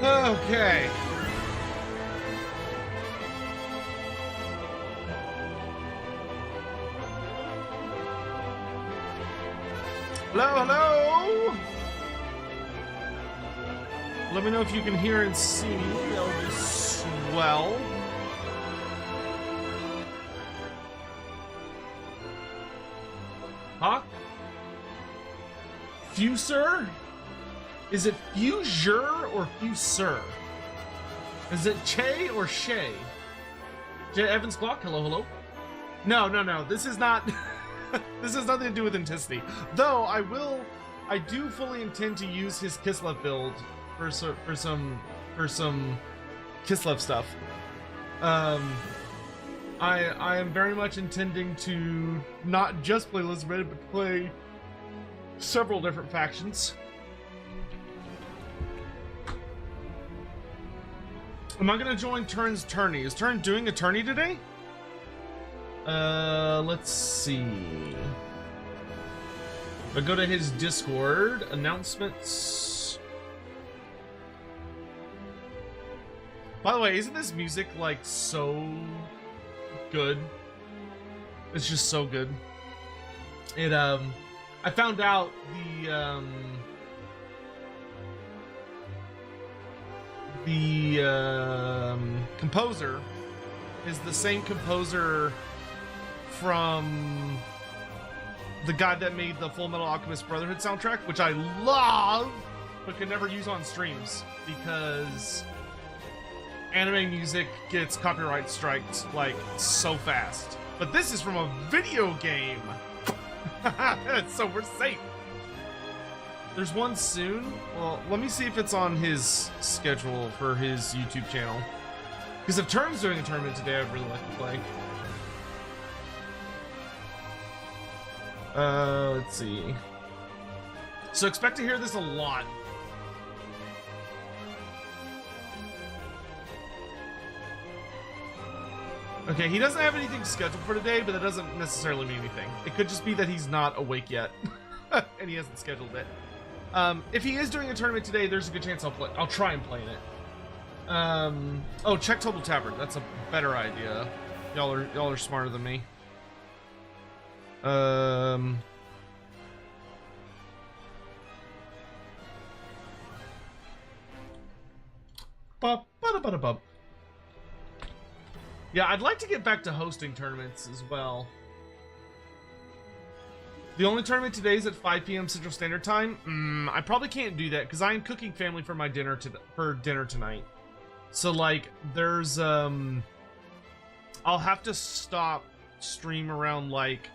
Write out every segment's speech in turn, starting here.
Okay. Hello, hello. Let me know if you can hear and see me. That'll be swell. Huh? Fuser? Is it Fuser or Fuser? Is it Che or Shay? J. Evans Clock, hello, hello. No. This is not. This has nothing to do with Intensity. Though I do fully intend to use his Kislev build for some Kislev stuff. I am very much intending to not just play Lizardmen, but play several different factions. Am I gonna join Turn's tourney? Is Turn doing a tourney today? Let's see. I go to his Discord announcements. By the way, isn't this music like so good? It's just so good. It I found out the composer is the same composer from the guy that made the Full Metal Alchemist Brotherhood soundtrack, which I love, but can never use on streams because anime music gets copyright striked like so fast. But this is from a video game, so we're safe. There's one soon. Well, let me see if it's on his schedule for his YouTube channel. Because if Turn's doing a tournament today, I'd really like to play. Let's see. So expect to hear this a lot. Okay, he doesn't have anything scheduled for today, but that doesn't necessarily mean anything. It could just be that he's not awake yet, and he hasn't scheduled it. If he is doing a tournament today, there's a good chance I'll try and play in it. Oh, check Total Tavern. That's a better idea. Y'all are smarter than me. Yeah, I'd like to get back to hosting tournaments as well. The only tournament today is at 5 p.m. Central Standard Time. I probably can't do that because I am cooking family for my dinner for dinner tonight. So like, there's I'll have to stop stream around like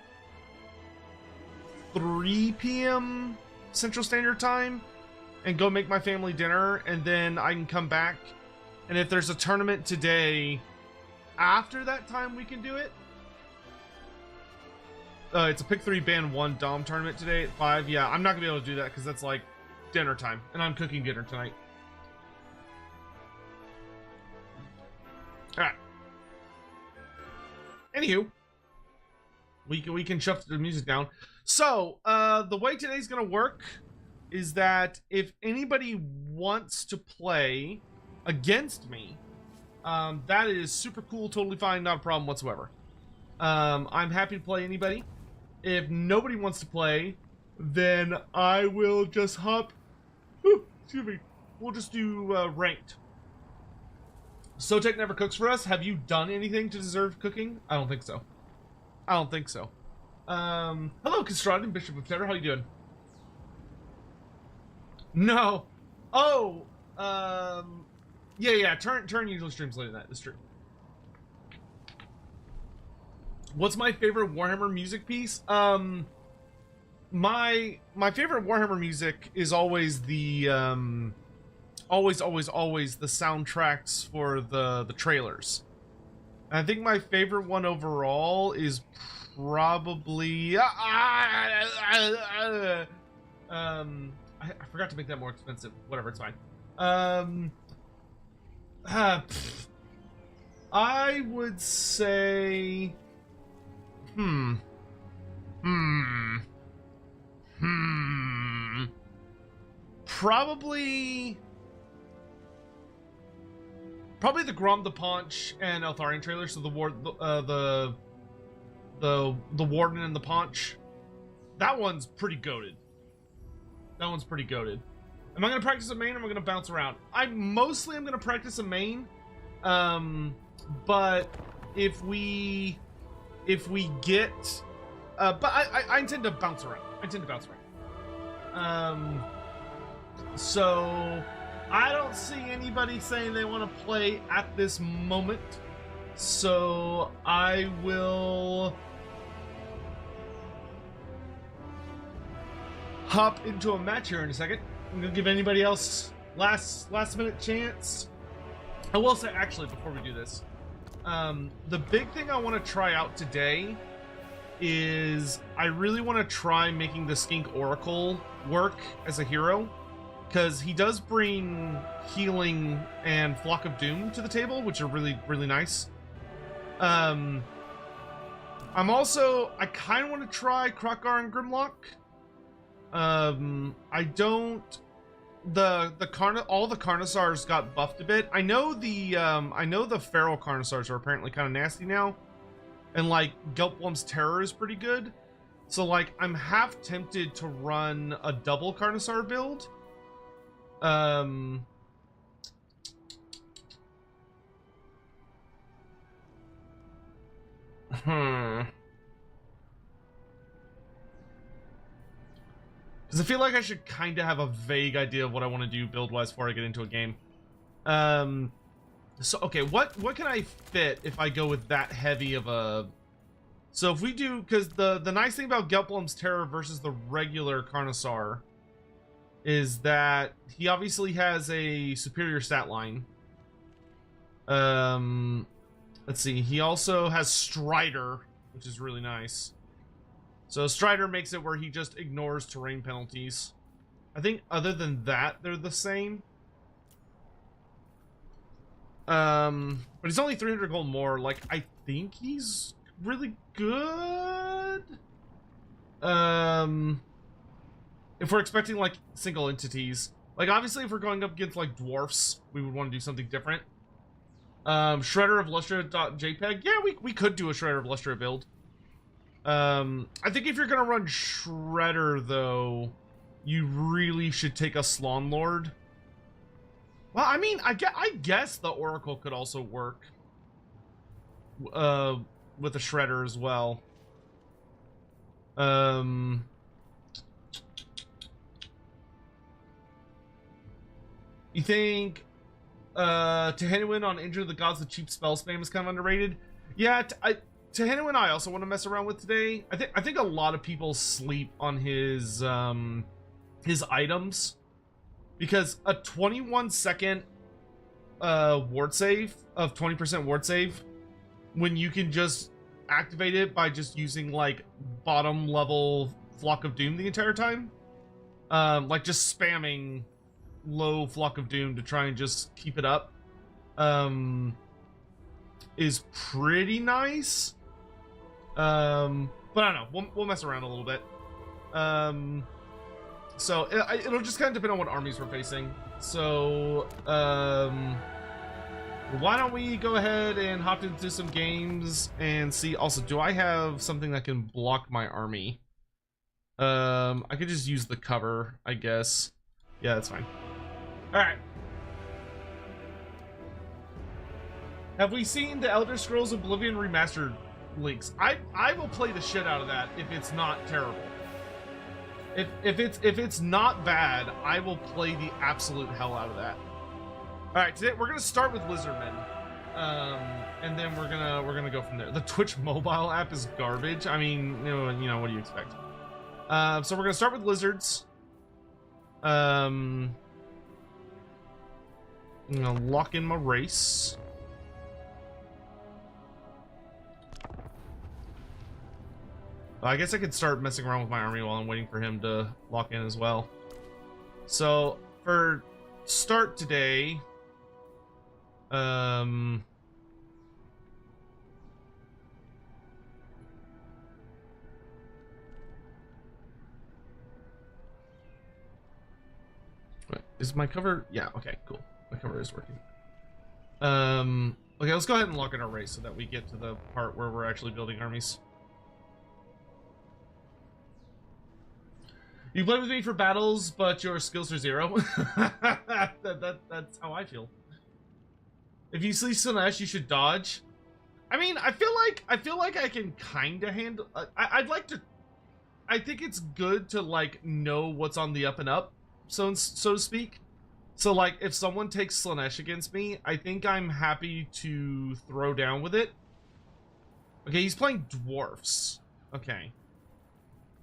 3 p.m. Central Standard Time and go make my family dinner, and then I can come back. And if there's a tournament today after that time, we can do it. It's a pick 3 ban 1 Dom tournament today at 5. Yeah, I'm not gonna be able to do that because that's like dinner time, and I'm cooking dinner tonight. All right. Anywho, we can shut the music down. So the way today's gonna work is that if anybody wants to play against me, that is super cool, totally fine, not a problem whatsoever. I'm happy to play anybody. If nobody wants to play, then I will just hop. Excuse me. We'll just do ranked. Sotek never cooks for us. Have you done anything to deserve cooking? I don't think so. I don't think so. Hello, Castrad, Bishop of Terror. How you doing? No. Oh. Yeah. Turn usually streams later than that. That's true. What's my favorite Warhammer music piece? My favorite Warhammer music is always the always the soundtracks for the trailers. And I think my favorite one overall is probably I forgot to make that more expensive. Whatever, it's fine. I would say probably Probably the Grom the Paunch and Eltharion trailer. So the Warden and the Paunch. That one's pretty goated. That one's pretty goated. Am I gonna practice a main or am I gonna bounce around? I mostly am gonna practice a main. But if we get but I intend to bounce around. So I don't see anybody saying they want to play at this moment. So I will hop into a match here in a second. I'm gonna give anybody else last minute chance. I will say, actually, before we do this, the big thing I want to try out today is I really want to try making the Skink Oracle work as a hero, because he does bring healing and Flock of Doom to the table, which are really, really nice. I kind of want to try Krokgar and Grimlock. I don't. All the Carnosaurs got buffed a bit. I know the feral Carnosaurs are apparently kind of nasty now, and like Gelplum's Terror is pretty good. So like I'm half tempted to run a double Carnosaur build. Because I feel like I should kind of have a vague idea of what I want to do build-wise before I get into a game. So, okay, what can I fit if I go with that heavy of a... So if we do... Because the nice thing about Gelplum's Terror versus the regular Carnosaur is that he obviously has a superior stat line. Let's see. He also has Strider, which is really nice. So Strider makes it where he just ignores terrain penalties. I think other than that, they're the same. But he's only 300 gold more. Like, I think he's really good. If we're expecting, like, single entities. Like, obviously, if we're going up against, like, Dwarfs, we would want to do something different. Shredder of Lustria.jpg. Yeah, we could do a Shredder of Lustria build. I think if you're gonna run Shredder, though, you really should take a Slon Lord. Well, I mean, I guess the Oracle could also work with a Shredder as well. You think Tehenuin on Injure the Gods, the cheap spell spam is kind of underrated? Yeah, Tehenuin I also want to mess around with today. I think a lot of people sleep on his items, because a 21-second ward save of 20% ward save, when you can just activate it by just using like bottom level Flock of Doom the entire time, like just spamming low Flock of Doom to try and just keep it up, is pretty nice. But I don't know. We'll mess around a little bit. So it'll just kind of depend on what armies we're facing. So why don't we go ahead and hop into some games and see. Also, do I have something that can block my army? I could just use the cover, I guess. Yeah, that's fine. All right. Have we seen the Elder Scrolls Oblivion Remastered leaks? I will play the shit out of that if it's not terrible. If it's not bad, I will play the absolute hell out of that. All right, today we're gonna start with Lizardmen, and then we're gonna go from there. The Twitch mobile app is garbage. I mean, you know what do you expect? So we're gonna start with lizards. I'm gonna lock in my race. I guess I could start messing around with my army while I'm waiting for him to lock in as well. So for start today, is my cover? Yeah, okay, cool. My cover is working. Okay, let's go ahead and lock in our race so that we get to the part where we're actually building armies. You play with me for battles, but your skills are 0. That's how I feel. If you see Slanesh, you should dodge. I mean, I feel like I can kind of handle. I'd like to. I think it's good to like know what's on the up and up, so to speak. So like, if someone takes Slanesh against me, I think I'm happy to throw down with it. Okay, he's playing Dwarfs. Okay.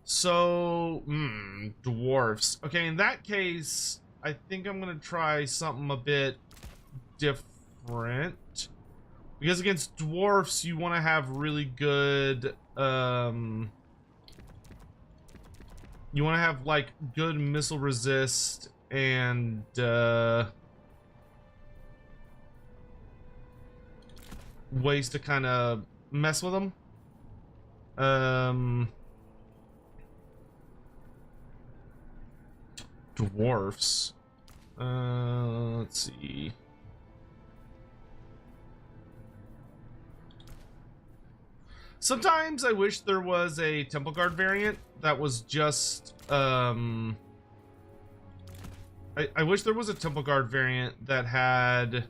So, Dwarfs. Okay, in that case, I think I'm gonna try something a bit different. Because against Dwarfs, you want to have really good, you want to have, like, good missile resist and, ways to kind of mess with them. Dwarfs. Let's see. Sometimes I wish there was a Temple Guard variant that was just, I wish there was a Temple Guard variant that had,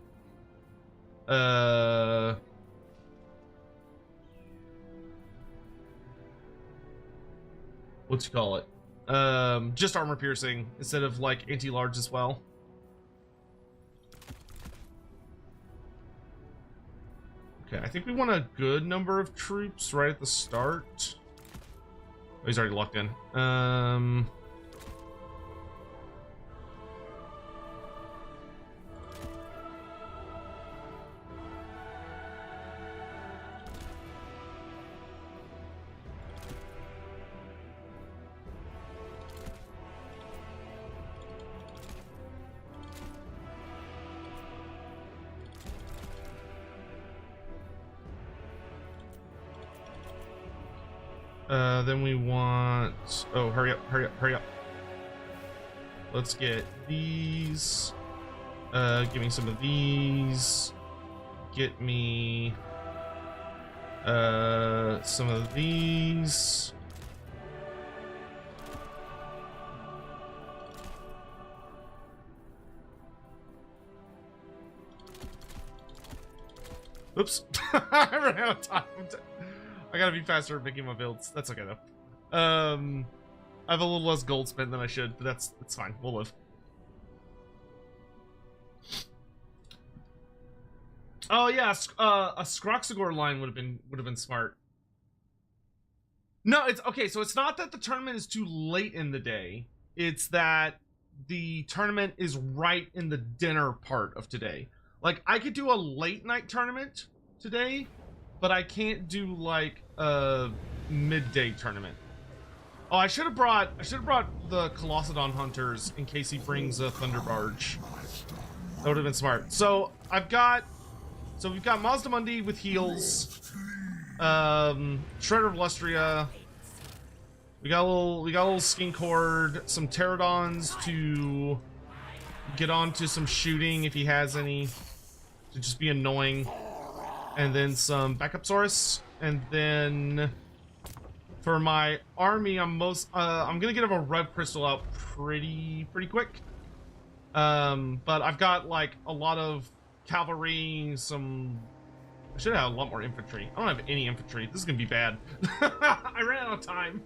what's you call it? Just armor piercing instead of like anti-large as well. Okay, I think we want a good number of troops right at the start. Oh, he's already locked in. Then we want... Oh, hurry up, hurry up, hurry up. Let's get these. Give me some of these. Get me... some of these. Oops. I ran out of time. I gotta be faster at making my builds. That's okay though. I have a little less gold spent than I should, but that's fine. We'll live. Oh yeah, a Skroxagor line would have been smart. No, it's okay. So it's not that the tournament is too late in the day. It's that the tournament is right in the dinner part of today. Like I could do a late night tournament today, but I can't do like a midday tournament. Oh, I should have brought the Colossadon hunters in case he brings a Thunder Barge. That would have been smart. So we've got Mazdamundi with heals, Shredder of Lustria. We got a little Skink Horde, some Pterodons to get onto some shooting if he has any, to just be annoying. And then some backup Saurus, and then for my army, I'm gonna get a Rev Crystal out pretty quick. But I've got like a lot of cavalry, I should have a lot more infantry. I don't have any infantry. This is gonna be bad. I ran out of time.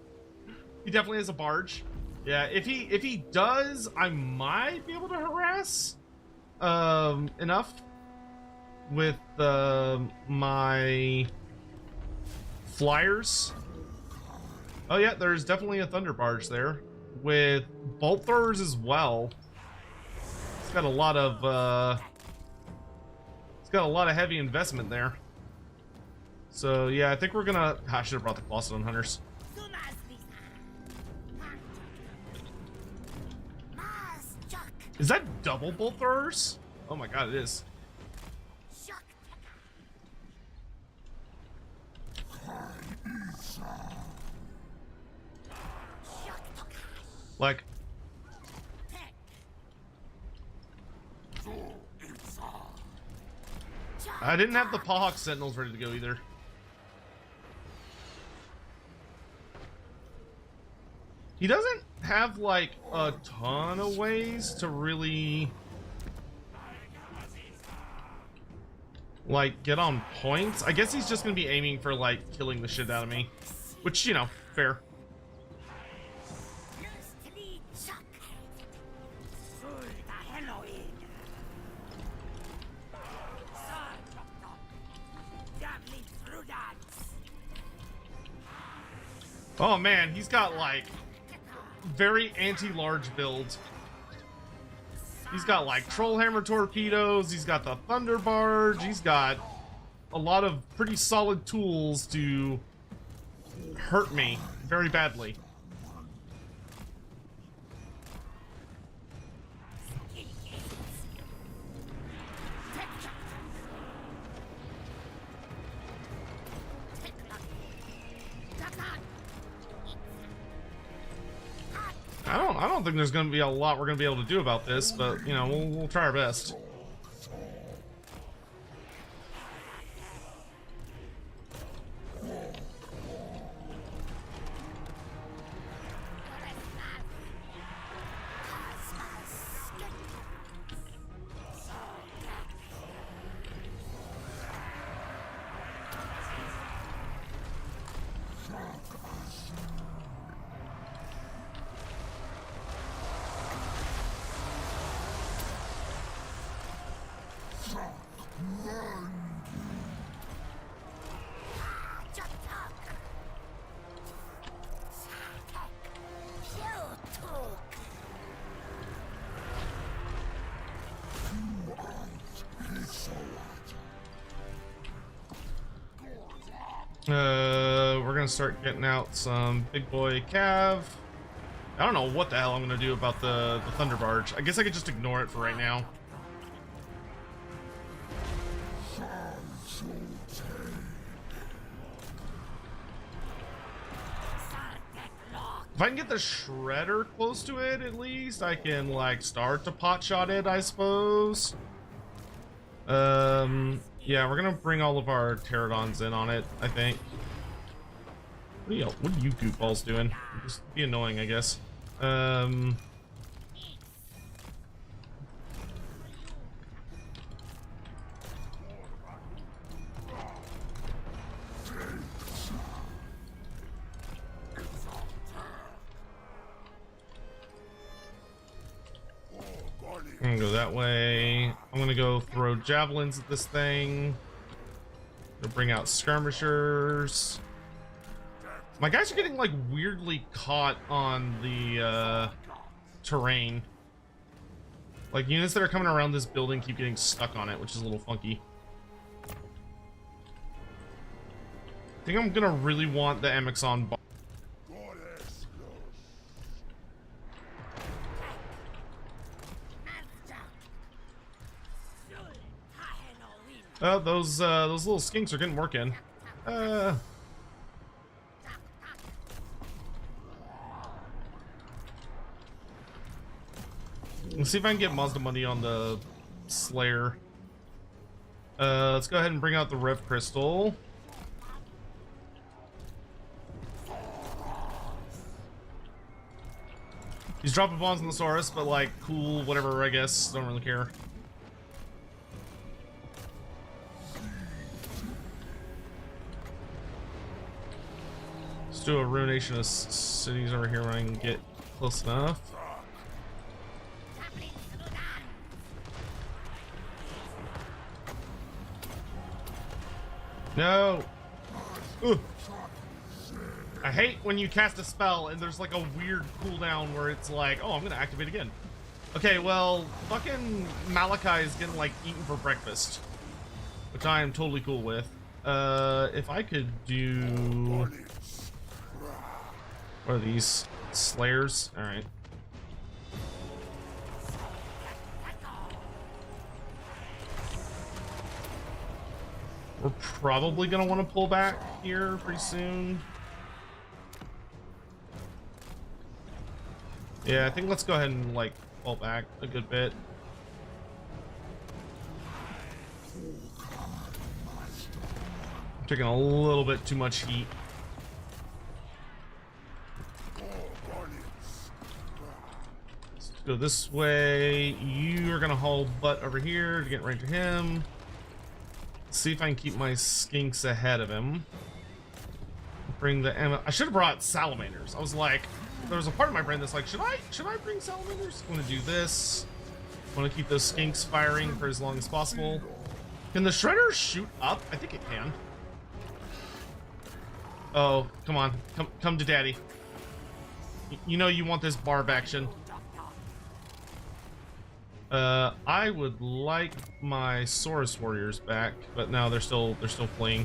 He definitely has a barge. Yeah, if he does, I might be able to harass enough with my flyers. Oh yeah, there's definitely a Thunder Barge there with bolt throwers as well. It's got a lot of heavy investment there. So yeah, I think we're gonna... I should have brought the Colossadon hunters. Is that double bolt throwers? Oh my god, it is. Like, I didn't have the Pawhawk Sentinels ready to go either. He doesn't have like a ton of ways to really like get on points. I guess he's just gonna be aiming for like killing the shit out of me, which, you know, fair. Oh man, he's got like very anti-large build. He's got like troll hammer torpedoes, he's got the thunder barge, he's got a lot of pretty solid tools to hurt me very badly. I don't think there's going to be a lot we're going to be able to do about this, but, you know, we'll try our best. We're gonna start getting out some big boy cav. I don't know what the hell I'm gonna do about the thunder barge. I guess I could just ignore it for right now. If I can get the shredder close to it, at least I can like start to pot shot it, I suppose. Yeah, we're gonna bring all of our pterodons in on it, I think. What are you goofballs doing? Just be annoying, I guess. I'm gonna go that way. I'm gonna go throw javelins at this thing. Gonna bring out skirmishers. My guys are getting like weirdly caught on the terrain. Like units that are coming around this building keep getting stuck on it, which is a little funky. I think I'm gonna really want the Amexon bar. Oh, those little skinks are getting work in. Let's see if I can get Mazda money on the Slayer. Let's go ahead and bring out the Rev Crystal. He's dropping bombs on the Saurus, but like, cool, whatever, I guess. Don't really care. Let's do a ruination of cities over here when I can get close enough. No! Ugh. I hate when you cast a spell and there's like a weird cooldown where it's like, oh, I'm gonna activate again. Okay, well, fucking Malachi is getting like eaten for breakfast, which I am totally cool with. If I could do... What are these? Slayers? Alright. We're probably gonna want to pull back here pretty soon. Yeah, I think let's go ahead and like pull back a good bit. taking a little bit too much heat. Let's go this way. You are gonna haul butt over here to get right to him. See if I can keep my skinks ahead of him. Bring the ammo. I should have brought salamanders. I was like, there was a part of my brain that's like, should I bring salamanders? I'm gonna do this. I want to keep those skinks firing for as long as possible. Can the shredder shoot up? I think it can. Oh, come on. Come to daddy. You know you want this barb action. I would like my Saurus warriors back, but no, they're still fleeing.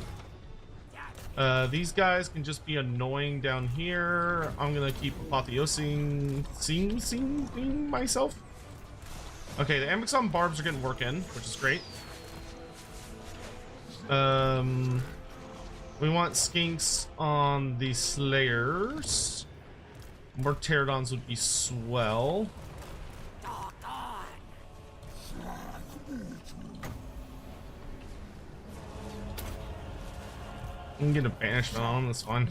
These guys can just be annoying down here. I'm gonna keep apotheosing myself. Okay, the Amixon barbs are getting work in, which is great. We want skinks on the slayers. More pterodons would be swell. I can get a banishment on him, that's fine.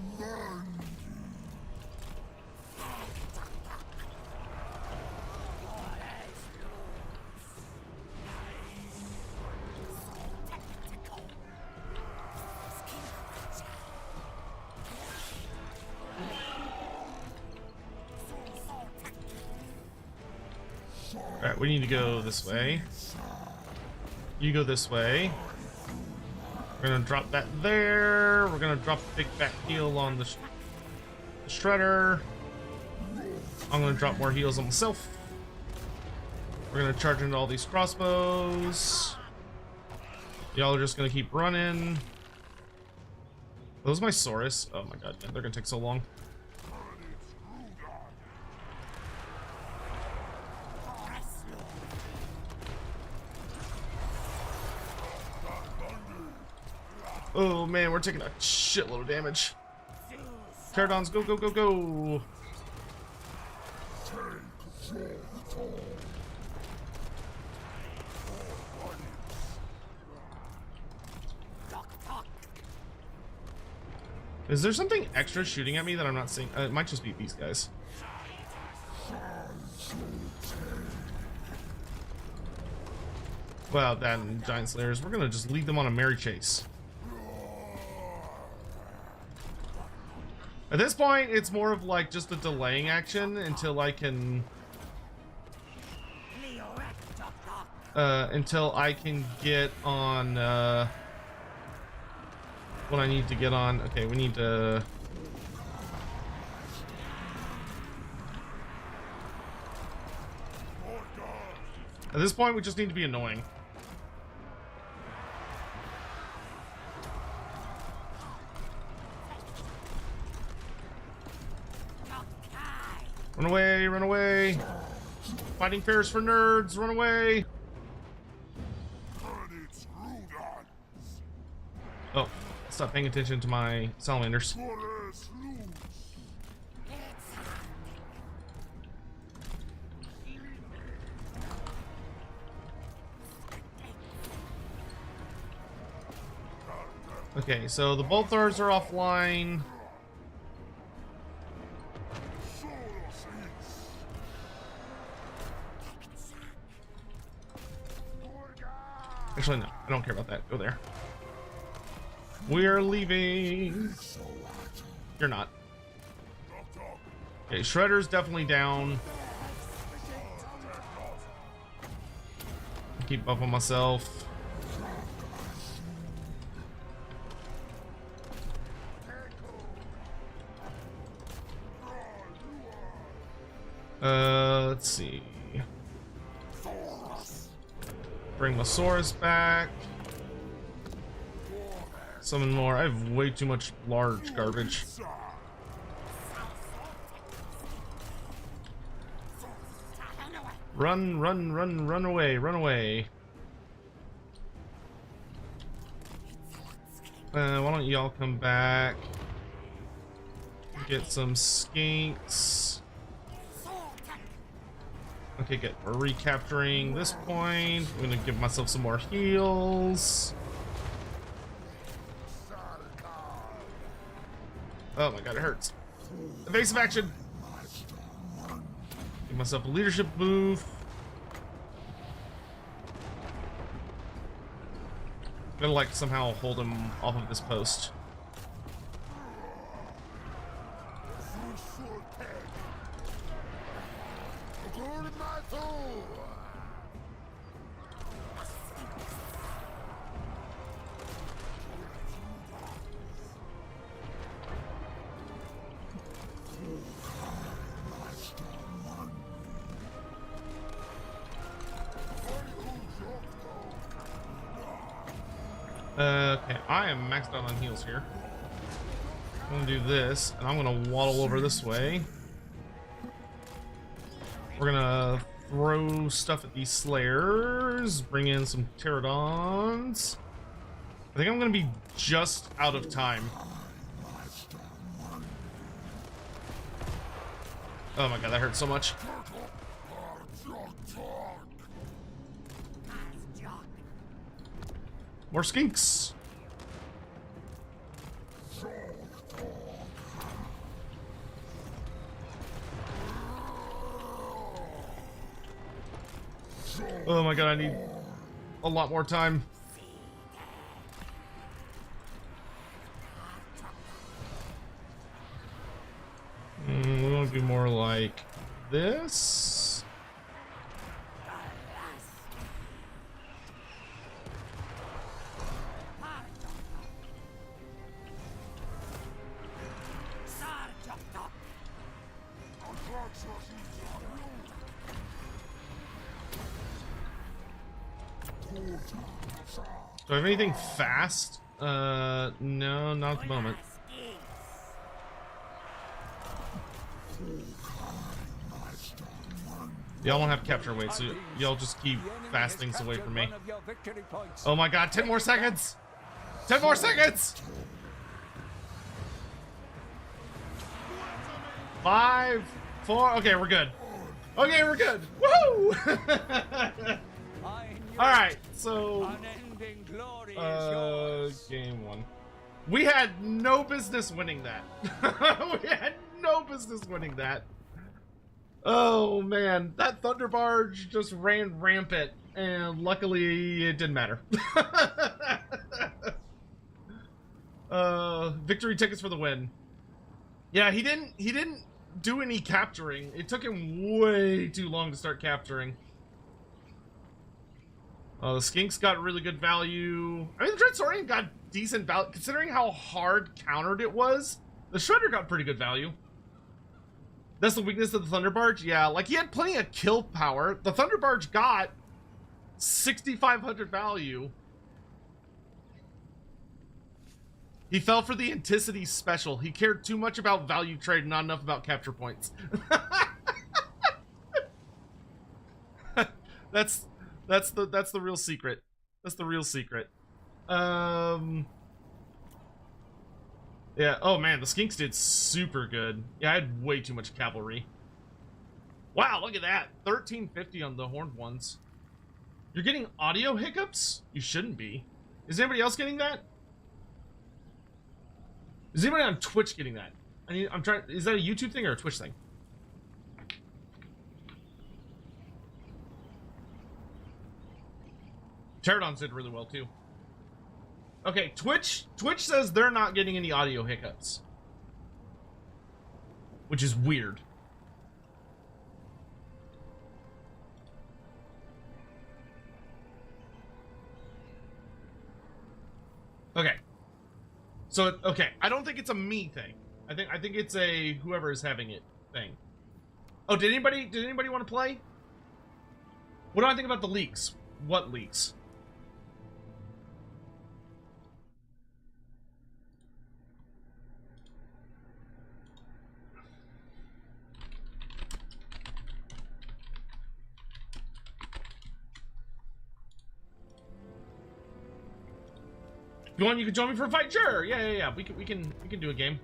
Alright, we need to go this way. You go this way. We're gonna drop that there. We're gonna drop the big fat heal on the shredder. I'm gonna drop more heals on myself. We're gonna charge into all these crossbows. Y'all are just gonna keep running. Are those my Saurus? Oh my god, they're gonna take so long. Oh man, we're taking a shitload of damage. Pterodons, go, go, go, go! Is there something extra shooting at me that I'm not seeing? It might just be these guys. Well, that and Giant Slayers, we're gonna just lead them on a merry chase. At this point, it's more of like just a delaying action until I can get on what I need to get on. Okay, we need to at this point we just need to be annoying. Run away, run away. Fighting fairs for nerds, run away. Oh, stop paying attention to my salamanders. Okay, so the Bolthars are offline. Actually, no, I don't care about that. Go there. We're leaving. You're not. Okay, Shredder's definitely down. Keep up on myself. Let's see. Bring my Saurus back. Summon more. I have way too much large garbage. Run, run, run, run away, run away. Why don't y'all come back? Get some skinks. Okay, good. We're recapturing this point. I'm gonna give myself some more heals. Oh my god, it hurts. Evasive action. Give myself a leadership move. I'm gonna like somehow hold him off of this post. Okay, I am maxed out on heals here. I'm gonna do this, and I'm gonna waddle over this way. We're gonna throw stuff at these slayers, bring in some pterodons. I think I'm gonna be just out of time. Oh my god, that hurts so much. More skinks. Oh my god, I need a lot more time. We want to do more like this. Do I have anything fast? No, not at the moment. Y'all won't have capture weight, so y'all just keep fast things away from me. Oh my god, 10 more seconds! 10 more seconds! 5, 4, okay, we're good. Okay, we're good. Woo! Alright, so game 1. We had no business winning that. We had no business winning that. Oh man, that Thunder Barge just ran rampant, and luckily it didn't matter. Victory tickets for the win. Yeah, he didn't do any capturing. It took him way too long to start capturing. The Skinks got really good value. I mean, the Dreadsaurian got decent value considering how hard countered it was. The Shredder got pretty good value. That's the weakness of the Thunder Barge? Yeah, like he had plenty of kill power. The Thunder Barge got 6,500 value. He fell for the Anticity special. He cared too much about value trade, not enough about capture points. That's the real secret. That's the real secret. Yeah, oh man, the Skinks did super good. Yeah, I had way too much cavalry. Wow, look at that. 1350 on the horned ones. You're getting audio hiccups? You shouldn't be. Is anybody else getting that? Is anybody on Twitch getting that? I'm trying, is that a YouTube thing or a Twitch thing? Pterodons did really well too. Okay, Twitch says they're not getting any audio hiccups, which is weird. Okay. So, okay, I don't think it's a me thing. I think it's a whoever is having it thing. Oh, did anybody want to play? What do I think about the leaks? What leaks? You want? You can join me for a fight. Sure. Yeah. We can do a game.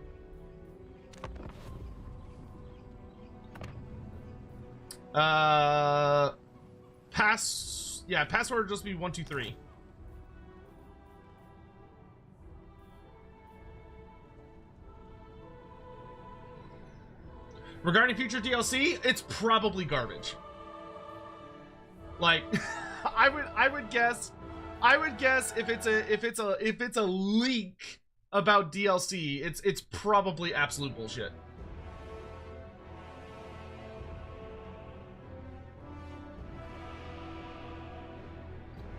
Password will just be 123. Regarding future DLC, it's probably garbage. Like, I would guess if it's a leak about DLC, it's probably absolute bullshit.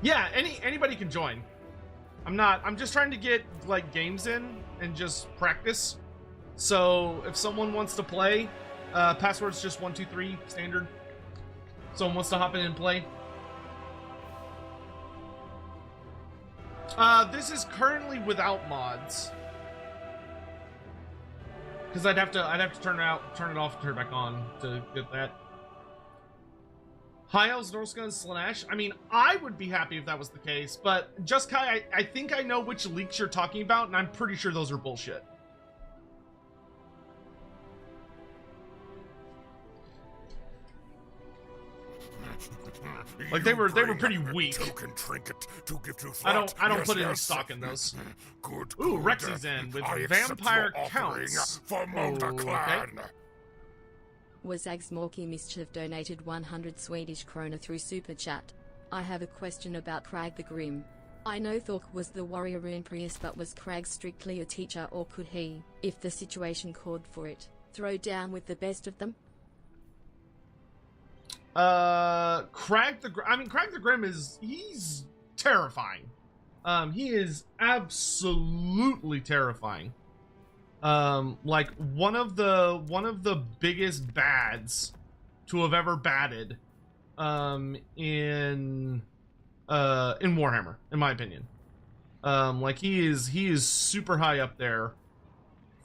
Yeah, anybody can join. I'm just trying to get like games in and just practice. So if someone wants to play, password's just 123 standard. Someone wants to hop in and play. This is currently without mods. Because I'd have to turn it off, turn it back on to get that. High Elves, Norska, and Slanesh. I mean, I would be happy if that was the case, but Just Kai, I think I know which leaks you're talking about, and I'm pretty sure those are bullshit. Like they were pretty weak. I don't put any stock in those. Good. Ooh, Rexy's in with Vampire Counts. Okay. Wazags Morky Mischief donated 100 Swedish krona through Super Chat. I have a question about Crag the Grim. I know Thork was the warrior rune priest, but was Crag strictly a teacher, or could he, if the situation called for it, throw down with the best of them? Crag the Grim he's terrifying. He is absolutely terrifying. Like one of the biggest bads to have ever batted, in Warhammer, in my opinion. Like he is super high up there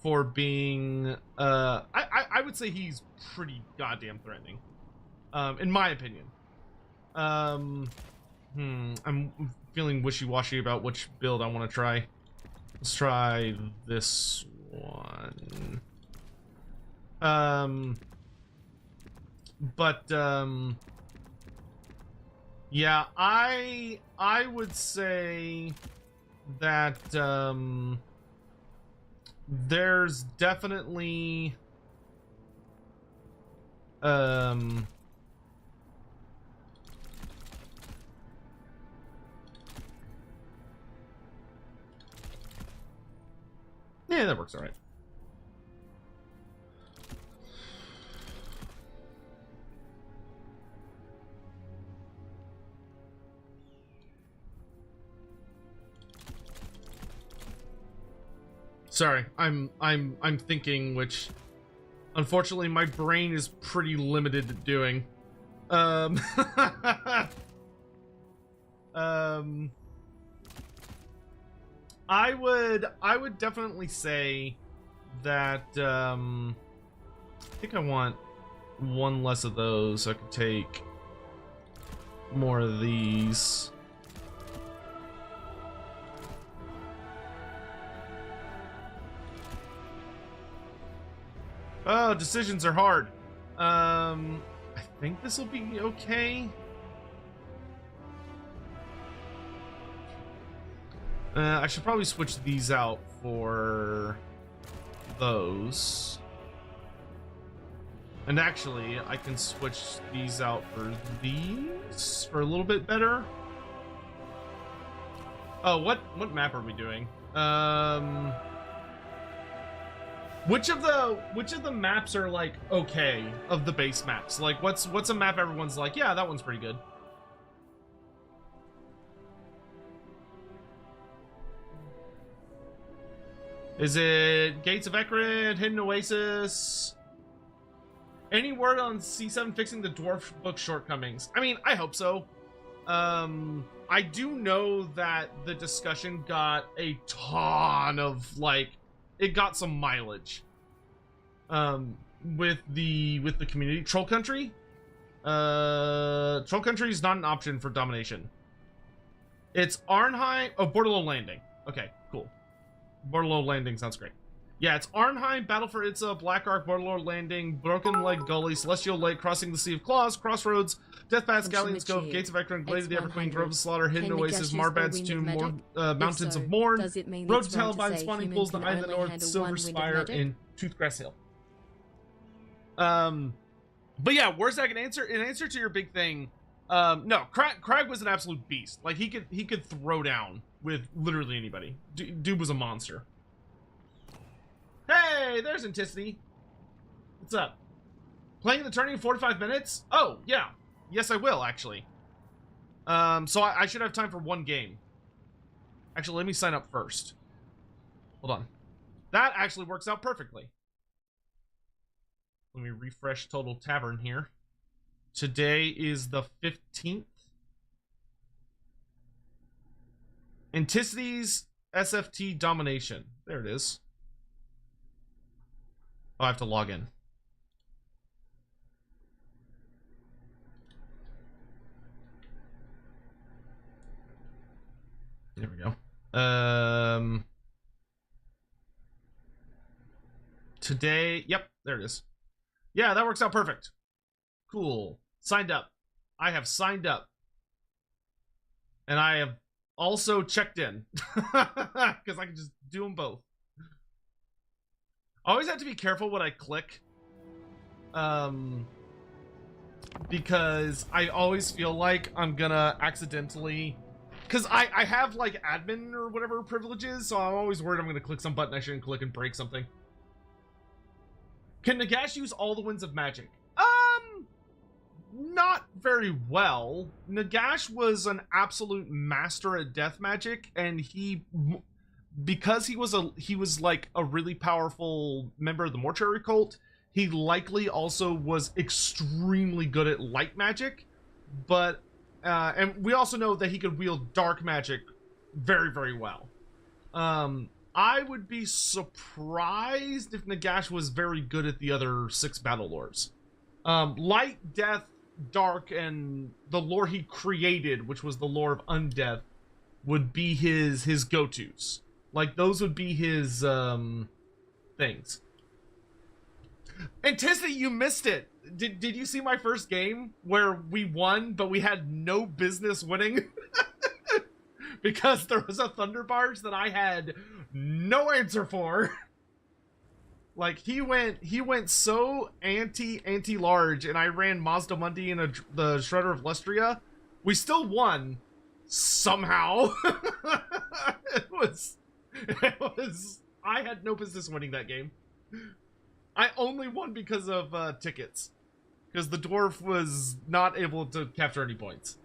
for being, I would say he's pretty goddamn threatening, in my opinion. I'm feeling wishy-washy about which build I want to try. Let's try this one. Yeah, I would say that there's definitely yeah, that works all right. Sorry, I'm thinking, which unfortunately my brain is pretty limited to doing. I would definitely say that I think I want one less of those so I could take more of these. Oh, decisions are hard. I think this will be okay. I should probably switch these out for those. And actually, I can switch these out for these for a little bit better. Oh, what map are we doing? Which of the maps are like okay of the base maps? Like what's a map everyone's like, yeah, that one's pretty good. Is it Gates of Ekrid, Hidden Oasis? Any word on C7 fixing the Dwarf book shortcomings? I mean, I hope so. I do know that the discussion got a ton of, like, it got some mileage. With the community. Troll Country? Troll Country is not an option for domination. It's Arnheim. Oh, Bordello Landing. Okay, cool. Bordello Landing sounds great. Yeah, it's Arnheim, Battle for Itza, Black Ark, Bordello Landing, Broken Leg Gully, Celestial Lake, Crossing the Sea of Claws, Crossroads, Death Pass, Galleon's Cove, Gates of Ekron, Glade of the Everqueen, Grove of Slaughter, Hidden Oasis, Marbad's Tomb, Mountains of Morn, Road to Talabine, Spawning Pools, the Eye of the North, Silver Spire, and Toothgrass Hill. But yeah, Warzak, in answer to your big thing, no, Crag was an absolute beast. Like he could throw down with literally anybody. Dude was a monster. Hey, there's Anticity. What's up? Playing the tourney in 45 minutes? Oh, yeah. Yes, I will, actually. So I should have time for one game. Actually, let me sign up first. Hold on. That actually works out perfectly. Let me refresh Total Tavern here. Today is the 15th. Anticity's SFT Domination. There it is. Oh, I have to log in. There we go. Today, yep, there it is. Yeah, that works out perfect. Cool. Signed up. I have signed up. And I have also checked in. Because I can just do them both. I always have to be careful what I click. Because I always feel like I'm gonna accidentally... Because I have, like, admin or whatever privileges, so I'm always worried I'm gonna click some button I shouldn't click and break something. Can Nagash use all the winds of magic? Not very well. Nagash was an absolute master at death magic, and because he was like a really powerful member of the mortuary cult, he likely also was extremely good at light magic, but and we also know that he could wield dark magic very, very well. I would be surprised if Nagash was very good at the other 6 battle lores. Light, death, dark, and the lore he created, which was the lore of undeath, would be his go-tos. Like, those would be his things. Anticity, you missed it. Did you see my first game where we won, but we had no business winning? Because there was a Thunder Barge that I had no answer for. Like, he went so anti-large, and I ran Mazda Mundi in the Shredder of Lustria. We still won somehow. it was I had no business winning that game. I only won because of tickets, because the dwarf was not able to capture any points.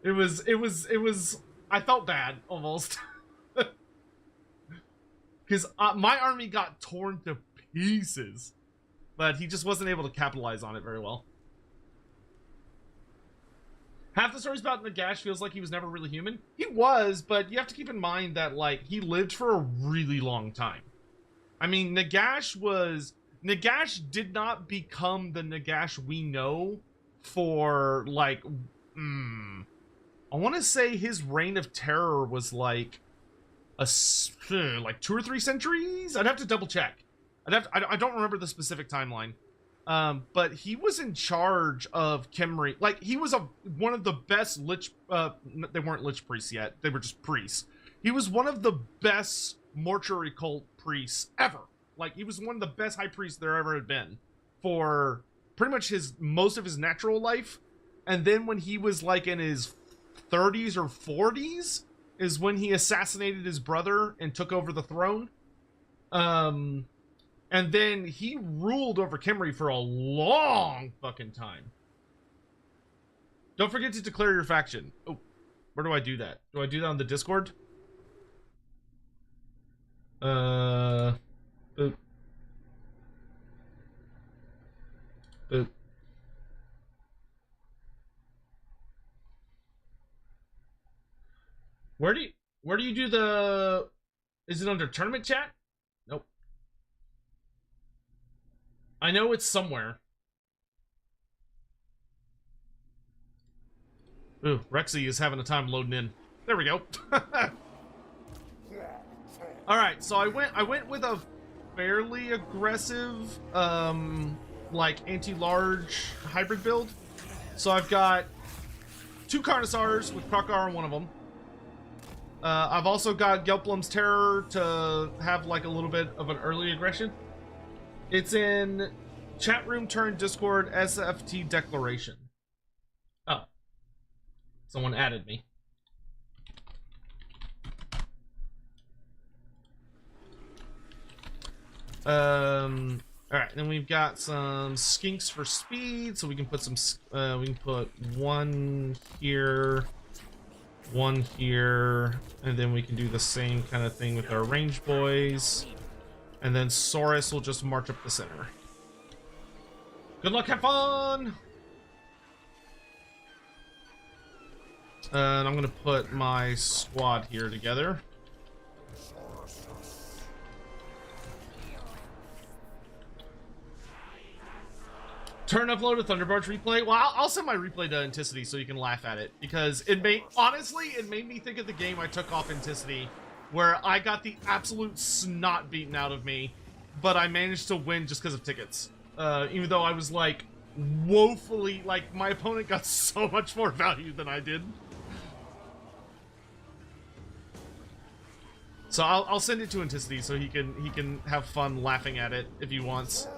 It was I felt bad almost. Because my army got torn to pieces, but he just wasn't able to capitalize on it very well. Half the stories about Nagash feels like he was never really human. He was, but you have to keep in mind that, like, he lived for a really long time. I mean, Nagash did not become the Nagash we know for, like, I want to say his reign of terror was, like 2 or 3 centuries? I'd have to double check. I don't remember the specific timeline. But he was in charge of Khemri. Like, he was one of the best lich, they weren't lich priests yet. They were just priests. He was one of the best mortuary cult priests ever. Like, he was one of the best high priests there ever had been for pretty much most of his natural life. And then when he was, like, in his 30s or 40s is when he assassinated his brother and took over the throne. And then he ruled over Khemri for a long fucking time. Don't forget to declare your faction. Oh, where do I do that? Do I do that on the Discord? Boop. Boop. Where do you do the... Is it under tournament chat? Nope. I know it's somewhere. Ooh, Rexy is having a time loading in. There we go. Alright, so I went with a fairly aggressive, like, anti-large hybrid build. So I've got 2 Carnosaurs with Krokar on one of them. I've also got Gelplum's Terror to have, like, a little bit of an early aggression. It's in Chat room turn Discord SFT declaration. Oh. Someone added me. Alright, then we've got some skinks for speed, so we can put some, we can put one here, and then we can do the same kind of thing with our range boys. And then Saurus will just march up the center. Good luck, have fun! And I'm gonna put my squad here together. Turn upload a Thunderbarge replay. Well, I'll send my replay to Anticity so you can laugh at it, because it made, honestly, it made me think of the game I took off Anticity, where I got the absolute snot beaten out of me, but I managed to win just because of tickets. Even though I was like woefully, like my opponent got so much more value than I did. So I'll send it to Anticity so he can have fun laughing at it if he wants.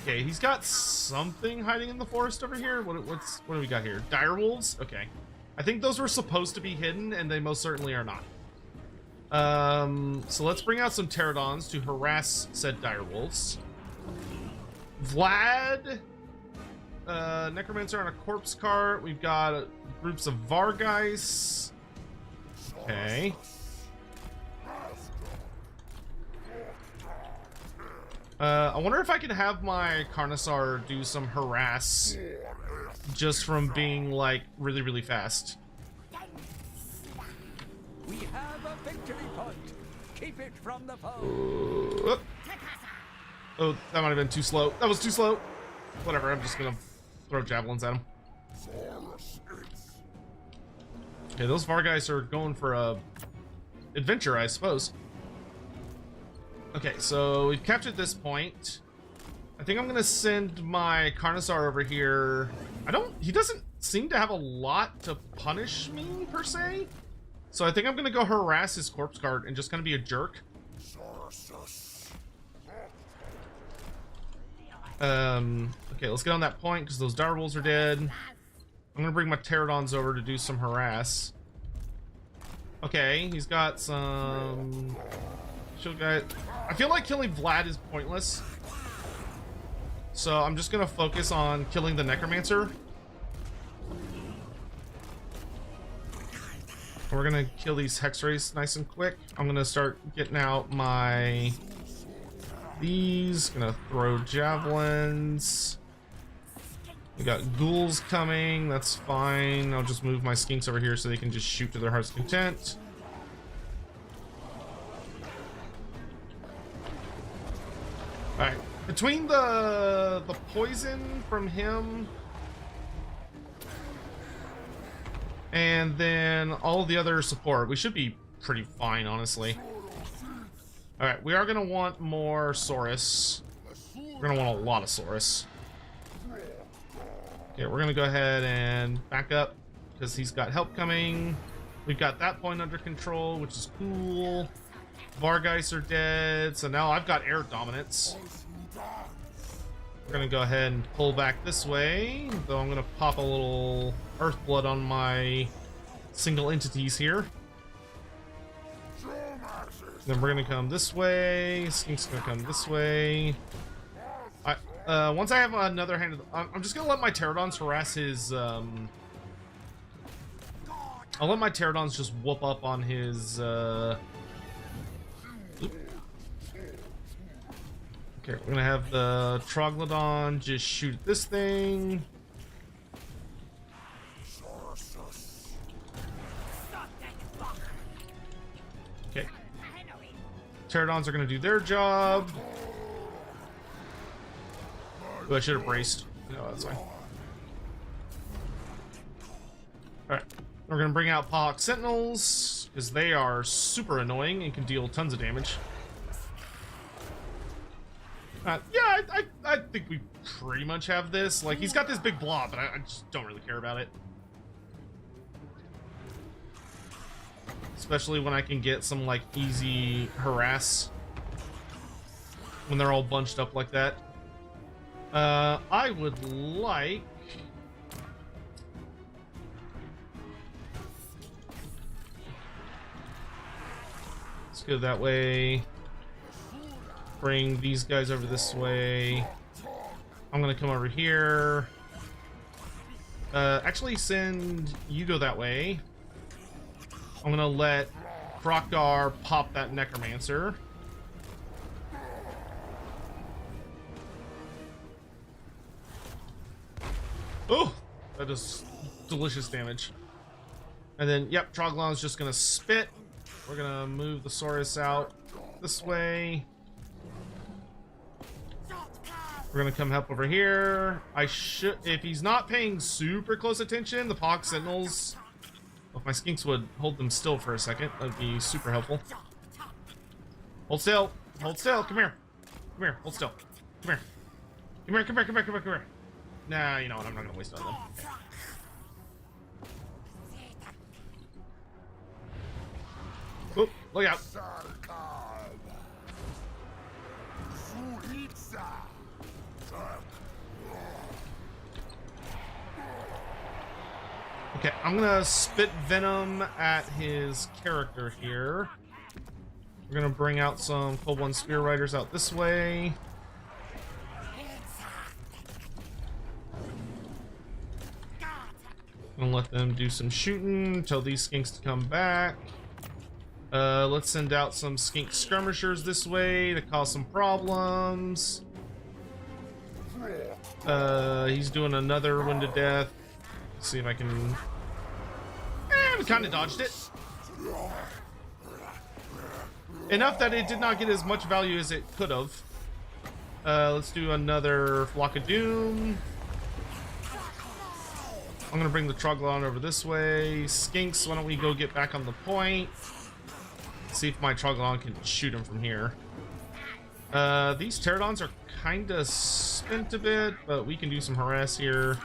Okay, he's got something hiding in the forest over here. What do we got here? Direwolves? Okay. I think those were supposed to be hidden, and they most certainly are not. So let's bring out some pterodons to harass said direwolves. Vlad, necromancer on a corpse cart. We've got groups of Vargeis. Okay. I wonder if I can have my Carnosaur do some harass just from being like really, really fast. We have a victory point. Keep it from the foe. Oh, that might have been too slow. That was too slow. Whatever, I'm just gonna throw javelins at him. Okay, those Vargeis are going for a adventure, I suppose. Okay, so we've captured this point. I think I'm gonna send my Carnosaur over here. He doesn't seem to have a lot to punish me, per se. So I think I'm gonna go harass his corpse guard and just gonna be a jerk. Okay, let's get on that point because those direwolves are dead. I'm gonna bring my pterodons over to do some harass. Okay, he's got some shield guy. I feel like killing Vlad is pointless, so I'm just gonna focus on killing the necromancer. We're gonna kill these hex rays nice and quick. I'm gonna start getting out my these. Gonna throw javelins. We got ghouls coming. That's fine. I'll just move my skinks over here so they can just shoot to their heart's content. All right. Between the poison from him and then all the other support, we should be pretty fine, honestly. All right, we are gonna want more Saurus. We're gonna want a lot of Saurus. Okay, we're gonna go ahead and back up because he's got help coming. We've got that point under control, which is cool. Vargeis are dead, so now I've got air dominance. We're gonna go ahead and pull back this way, though I'm gonna pop a little earth blood on my single entities here. Then we're gonna come this way. Skink's gonna come this way. Once I have another hand, I'm just gonna let my pterodons harass his. I'll let my pterodons just whoop up on his. Okay, we're gonna have the Troglodon just shoot this thing. Okay. Pterodons are gonna do their job. Oh, I should have braced. No, that's fine. Alright. We're gonna bring out Pollock Sentinels, because they are super annoying and can deal tons of damage. Yeah, I think we pretty much have this. Like, he's got this big blob, but I just don't really care about it. Especially when I can get some, like, easy harass. when they're all bunched up like that. I would like... Let's go that way. Bring these guys over this way. I'm gonna come over here. Actually, send you go that way. I'm gonna let Krokgar pop that Necromancer. Oh, that does delicious damage. And then, yep, Troglon's just gonna spit. We're gonna move the Saurus out this way. We're gonna come help over here. I should, if he's not paying super close attention, the Pox Sentinels, well, if my skinks would hold them still for a second, that'd be super helpful. Hold still, come here. Come here, hold still. Come here. Come here, come here, come here, come here, come here. Nah, you know what, I'm not gonna waste it on them. Okay. Oh, look out. Okay, I'm gonna spit venom at his character here. We're gonna bring out some Cold One Spear Riders out this way. Gonna let them do some shooting, tell these skinks to come back. Let's send out some skink skirmishers this way to cause some problems. He's doing another Wind to Death. Let's see if I can... we kind of dodged it. Enough that it did not get as much value as it could have. Let's do another Flock of Doom. I'm gonna bring the Troglon over this way. Skinks, why don't we go get back on the point? See if my Troglon can shoot him from here. These Pterodons are kind of spent a bit, but we can do some harass here.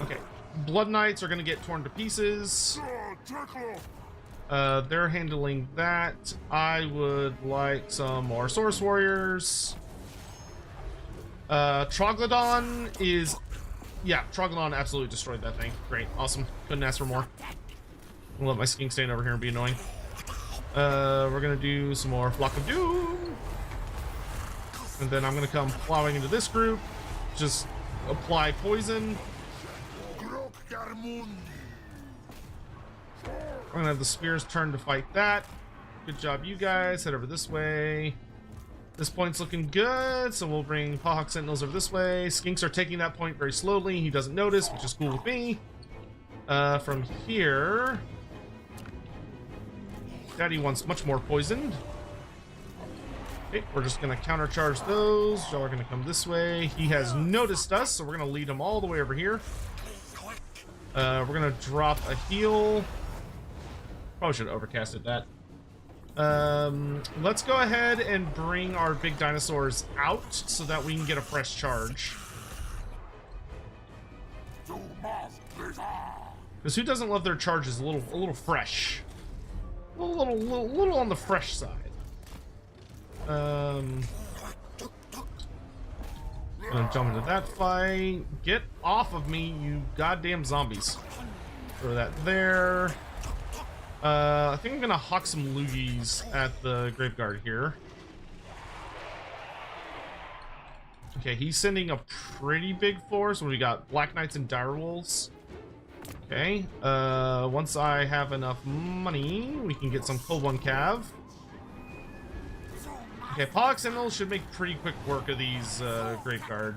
Okay, Blood Knights are gonna get torn to pieces. They're handling that. I would like some more Saurus Warriors. Troglodon is... yeah, Troglodon absolutely destroyed that thing. Great, awesome. Couldn't ask for more. I'll let my skink stand over here and be annoying. We're gonna do some more Flock of Doom. And then I'm gonna come plowing into this group. Just apply poison. We're gonna have the spears turn to fight that. Good job, you guys. Head over this way. This point's looking good, so we'll bring Pawhawk Sentinels over this way. Skinks are taking that point very slowly. He doesn't notice, which is cool with me. From here... Daddy wants much more poisoned. Okay, we're just gonna countercharge those. Y'all are gonna come this way. He has noticed us, so we're gonna lead him all the way over here. We're gonna drop a heal. Probably should have overcasted that. Let's go ahead and bring our big dinosaurs out so that we can get a fresh charge. Because who doesn't love their charges a little fresh? A little on the fresh side. Gonna jump into that fight. Get off of me, you goddamn zombies. Throw that there. I think I'm gonna hawk some loogies at the Graveguard here. Okay, he's sending a pretty big force. When we got Black Knights and Direwolves. Okay, once I have enough money, we can get some Cold One Cav. Okay, Pawhawk Sentinels should make pretty quick work of these Graveguard.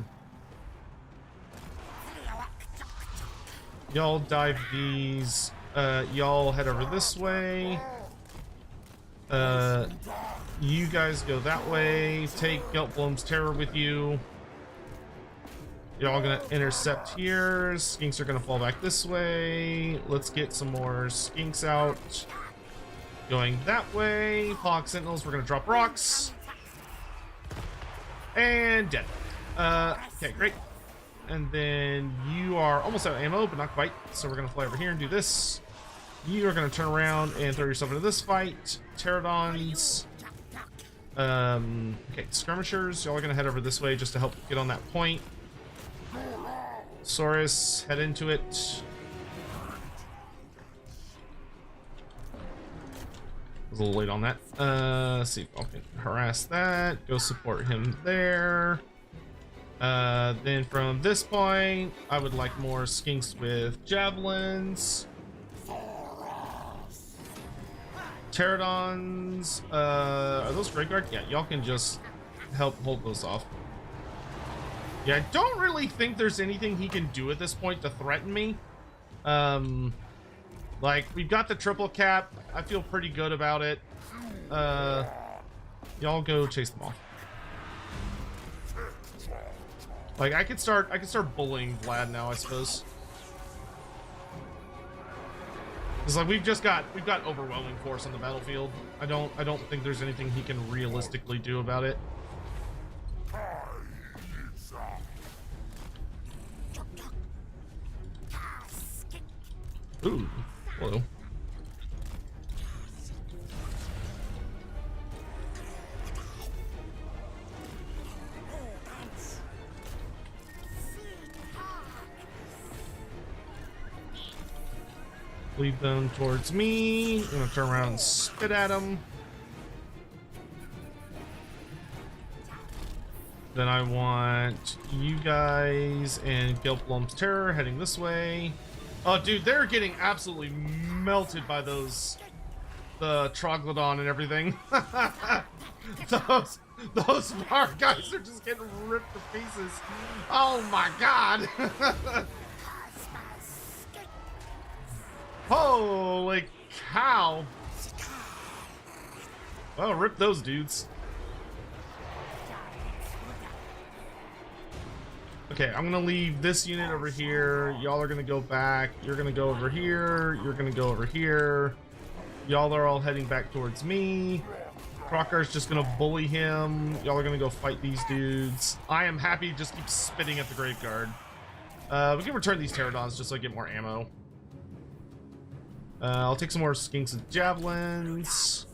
Y'all dive these. Y'all head over this way. You guys go that way. Take Geltblom's Terror with you. Y'all gonna intercept here. Skinks are gonna fall back this way. Let's get some more skinks out. Going that way. Pawhawk Sentinels, we're gonna drop rocks. And dead. Okay, great. And then you are almost out of ammo, but not quite. So we're gonna fly over here and do this. You are gonna turn around and throw yourself into this fight. Pterodons. Okay, skirmishers, y'all are gonna head over this way just to help get on that point. Saurus, head into it. Was a little late on that. Let's see if I can harass that. Go support him there. Then from this point, I would like more skinks with javelins. Pterodons. Are those Great Guard? Yeah, y'all can just help hold those off. Yeah, I don't really think there's anything he can do at this point to threaten me. Like, we've got the triple cap. I feel pretty good about it. Y'all go chase them off. Like, I could start bullying Vlad now, I suppose. It's like we've got overwhelming force on the battlefield. I don't think there's anything he can realistically do about it. Ooh, hello. Lead them towards me. I'm gonna turn around and spit at them. Then I want you guys and Gilplum's Terror heading this way. Oh, dude, they're getting absolutely melted by those, the Troglodon and everything. those Var guys are just getting ripped to pieces. Oh my god. Holy cow. Well, rip those dudes. Okay, I'm gonna leave this unit over here. Y'all are gonna go back. You're gonna go over here. You're gonna go over here. Y'all are all heading back towards me. Krokkar's just gonna bully him. Y'all are gonna go fight these dudes. I am happy to just keep spitting at the Grave Guard. We can return these Pterodons just so I get more ammo. I'll take some more skinks and javelins.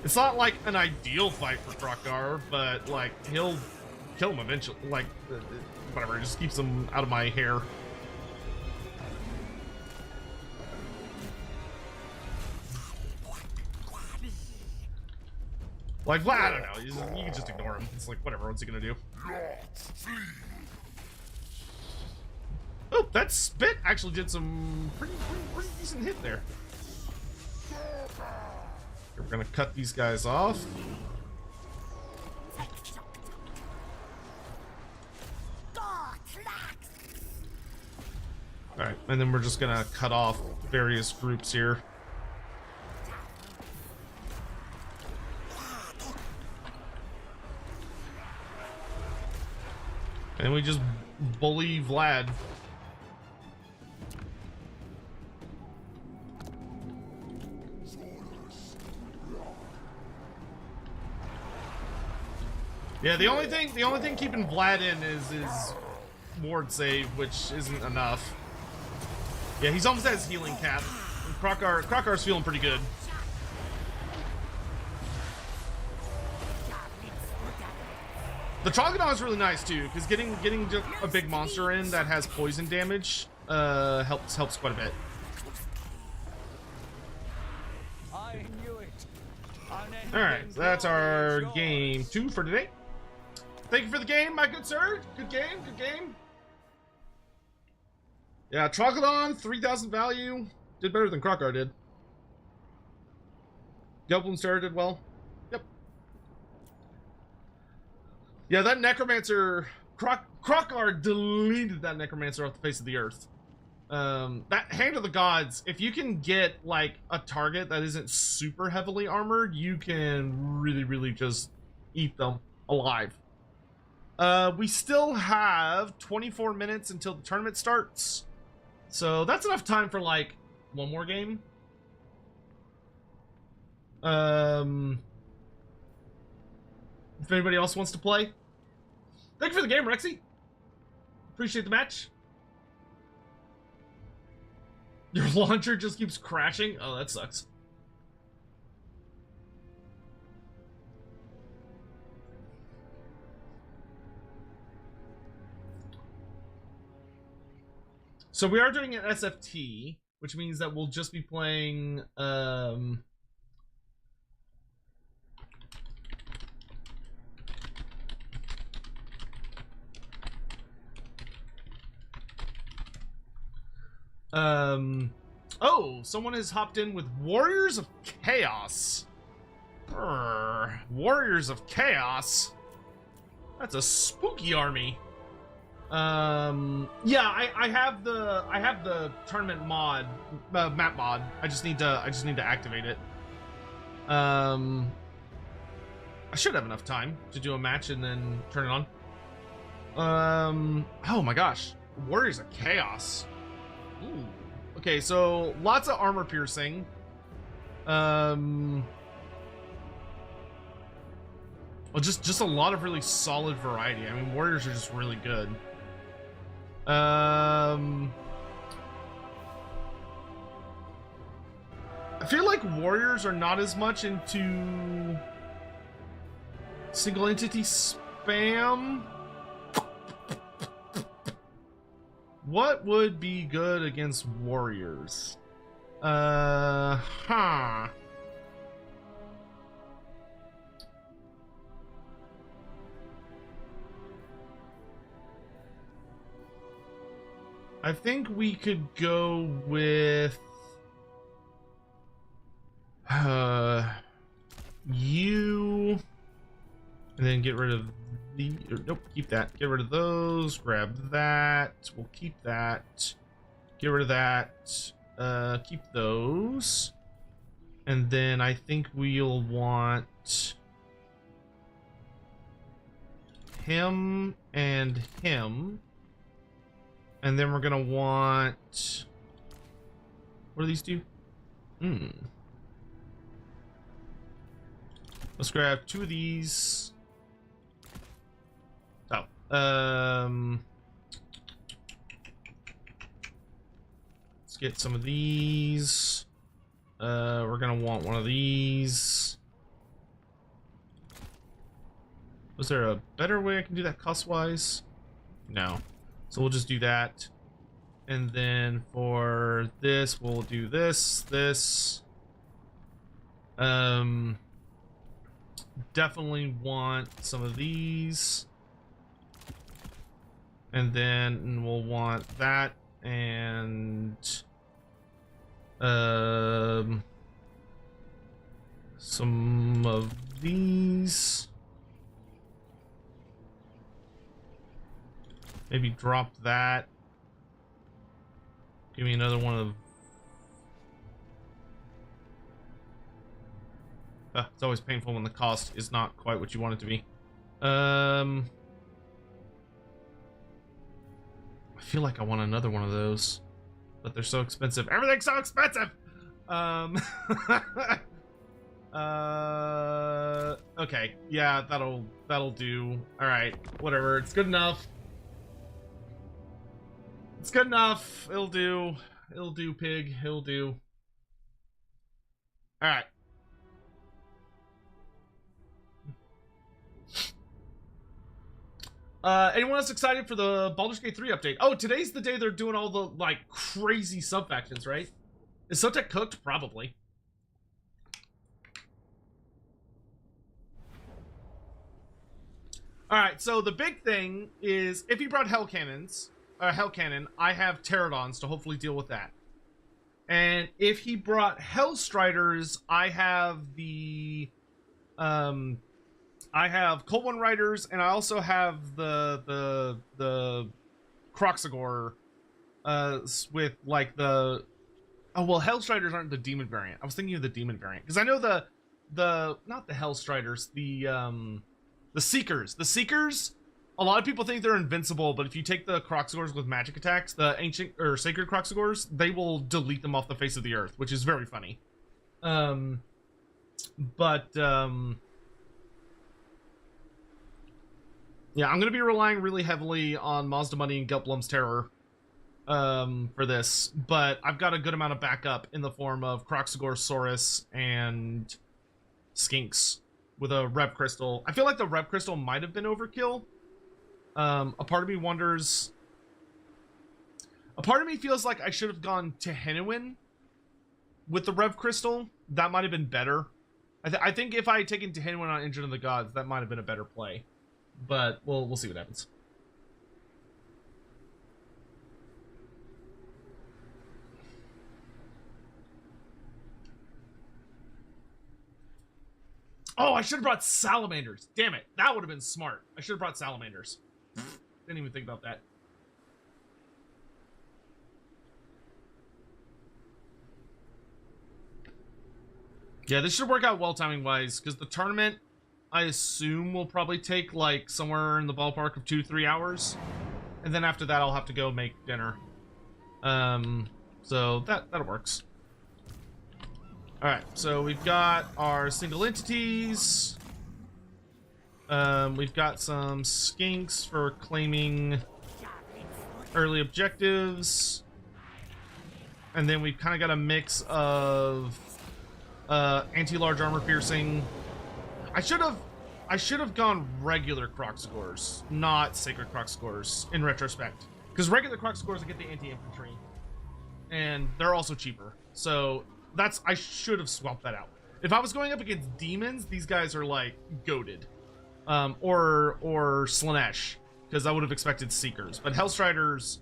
It's not like an ideal fight for Krokkar, but like he'll kill him eventually. Like whatever, it just keeps him out of my hair. Like Vlad, I don't know. You can just ignore him. It's like whatever. What's he gonna do? Oh, that spit actually did some pretty decent hit there. We're gonna cut these guys off. Alright, and then we're just gonna cut off various groups here. And we just bully Vlad. Yeah, the only thing keeping Vlad in is ward save, which isn't enough. Yeah, he's almost at his healing cap. Krokkar's feeling pretty good. The Troglodon is really nice too, because getting just a big monster in that has poison damage helps quite a bit. I knew it. All right, that's our game 2 for today. Thank you for the game, my good sir. Good game, good game. Yeah, Troglodon, 3,000 value. Did better than Krokkar did. Gelblum's Terror did well. Yep. Yeah, that Necromancer... Krokkar deleted that Necromancer off the face of the earth. That Hand of the Gods, if you can get, like, a target that isn't super heavily armored, you can really just eat them alive. We still have 24 minutes until the tournament starts. So that's enough time for like one more game. If anybody else wants to play. Thank you for the game, Rexy. Appreciate the match. Your launcher just keeps crashing. Oh, that sucks. So we are doing an SFT, which means that we'll just be playing oh, someone has hopped in with Warriors of Chaos. Warriors of Chaos. That's a spooky army. Yeah, I have the tournament mod, map mod. I just need to activate it. I should have enough time to do a match and then turn it on. Oh my gosh, Warriors of Chaos. Ooh. Okay, so lots of armor piercing. Well, just a lot of really solid variety. I mean, warriors are just really good. I feel like warriors are not as much into single entity spam. What would be good against warriors? Huh. I think we could go with you, and then get rid of the, or nope, keep that. Get rid of those. Grab that. We'll keep that. Get rid of that. Keep those, and then I think we'll want him and him. And then we're gonna want, what do these do? Let's grab 2 of these. Oh, let's get some of these. We're gonna want one of these. Was there a better way I can do that cost-wise? No. So we'll just do that. And then for this, we'll do this. Definitely want some of these. And then we'll want that and some of these. Maybe drop that. Give me another one of... it's always painful when the cost is not quite what you want it to be. I feel like I want another one of those, but they're so expensive. Everything's so expensive! Okay. Yeah, that'll do. Alright, whatever. It's good enough. It's good enough. It'll do. It'll do, pig. It'll do. Alright. Anyone else excited for the Baldur's Gate 3 update? Oh, today's the day they're doing all the, like, crazy sub-factions, right? Is Sotek cooked? Probably. Alright, so the big thing is, if he brought Hell Cannon, I have Pterodons to hopefully deal with that. And if he brought Hellstriders, I have the I have Cold One Riders, and I also have the Kroxigor with like the, oh well, Hellstriders aren't the demon variant. I was thinking of the demon variant because I know the not the Hellstriders, the Seekers. The Seekers, a lot of people think they're invincible, but if you take the Kroxigors with magic attacks, the ancient or sacred Kroxigors, they will delete them off the face of the earth, which is very funny. Yeah, I'm gonna be relying really heavily on Mazda Money and Gelblum's Terror for this, but I've got a good amount of backup in the form of Kroxigor, Saurus, and Skinks with a Rev Crystal. I feel like the Rev Crystal might have been overkill. A part of me wonders... A part of me feels like I should have gone to Henuin with the Rev Crystal. That might have been better. I think if I had taken to Henuin on Engine of the Gods, that might have been a better play. But we'll see what happens. Oh, I should have brought salamanders. Damn it. That would have been smart. I should have brought salamanders. Didn't even think about that. Yeah, this should work out well timing-wise, because the tournament, I assume, will probably take, like, somewhere in the ballpark of 2 to 3 hours. And then after that, I'll have to go make dinner. So that works. Alright, so we've got our single entities. We've got some skinks for claiming early objectives. And then we've kind of got a mix of anti-large armor piercing. I should have gone regular croc scores, not sacred croc scores in retrospect. Because regular croc scores I get the anti-infantry. And they're also cheaper. So I should have swapped that out. If I was going up against demons, these guys are like goated. Or Slanesh, because I would have expected Seekers. But Hellstriders,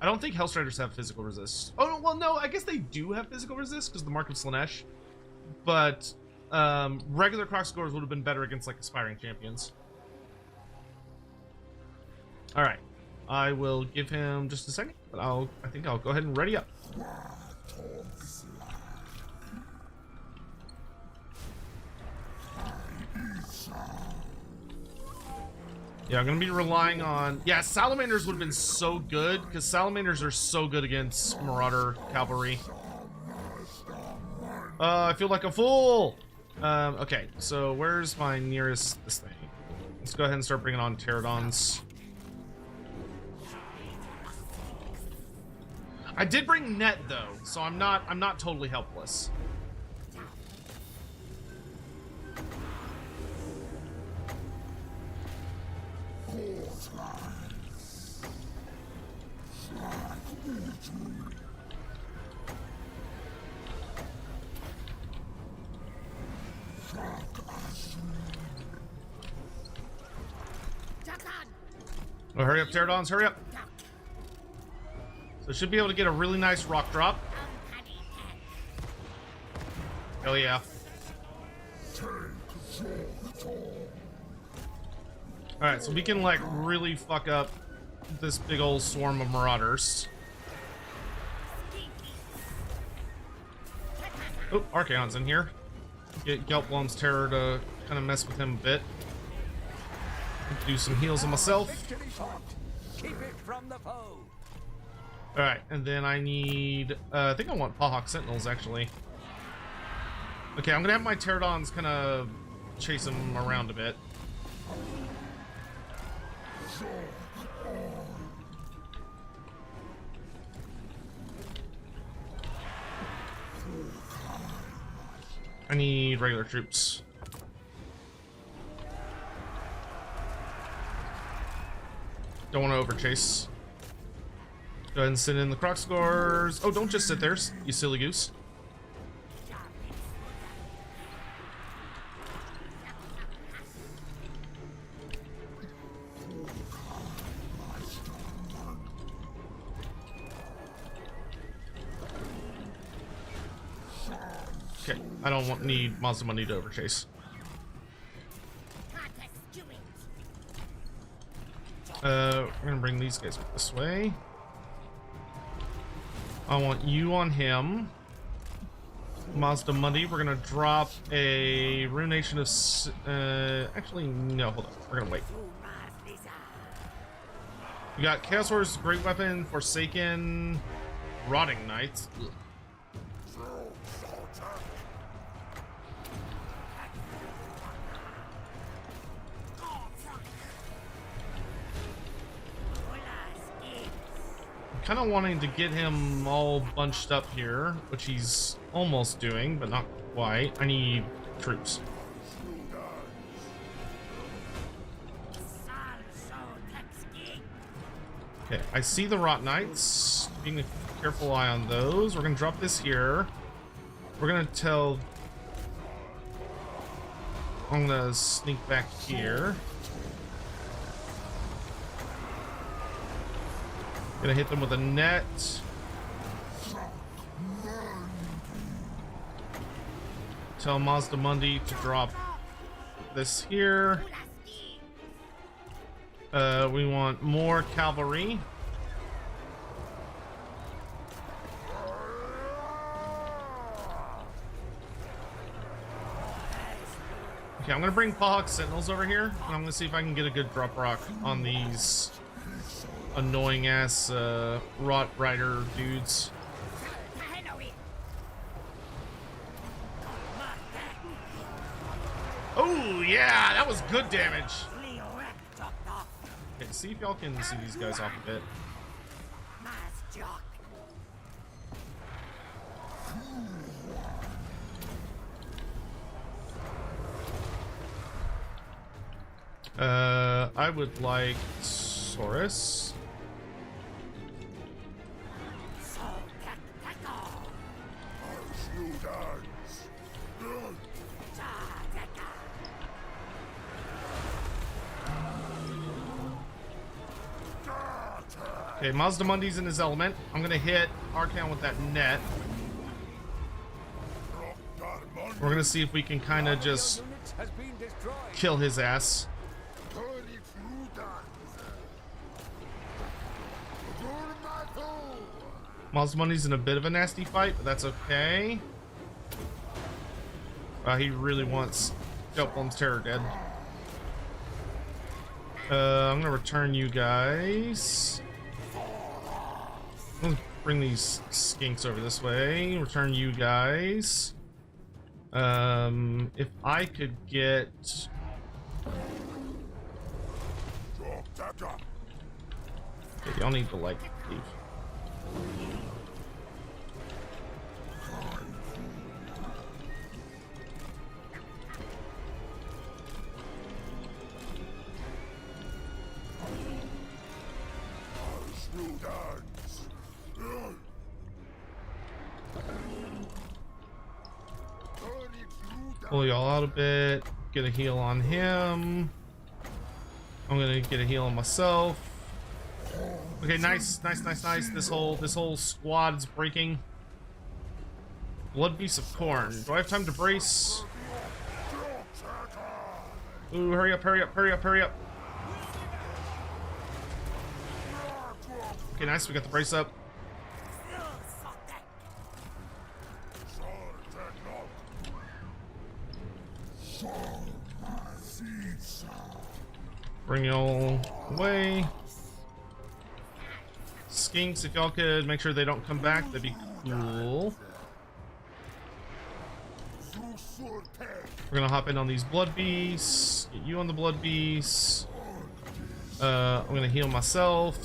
I don't think Hellstriders have physical resist. Oh, no, well, no, I guess they do have physical resist because the Mark of Slanesh. But regular croc scores would have been better against like aspiring champions. All right, I will give him just a second, but I think I'll go ahead and ready up. Yeah, I'm gonna be relying on... Yeah, Salamanders would have been so good, because Salamanders are so good against Marauder Cavalry. I feel like a fool! Okay, so where's my nearest... this thing? Let's go ahead and start bringing on Pterodons. I did bring Net, though, so I'm not totally helpless. Oh, hurry up, Pterodons, hurry up. So should be able to get a really nice rock drop. Hell yeah. Alright, so we can like really fuck up this big old swarm of marauders. Oh, Archaon's in here. Get Geltblom's Terror to kind of mess with him a bit. Do some heals on myself. Keep it from the foe. Alright, and then I need... I think I want Pawhawk Sentinels, actually. Okay, I'm gonna have my Pterodons kind of chase them around a bit. I need regular troops. Don't want to overchase. Go ahead and send in the croc scores. Oh, don't just sit there, you silly goose. Okay, I don't need monster money to overchase. We're gonna bring these guys this way. I want you on him. Mazda Money, we're gonna drop a Ruination of... actually, no, hold on. We're gonna wait. We got Chaos Warriors, Great Weapon, Forsaken, Rotting Knights. Ugh. Kind of wanting to get him all bunched up here, which he's almost doing, but not quite. I need troops. Okay, I see the Rot Knights. keeping a careful eye on those. We're gonna drop this here. We're gonna tell... I'm gonna sneak back here. Gonna hit them with a net. Tell Mazda Mundi to drop this here. We want more cavalry. Okay, I'm gonna bring Pahawk Sentinels over here, and I'm gonna see if I can get a good drop rock on these annoying ass Rot Rider dudes. Oh yeah, that was good damage. Okay, see if y'all can see these guys off a bit. I would like Saurus. Okay, Mazda Mundi's in his element. I'm gonna hit Archaon with that net. We're gonna see if we can kind of just kill his ass. Mazda Mundi's in a bit of a nasty fight, but that's okay. He really wants Dopelone's Terror dead. I'm gonna return you guys. I'm gonna bring these skinks over this way. Return you guys. If I could get... Okay, y'all need to like leave. Pull y'all out a bit. Get a heal on him. I'm gonna get a heal on myself. Okay, nice. This whole squad is breaking. Blood Beast of Khorne. Do I have time to brace? Ooh, hurry up. Okay, nice. We got the brace up. Bring y'all away. Skinks, if y'all could make sure they don't come back, that'd be cool. We're gonna hop in on these blood beasts. Get you on the blood beasts. I'm gonna heal myself.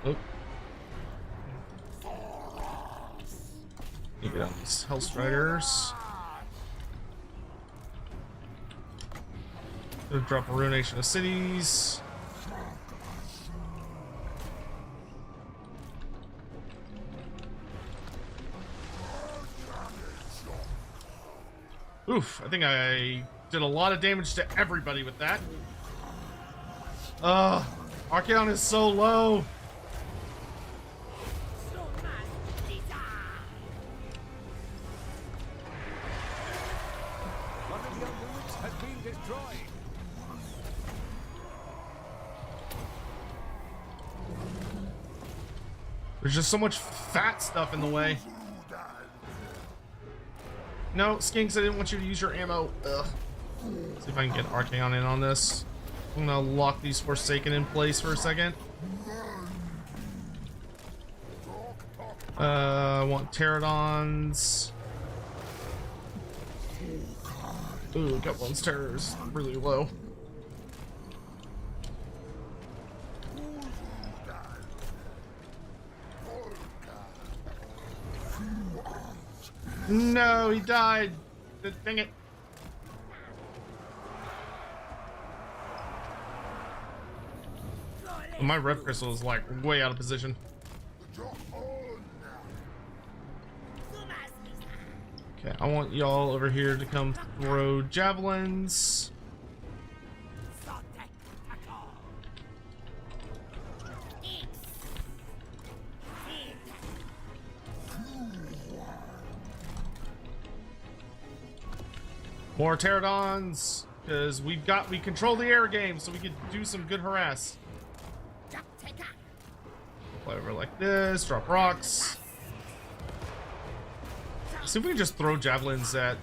Oh. Get on these Hellstriders. Gonna drop a Ruination of Cities. Oof, I think I did a lot of damage to everybody with that. Archaon is so low. There's just so much fat stuff in the way. No, Skinks, I didn't want you to use your ammo. Ugh. See if I can get Archaon in on this. I'm gonna lock these Forsaken in place for a second. I want Pterodons. Ooh, got one's terrors really low. No, he died. Dang it. My rep crystal is like way out of position. Okay, I want y'all over here to come throw javelins. More pterodons, because we control the air game, so we could do some good harass. Fly over like this, drop rocks. See if we can just throw javelins at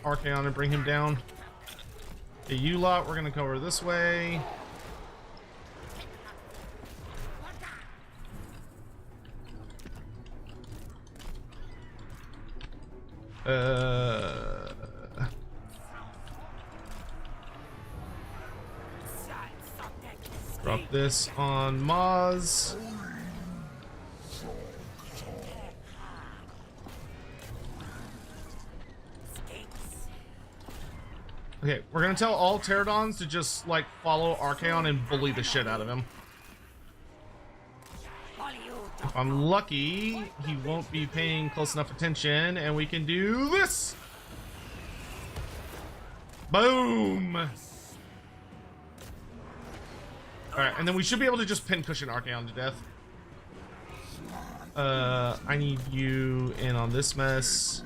Archaon and bring him down. Okay, you lot, we're gonna cover this way. Drop this on Maz. Okay, we're gonna tell all pterodons to just like follow Archaon and bully the shit out of him. If I'm lucky, he won't be paying close enough attention, and we can do this. Boom. Alright, and then we should be able to just pincushion Archaon to death. I need you in on this mess.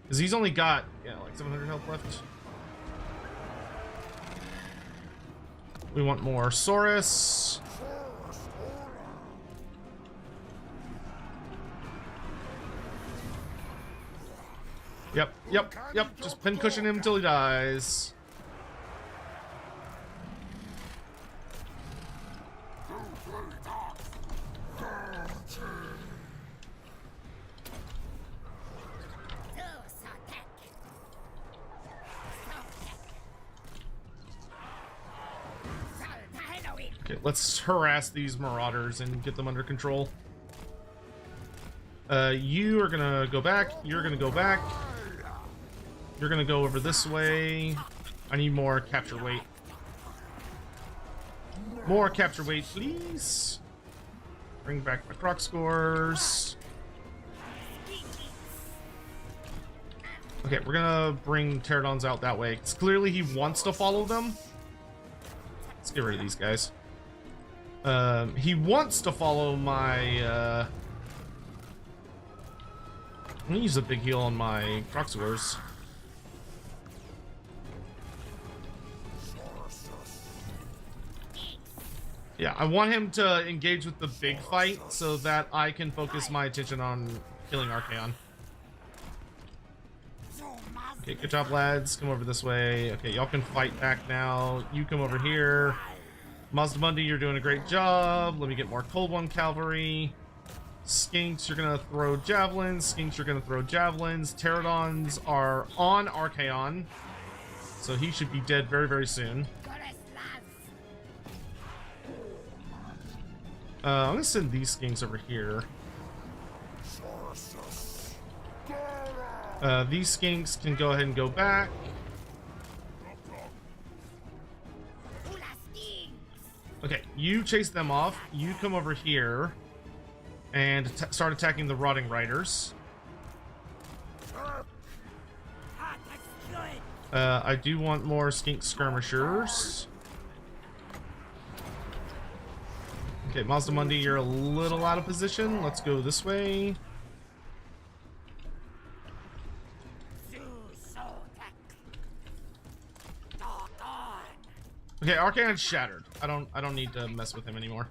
Because he's only got, yeah, like 700 health left. We want more Saurus. Yep. Just pincushion him until he dies. Okay, let's harass these marauders and get them under control. You are gonna go back. You're gonna go back. You're gonna go over this way. I need more capture weight. More capture weight, please. Bring back my croc scores. Okay, we're gonna bring pterodons out that way. Because clearly he wants to follow them. Let's get rid of these guys. He wants to follow my, I'm gonna use a big heal on my Croxors. Yeah, I want him to engage with the big fight so that I can focus my attention on killing Archaon. Okay, good job, lads. Come over this way. Okay, y'all can fight back now. You come over here. Mazdamundi, you're doing a great job. Let me get more Cold One cavalry. Skinks, you're gonna throw javelins. Skinks, you're gonna throw javelins. Pterodons are on Archaon, so he should be dead very, very soon. I'm gonna send these skinks over here. These skinks can go ahead and go back. Okay, you chase them off. You come over here and start attacking the Rotting Riders. I do want more skink skirmishers. Okay, Mazdamundi, you're a little out of position. Let's go this way. Okay, Archaon's shattered. I don't need to mess with him anymore.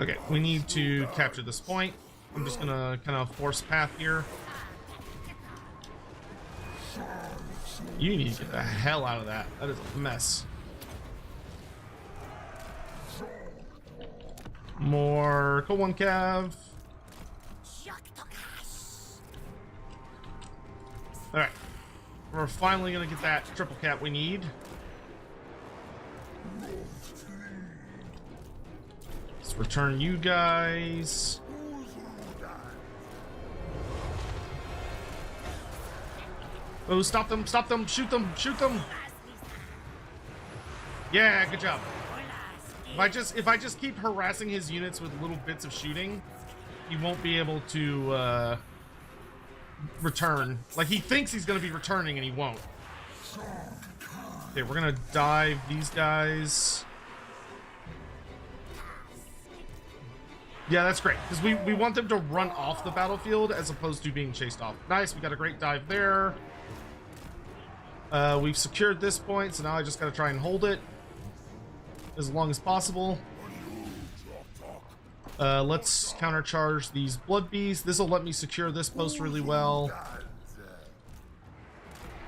Okay, we need to capture this point. I'm just gonna kind of force path here. You need to get the hell out of that. That is a mess. More Cold One Cav. Alright. We're finally gonna get that triple cap we need. Let's return you guys. Oh, stop them, shoot them, shoot them. Yeah, good job. If I just keep harassing his units with little bits of shooting, he won't be able to return. Like, he thinks he's gonna be returning and he won't. Okay, we're gonna dive these guys. Yeah, that's great, because we want them to run off the battlefield as opposed to being chased off. Nice, we got a great dive there. We've secured this point, so now I just gotta try and hold it as long as possible. Let's countercharge these blood beasts. This will let me secure this post really well.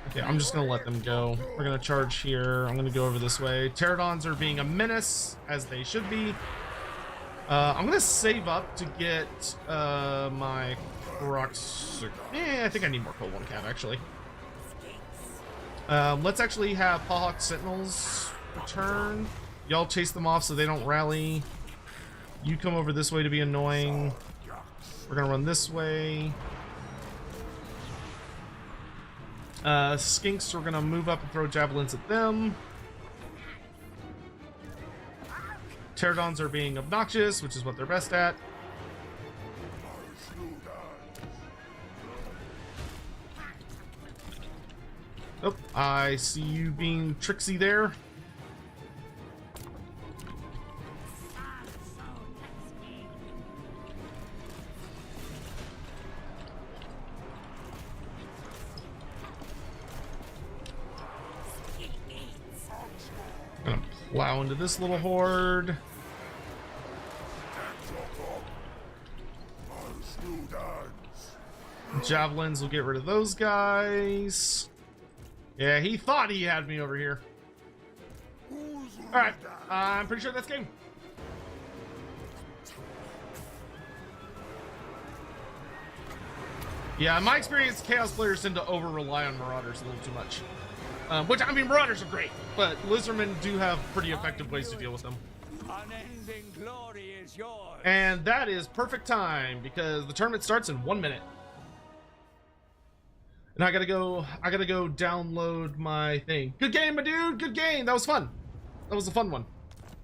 Okay, I'm just gonna let them go. We're gonna charge here. I'm gonna go over this way. Pterodons are being a menace, as they should be. I'm gonna save up to get my rocks. I think I need more cold one cat actually. Let's actually have Pawhawk Sentinels return. Y'all chase them off so they don't rally. You come over this way to be annoying. We're gonna run this way. Skinks, we're gonna move up and throw javelins at them. Pterodons are being obnoxious, which is what they're best at. Oh, I see you being tricksy there. Gonna plow into this little horde. Javelins will get rid of those guys. Yeah, he thought he had me over here. Alright, I'm pretty sure that's game. Yeah, in my experience, Chaos players tend to over-rely on Marauders a little too much. Which, I mean, Marauders are great, but Lizardmen do have pretty effective ways to deal with them. Unending glory is yours. And that is perfect time, because the tournament starts in 1 minute. And I gotta go download my thing. Good game, my dude, good game. That was fun. That was a fun one.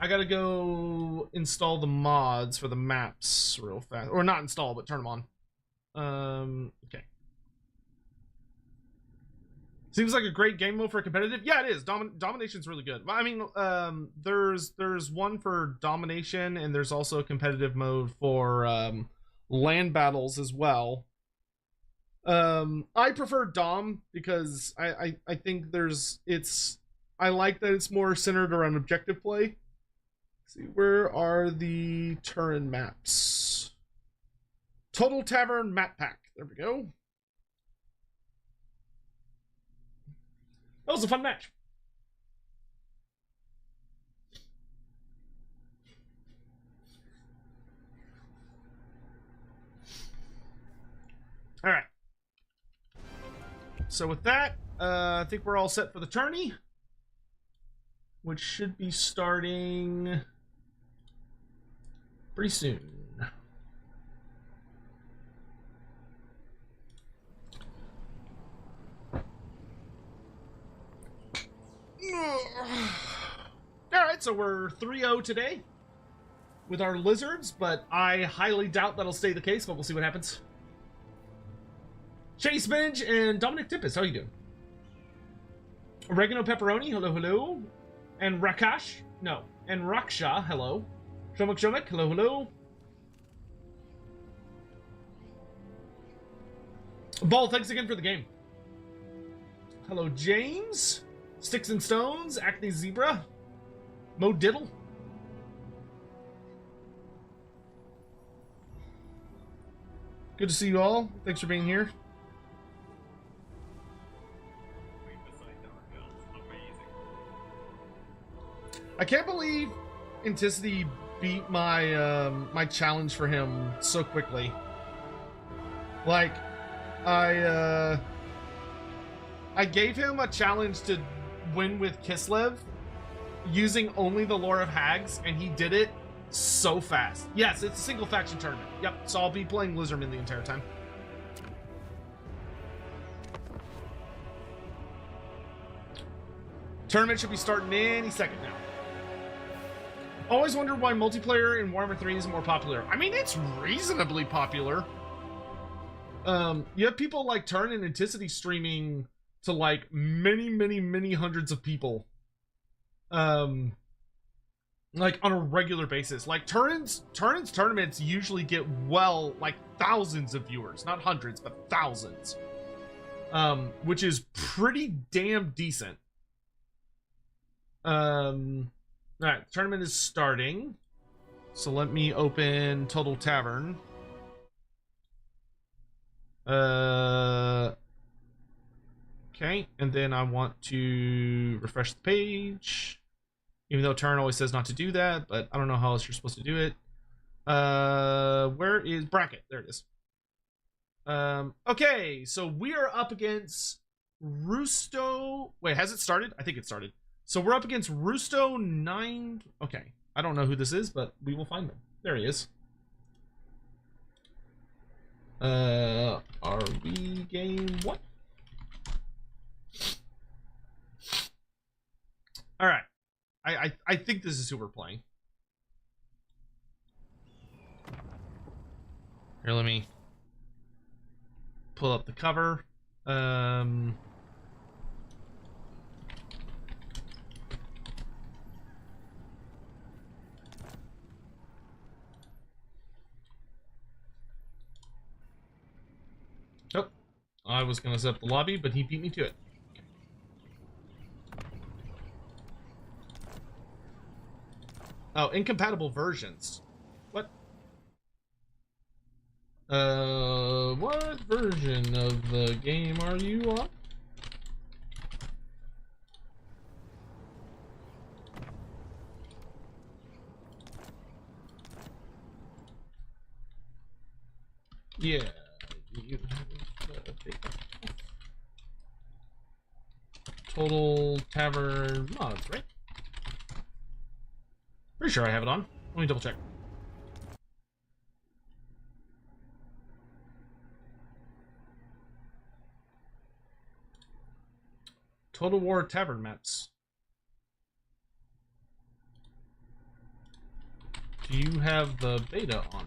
I gotta go install the mods for the maps real fast. Or not install, but turn them on. Okay. Seems like a great game mode for competitive. Yeah, it is. Domination's really good. I mean, there's one for domination, and there's also a competitive mode for land battles as well. I prefer Dom because I think I like that it's more centered around objective play. Let's see, where are the Turin maps? Total Tavern map pack. There we go. That was a fun match. All right. So with that, I think we're all set for the tourney, which should be starting pretty soon. Alright, so we're 3-0 today with our lizards, but I highly doubt that'll stay the case, but we'll see what happens. Chase Benj and Dominic Tippis, how you doing? Oregano Pepperoni, hello, hello. And Rakash, no. And Raksha, hello. Shomek Shomek, hello, hello. Ball, thanks again for the game. Hello, James. Sticks and Stones, Acne Zebra, Mo Diddle. Good to see you all. Thanks for being here. I can't believe Inticity beat my my challenge for him so quickly. Like, I gave him a challenge to win with Kislev using only the Lore of Hags, and he did it so fast. Yes, it's a single faction tournament. Yep, so I'll be playing Lizardmen the entire time. Tournament should be starting any second now. Always wondered why multiplayer in Warhammer 3 is more popular. I mean, it's reasonably popular. You have people like Turn and Anticity streaming to like many hundreds of people. Like on a regular basis. Like Turin's tournaments usually get like thousands of viewers, not hundreds, but thousands. Which is pretty damn decent. All right, tournament is starting. So let me open Total Tavern. Okay, and then I want to refresh the page. Even though Turn always says not to do that, but I don't know how else you're supposed to do it. Where is bracket? There it is. Okay, so we are up against Rusto. Wait, has it started? I think it started. So we're up against Rusto 9. Okay, I don't know who this is, but we will find him. There he is. Are we game 1? All right. I think this is who we're playing. Here, let me pull up the cover. Oh, I was gonna set up the lobby, but he beat me to it. Oh, incompatible versions. What? What version of the game are you on? Yeah. Total Tavern mods, right? Pretty sure I have it on. Let me double check. Total War Tavern maps. Do you have the beta on?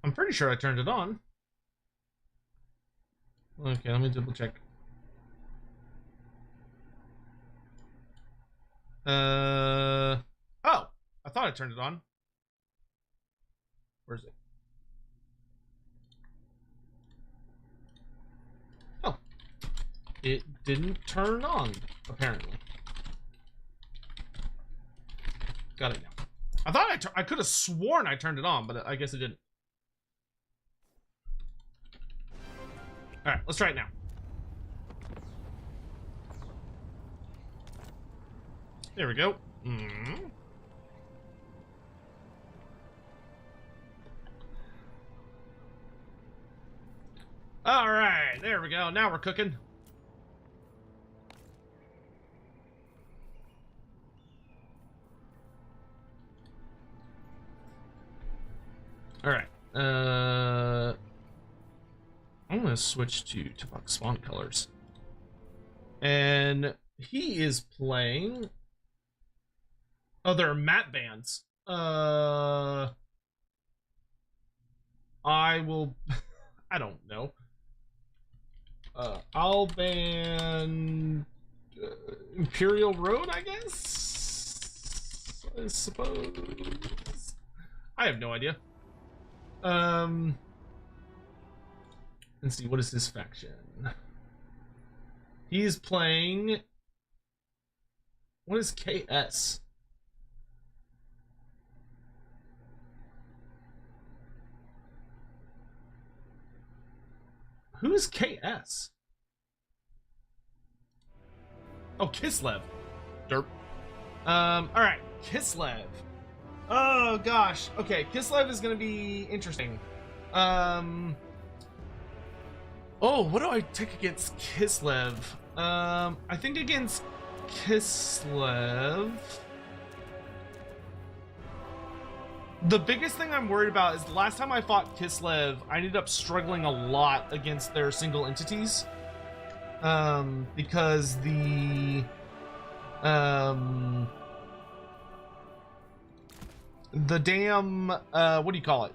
I'm pretty sure I turned it on. Okay, let me double check. Oh, I thought I turned it on. Where's it? Oh, it didn't turn on, apparently. Got it now. I thought I could have sworn I turned it on, but I guess it didn't. All right, let's try it now. There we go. All right, there we go. Now we're cooking. All right. I'm gonna switch to box spawn colors, and he is playing. Oh, there are map bans. I will. I don't know. I'll ban Imperial Road, I guess. I suppose. I have no idea. Let's see, what is his faction? He is playing... What is KS? Who is KS? Oh, Kislev. Derp. Alright, Kislev. Oh, gosh. Okay, Kislev is gonna be interesting. Oh, what do I take against Kislev? I think against Kislev, the biggest thing I'm worried about is the last time I fought Kislev, I ended up struggling a lot against their single entities. Because the damn what do you call it?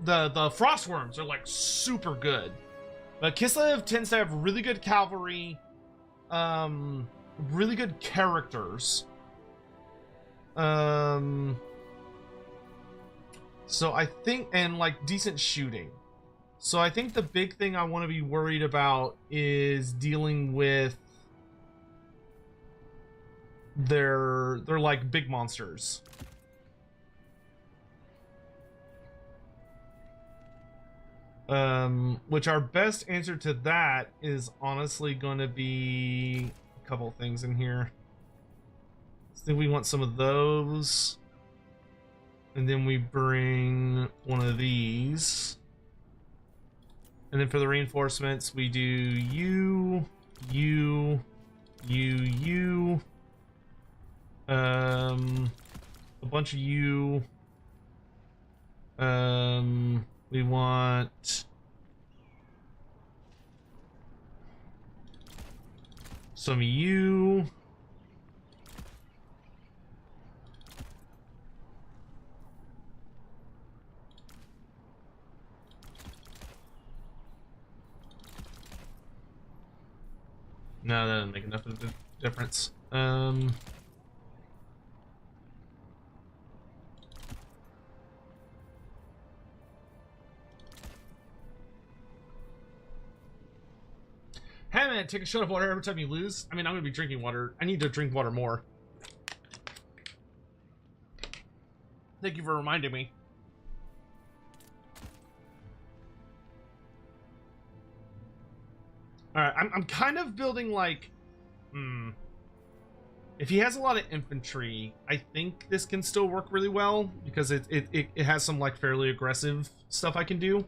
The frost worms are like super good. But Kislev tends to have really good cavalry, really good characters. So I think, and like decent shooting. So I think the big thing I want to be worried about is dealing with their like big monsters. Which our best answer to that is honestly going to be a couple things in here. I think we want some of those. And then we bring one of these. And then for the reinforcements, we do you, a bunch of you. We want some you. No, that doesn't make enough of a difference. Hey man, take a shot of water every time you lose. I mean, I'm gonna be drinking water. I need to drink water more. Thank you for reminding me. Alright, I'm kind of building like... If he has a lot of infantry, I think this can still work really well, because it has some like fairly aggressive stuff I can do.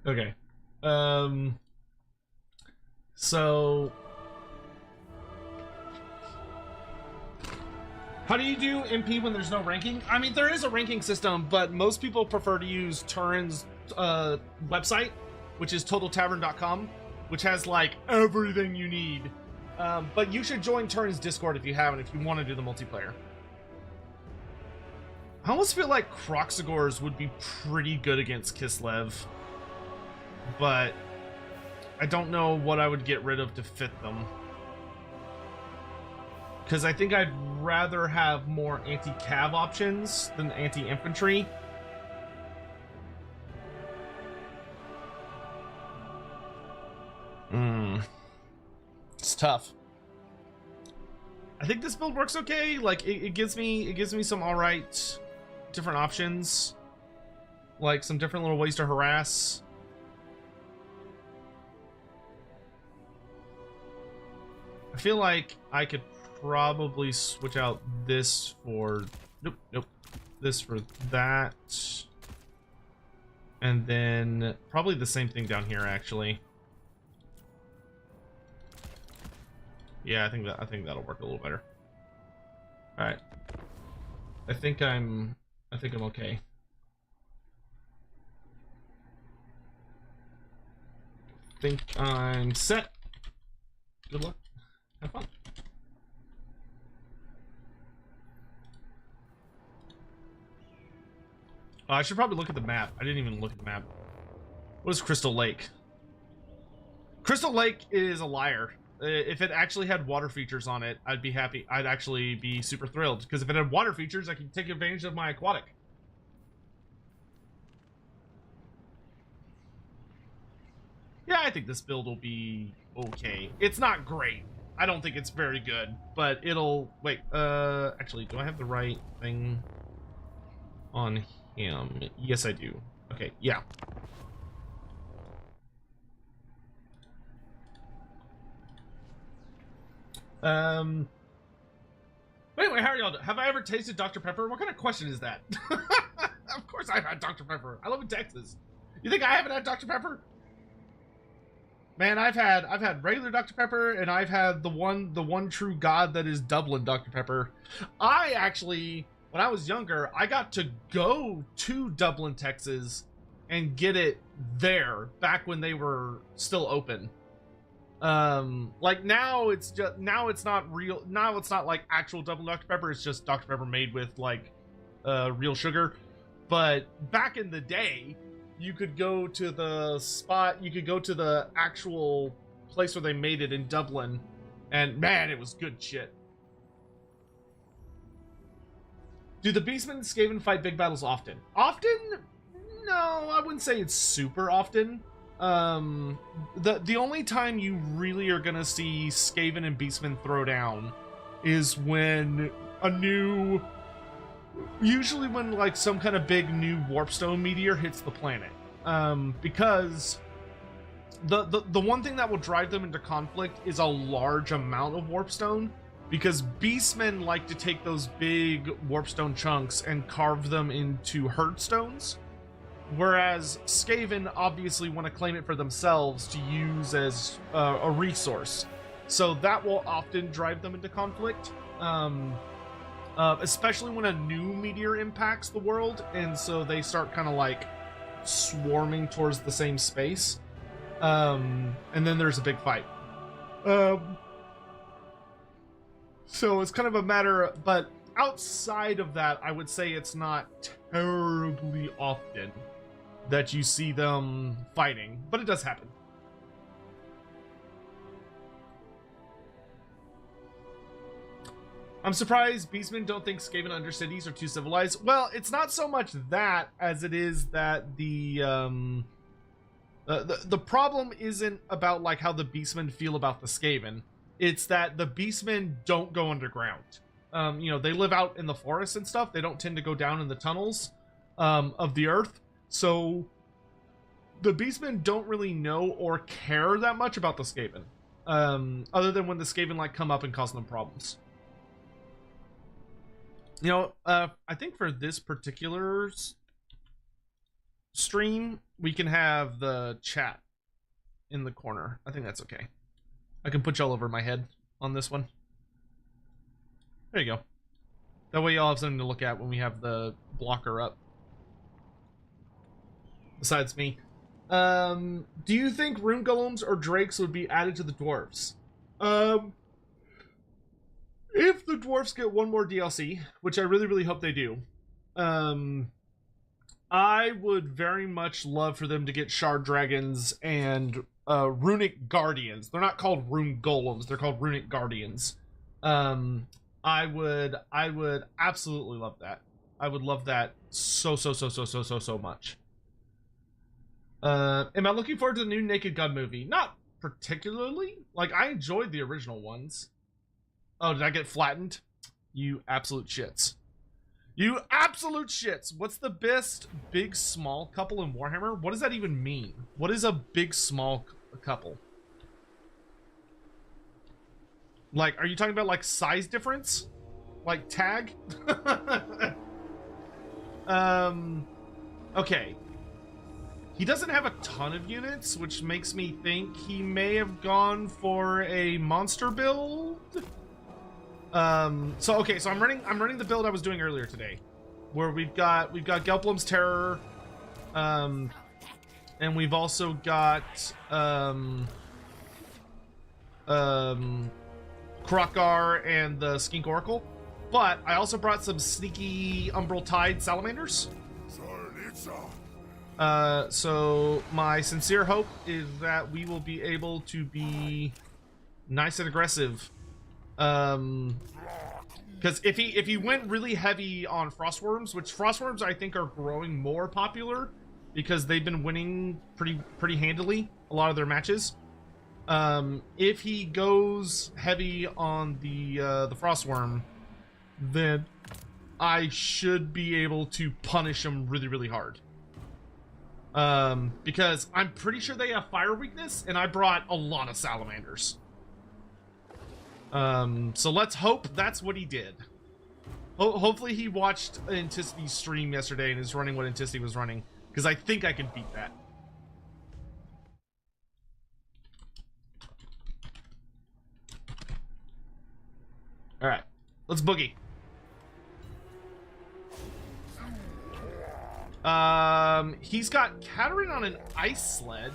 Okay. So how do you do MP when there's no ranking? I mean, there is a ranking system, but most people prefer to use Turin's website, which is totaltavern.com, which has like everything you need. But you should join Turin's Discord if you haven't, if you want to do the multiplayer. I almost feel like Kroxigors would be pretty good against Kislev, but I don't know what I would get rid of to fit them. Because I think I'd rather have more anti-cav options than anti-infantry. It's tough. I think this build works okay. Like it gives me some alright different options. Like some different little ways to harass. I feel like I could probably switch out this for nope, this for that, and then probably the same thing down here actually. Yeah, I think that'll work a little better. All right, I think I'm okay. I think I'm set. Good luck. Have fun. I should probably look at the map. I didn't even look at the map. What is Crystal Lake? Crystal Lake is a liar. If it actually had water features on it, I'd be happy. I'd actually be super thrilled, because if it had water features, I could take advantage of my aquatic. Yeah, I think this build will be okay. It's not great. I don't think it's very good, but it'll... Wait, actually, do I have the right thing on him? Yes, I do. Okay, yeah. Anyway, how are y'all doing? Have I ever tasted Dr. Pepper? What kind of question is that? Of course I've had Dr. Pepper. I live in Texas. You think I haven't had Dr. Pepper? Man, I've had regular Dr. Pepper, and I've had the one true god that is Dublin Dr. Pepper. I actually, when I was younger, I got to go to Dublin, Texas, and get it there back when they were still open. Like now it's not real. Now it's not like actual Dublin Dr. Pepper. It's just Dr. Pepper made with like real sugar. But back in the day, you could go to the spot, you could go to the actual place where they made it in Dublin, and man, it was good shit. Do the Beastmen and Skaven fight big battles often? Often? No, I wouldn't say it's super often. The only time you really are gonna see Skaven and Beastmen throw down is when usually when like some kind of big new warpstone meteor hits the planet. Because the one thing that will drive them into conflict is a large amount of warpstone, because Beastmen like to take those big warpstone chunks and carve them into herdstones, whereas Skaven obviously want to claim it for themselves to use as a resource. So that will often drive them into conflict. Especially when a new meteor impacts the world, and so they start kind of like swarming towards the same space, and then there's a big fight. So it's kind of a matter, but outside of that, I would say it's not terribly often that you see them fighting, but it does happen. I'm surprised Beastmen don't think Skaven Undercities are too civilized. Well, it's not so much that as it is that the problem isn't about like how the Beastmen feel about the Skaven. It's that the Beastmen don't go underground. You know, they live out in the forests and stuff. They don't tend to go down in the tunnels of the earth. So the Beastmen don't really know or care that much about the Skaven. Other than when the Skaven like come up and cause them problems. You know, I think for this particular stream, we can have the chat in the corner. I think that's okay. I can put y'all over my head on this one. There you go. That way y'all have something to look at when we have the blocker up. Besides me. Do you think rune golems or drakes would be added to the dwarves? If the dwarfs get one more DLC, which I really, really hope they do, I would very much love for them to get shard dragons and runic guardians. They're not called rune golems; they're called runic guardians. I would absolutely love that. I would love that so much. Am I looking forward to the new Naked Gun movie? Not particularly. Like, I enjoyed the original ones. Oh, did I get flattened? You absolute shits. You absolute shits. What's the best big small couple in Warhammer? What does that even mean? What is a big small couple? Like, are you talking about like size difference? Like tag? Okay. He doesn't have a ton of units, which makes me think he may have gone for a monster build. So I'm running the build I was doing earlier today, where we've got Gelblum's Terror, and we've also got Krokgar and the Skink Oracle, but I also brought some sneaky Umbral Tide Salamanders. So my sincere hope is that we will be able to be nice and aggressive. Because if he went really heavy on Frostworms, which Frostworms I think are growing more popular because they've been winning pretty handily a lot of their matches. If he goes heavy on the frostworm, then I should be able to punish him really, really hard. Because I'm pretty sure they have fire weakness, and I brought a lot of salamanders. So let's hope that's what he did. Hopefully he watched Anticity's stream yesterday and is running what Anticity was running, because I think I can beat that. Alright, let's boogie. He's got Katarine on an ice sled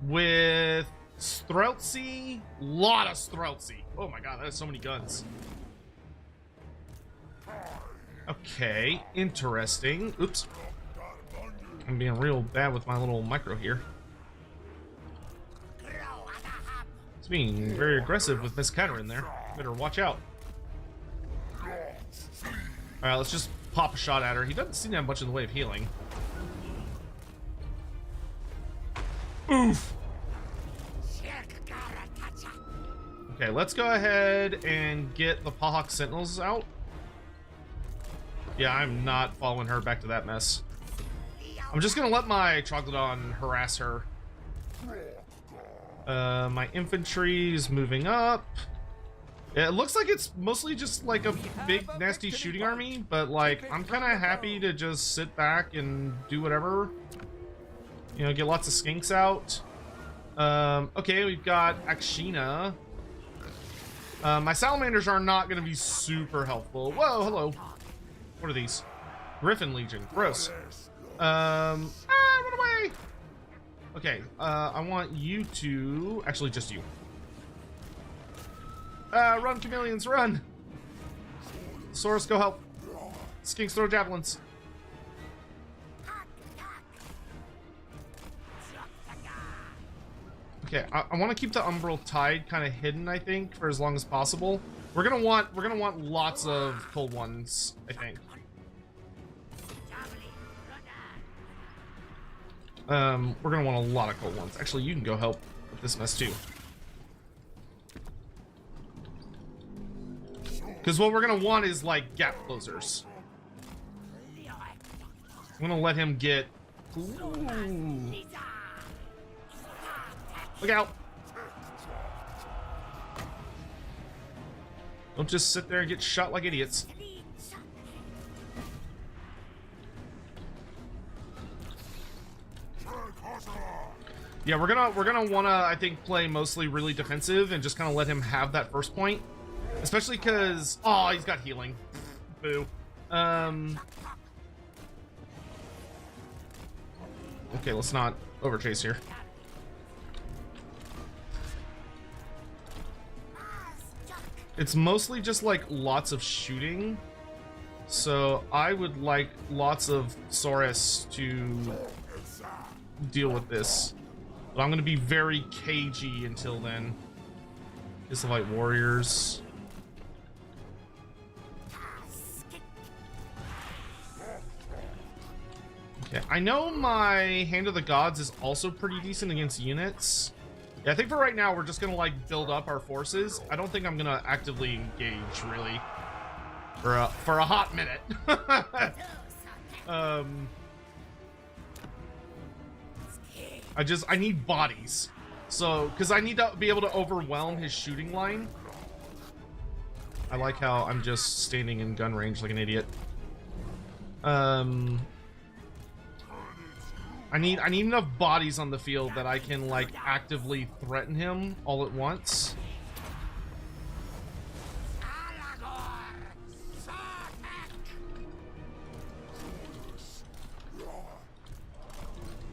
with Streltsy, lot of Streltsy. Oh my god, that has so many guns. Okay, interesting. Oops. I'm being real bad with my little micro here. It's being very aggressive with Miss Katarine there. Better watch out. Alright, let's just pop a shot at her. He doesn't seem to have much in the way of healing. Oof! Okay, let's go ahead and get the Pahawk Sentinels out. Yeah, I'm not following her back to that mess. I'm just gonna let my Troglodon harass her. My infantry's moving up. Yeah, it looks like it's mostly just like a big nasty shooting army, but like I'm kind of happy to just sit back and do whatever. You know, get lots of skinks out. Okay, we've got Akshina. My salamanders are not going to be super helpful. Whoa, hello. What are these? Griffin Legion. Gross. Run away. Okay, I want you to... Actually, just you. Run, chameleons, run! Saurus, go help. Skinks, throw javelins. Okay, I want to keep the Umbral Tide kind of hidden, I think, for as long as possible. We're gonna want lots of cold ones, I think. We're gonna want a lot of cold ones. Actually, you can go help with this mess too. Because what we're gonna want is like gap closers. I'm gonna let him get. Ooh. Look out! Don't just sit there and get shot like idiots. Yeah, we're gonna wanna, I think, play mostly really defensive and just kind of let him have that first point, especially because he's got healing. Boo. Okay, let's not overchase here. It's mostly just like lots of shooting, so I would like lots of Saurus to deal with this. But I'm gonna be very cagey until then. Kislev warriors. Okay, I know my Hand of the Gods is also pretty decent against units. Yeah, I think for right now we're just gonna like build up our forces. I don't think I'm gonna actively engage really for a hot minute. I need bodies, so because I need to be able to overwhelm his shooting line. I like how I'm just standing in gun range like an idiot. I need enough bodies on the field that I can like actively threaten him all at once.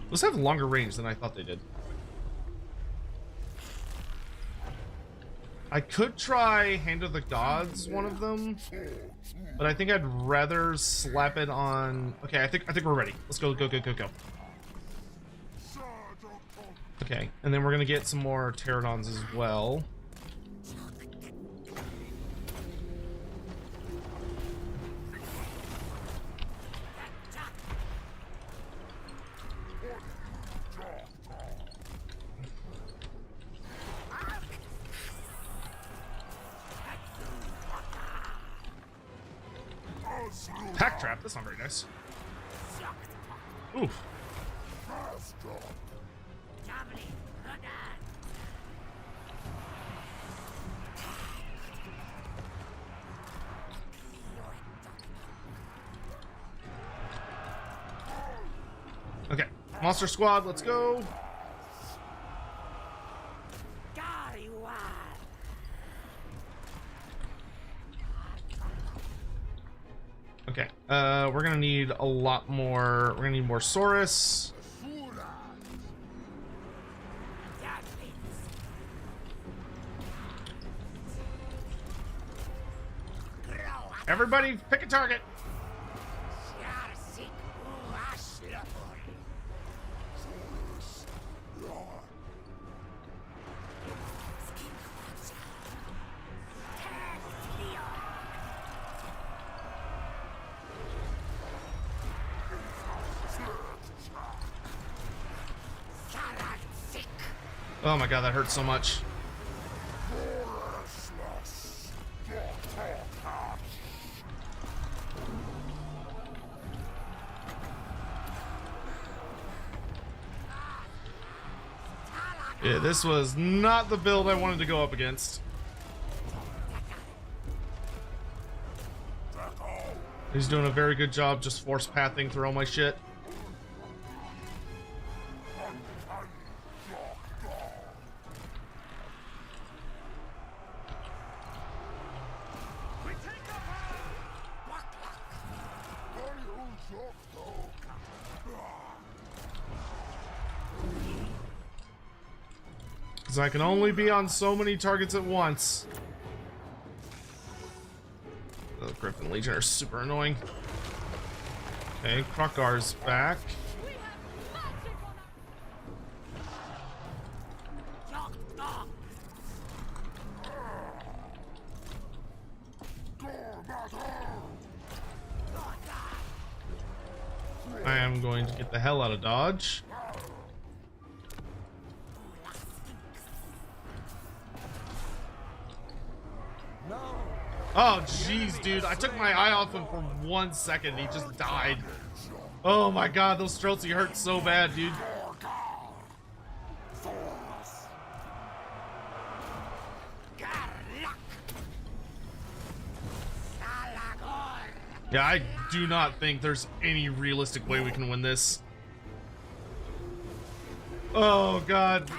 Those have longer range than I thought they did. I could try Hand of the Gods, one of them, but I think I'd rather slap it on. Okay, I think we're ready. Let's go. Okay, and then we're gonna get some more pterodons as well. back trap. That's not very nice. Oof. Okay, monster squad, let's go. Okay, we're gonna need a lot more. We're gonna need more Saurus. Everybody, pick a target. Oh my god, that hurts so much. Yeah, this was not the build I wanted to go up against. He's doing a very good job just force pathing through all my shit. Because I can only be on so many targets at once. The Griffin Legion are super annoying. Okay, Krokar's back. I am going to get the hell out of Dodge. Oh, jeez, dude. I took my eye off him for 1 second and he just died. Oh my god, those Streltsy hurt so bad, dude. Yeah, I do not think there's any realistic way we can win this. Oh god.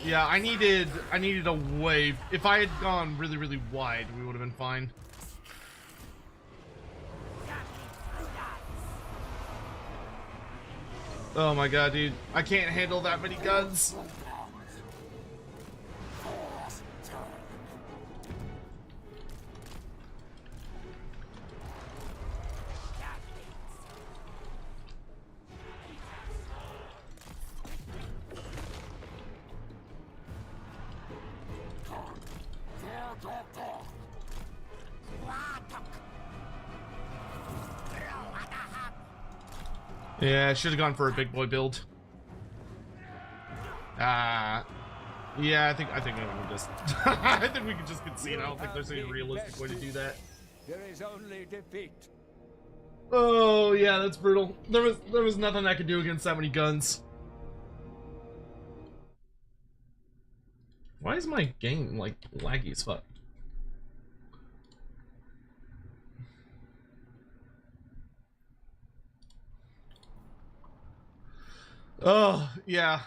Yeah, I needed a wave. If I had gone really, really wide, we would have been fine. Oh my god, dude. I can't handle that many guns. Yeah, I should have gone for a big boy build. Yeah, I think we can just I think we can just concede. I don't think there's any realistic way to do that. There is only defeat. Oh yeah, that's brutal. There was nothing I could do against that many guns. Why is my game like laggy as fuck? Oh, yeah,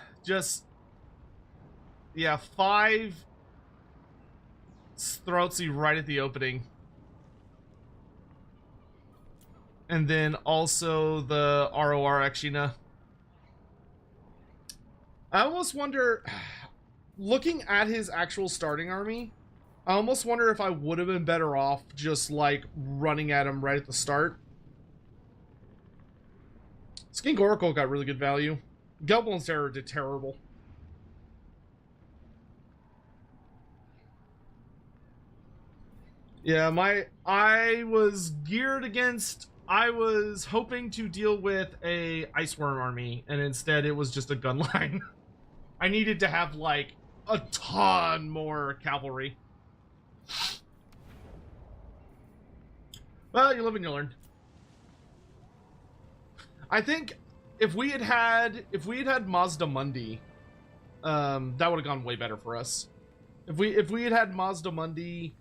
yeah, 5 Streltsy right at the opening. And then also the ROR Akshina. I almost wonder, looking at his actual starting army, I almost wonder if I would have been better off just like running at him right at the start. Skink Oracle got really good value. Goblin's Terror did terrible. Yeah, I was geared against, I was hoping to deal with a Ice Worm army, and instead it was just a gun line. I needed to have like a ton more cavalry. Well, you live and you learn. I think if we had had Mazda Mundi, that would have gone way better for us. If we had had Mazda Mundi,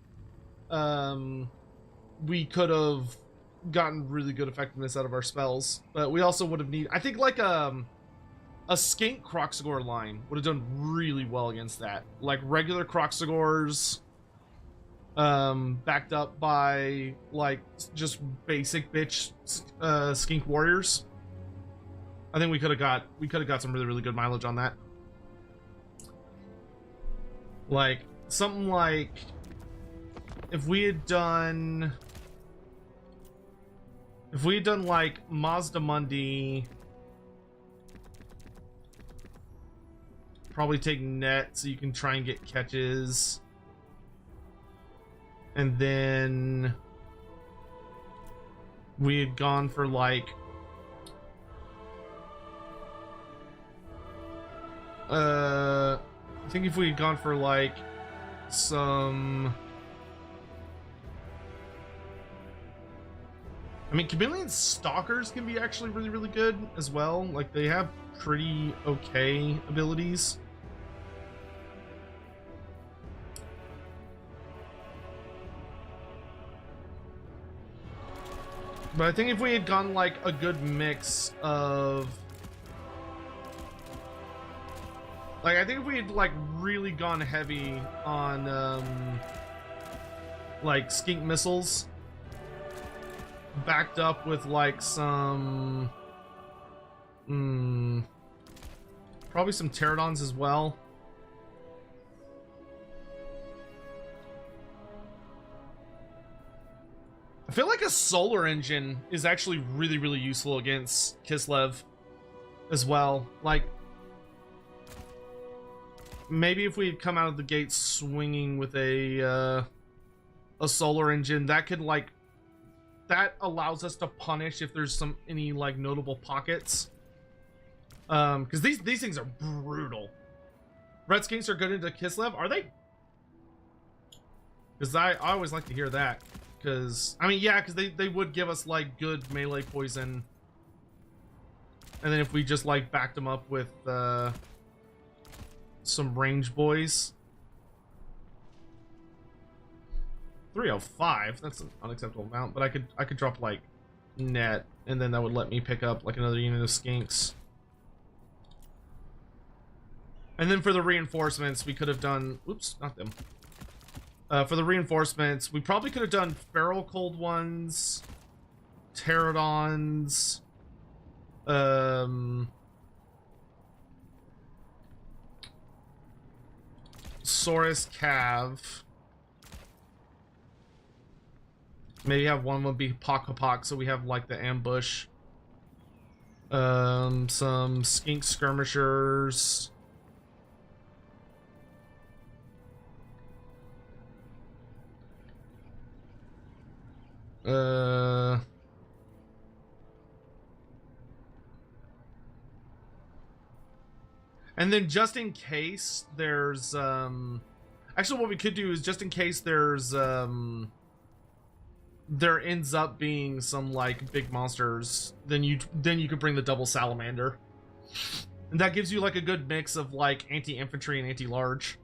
we could have gotten really good effectiveness out of our spells. But we also would have needed, I think, like a skink Kroxigor line would have done really well against that. Like regular Kroxigors, backed up by like just basic bitch skink warriors. I think we could have got some really good mileage on that. Like something like if we had done like Mazda Mundi, probably take net so you can try and get catches, and then we had gone for like I think if we had gone for like some, I mean, Chameleon Stalkers can be actually really good as well. Like they have pretty okay abilities. But I think if we had gone like a good mix of, like, I think if we had like really gone heavy on like skink missiles, backed up with like some probably some pterodons as well. I feel like a solar engine is actually really useful against Kislev as well. Like maybe if we had come out of the gate swinging with a solar engine, that could like, that allows us to punish if there's any like notable pockets. Because these things are brutal. Red skinks are good into Kislev, are they? Because I always like to hear that. Because I mean, yeah, because they would give us like good melee poison, and then if we just like backed them up with some range boys. 305, that's an unacceptable amount, but I could drop like net, and then that would let me pick up like another unit of skinks. And then for the reinforcements, we could have done, oops, not them. For the reinforcements, we probably could have done feral cold ones, pterodons, Saurus Cav. Maybe have one would be Pok, so we have like the ambush. Some skink skirmishers. And then just in case there's actually what we could do is just in case there's there ends up being some like big monsters, then you could bring the double salamander, and that gives you like a good mix of like anti-infantry and anti-large.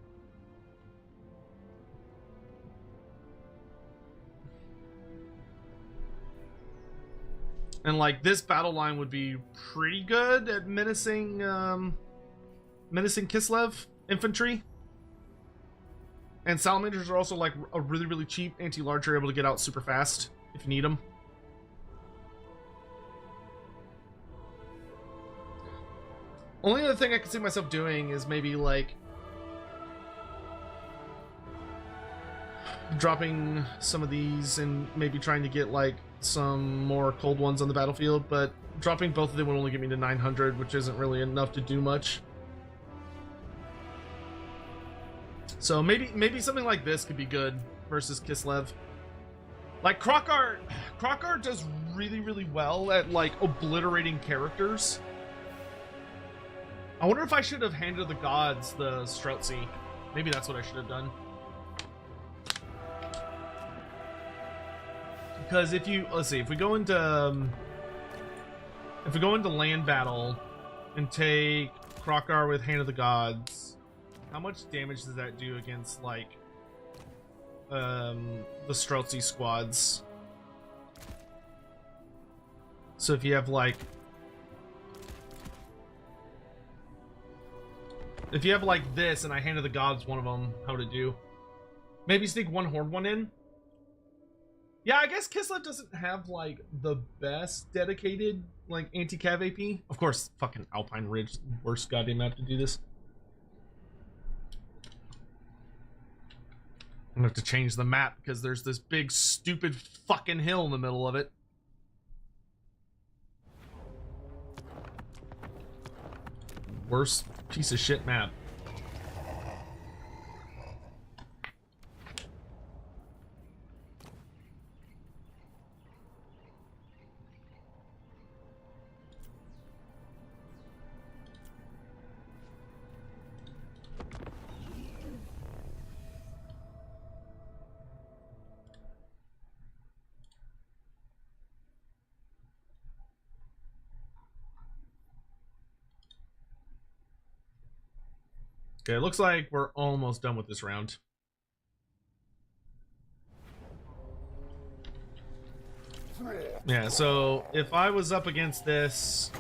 And like this battle line would be pretty good at menacing Kislev infantry. And salamanders are also like a really cheap anti-large. You're able to get out super fast if you need them. Only other thing I can see myself doing is maybe like dropping some of these and maybe trying to get like some more cold ones on the battlefield, but dropping both of them would only get me to 900, which isn't really enough to do much. So maybe something like this could be good versus Kislev. Like Krokar does really well at like obliterating characters. I wonder if I should have handed the gods the Streltsy. Maybe that's what I should have done. Because if you, let's see, if we go into if we go into land battle and take Krokar with Hand of the Gods, how much damage does that do against, like, the Streltsy squads? So if you have, like... If you have, like, this, and I Hand of the Gods one of them, how would it do? Maybe sneak one Horned one in? Yeah, I guess Kislev doesn't have, like, the best dedicated, like, anti-cav AP. Of course, fucking Alpine Ridge, worst goddamn map to do this. I'm gonna have to change the map because there's this big, stupid fucking hill in the middle of it. Worst piece of shit map. Okay, it looks like we're almost done with this round. Yeah, so if I was up against this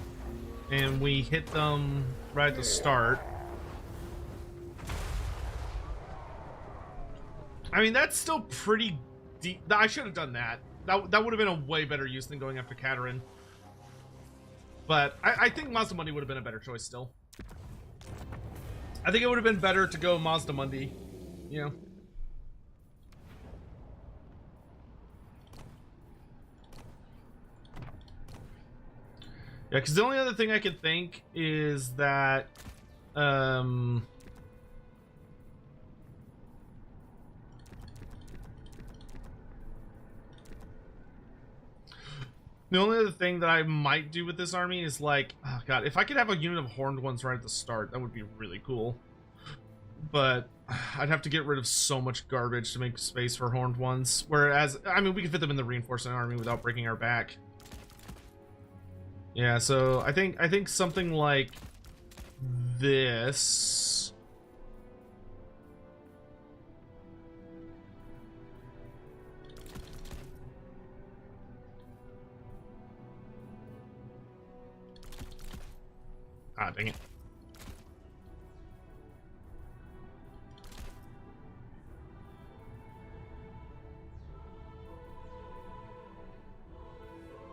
and we hit them right at the start, I mean, that's still pretty deep. I should have done that. That would have been a way better use than going after Katerin. But I think Mazdamundi would have been a better choice still. I think it would have been better to go Mazdamundi, you know. Yeah, because the only other thing I could think is that, the only other thing that I might do with this army is, like, oh god, if I could have a unit of Horned ones right at the start, that would be really cool. But I'd have to get rid of so much garbage to make space for Horned ones. Whereas, I mean, we could fit them in the reinforcement army without breaking our back. Yeah, so I think something like this. Ah, dang it.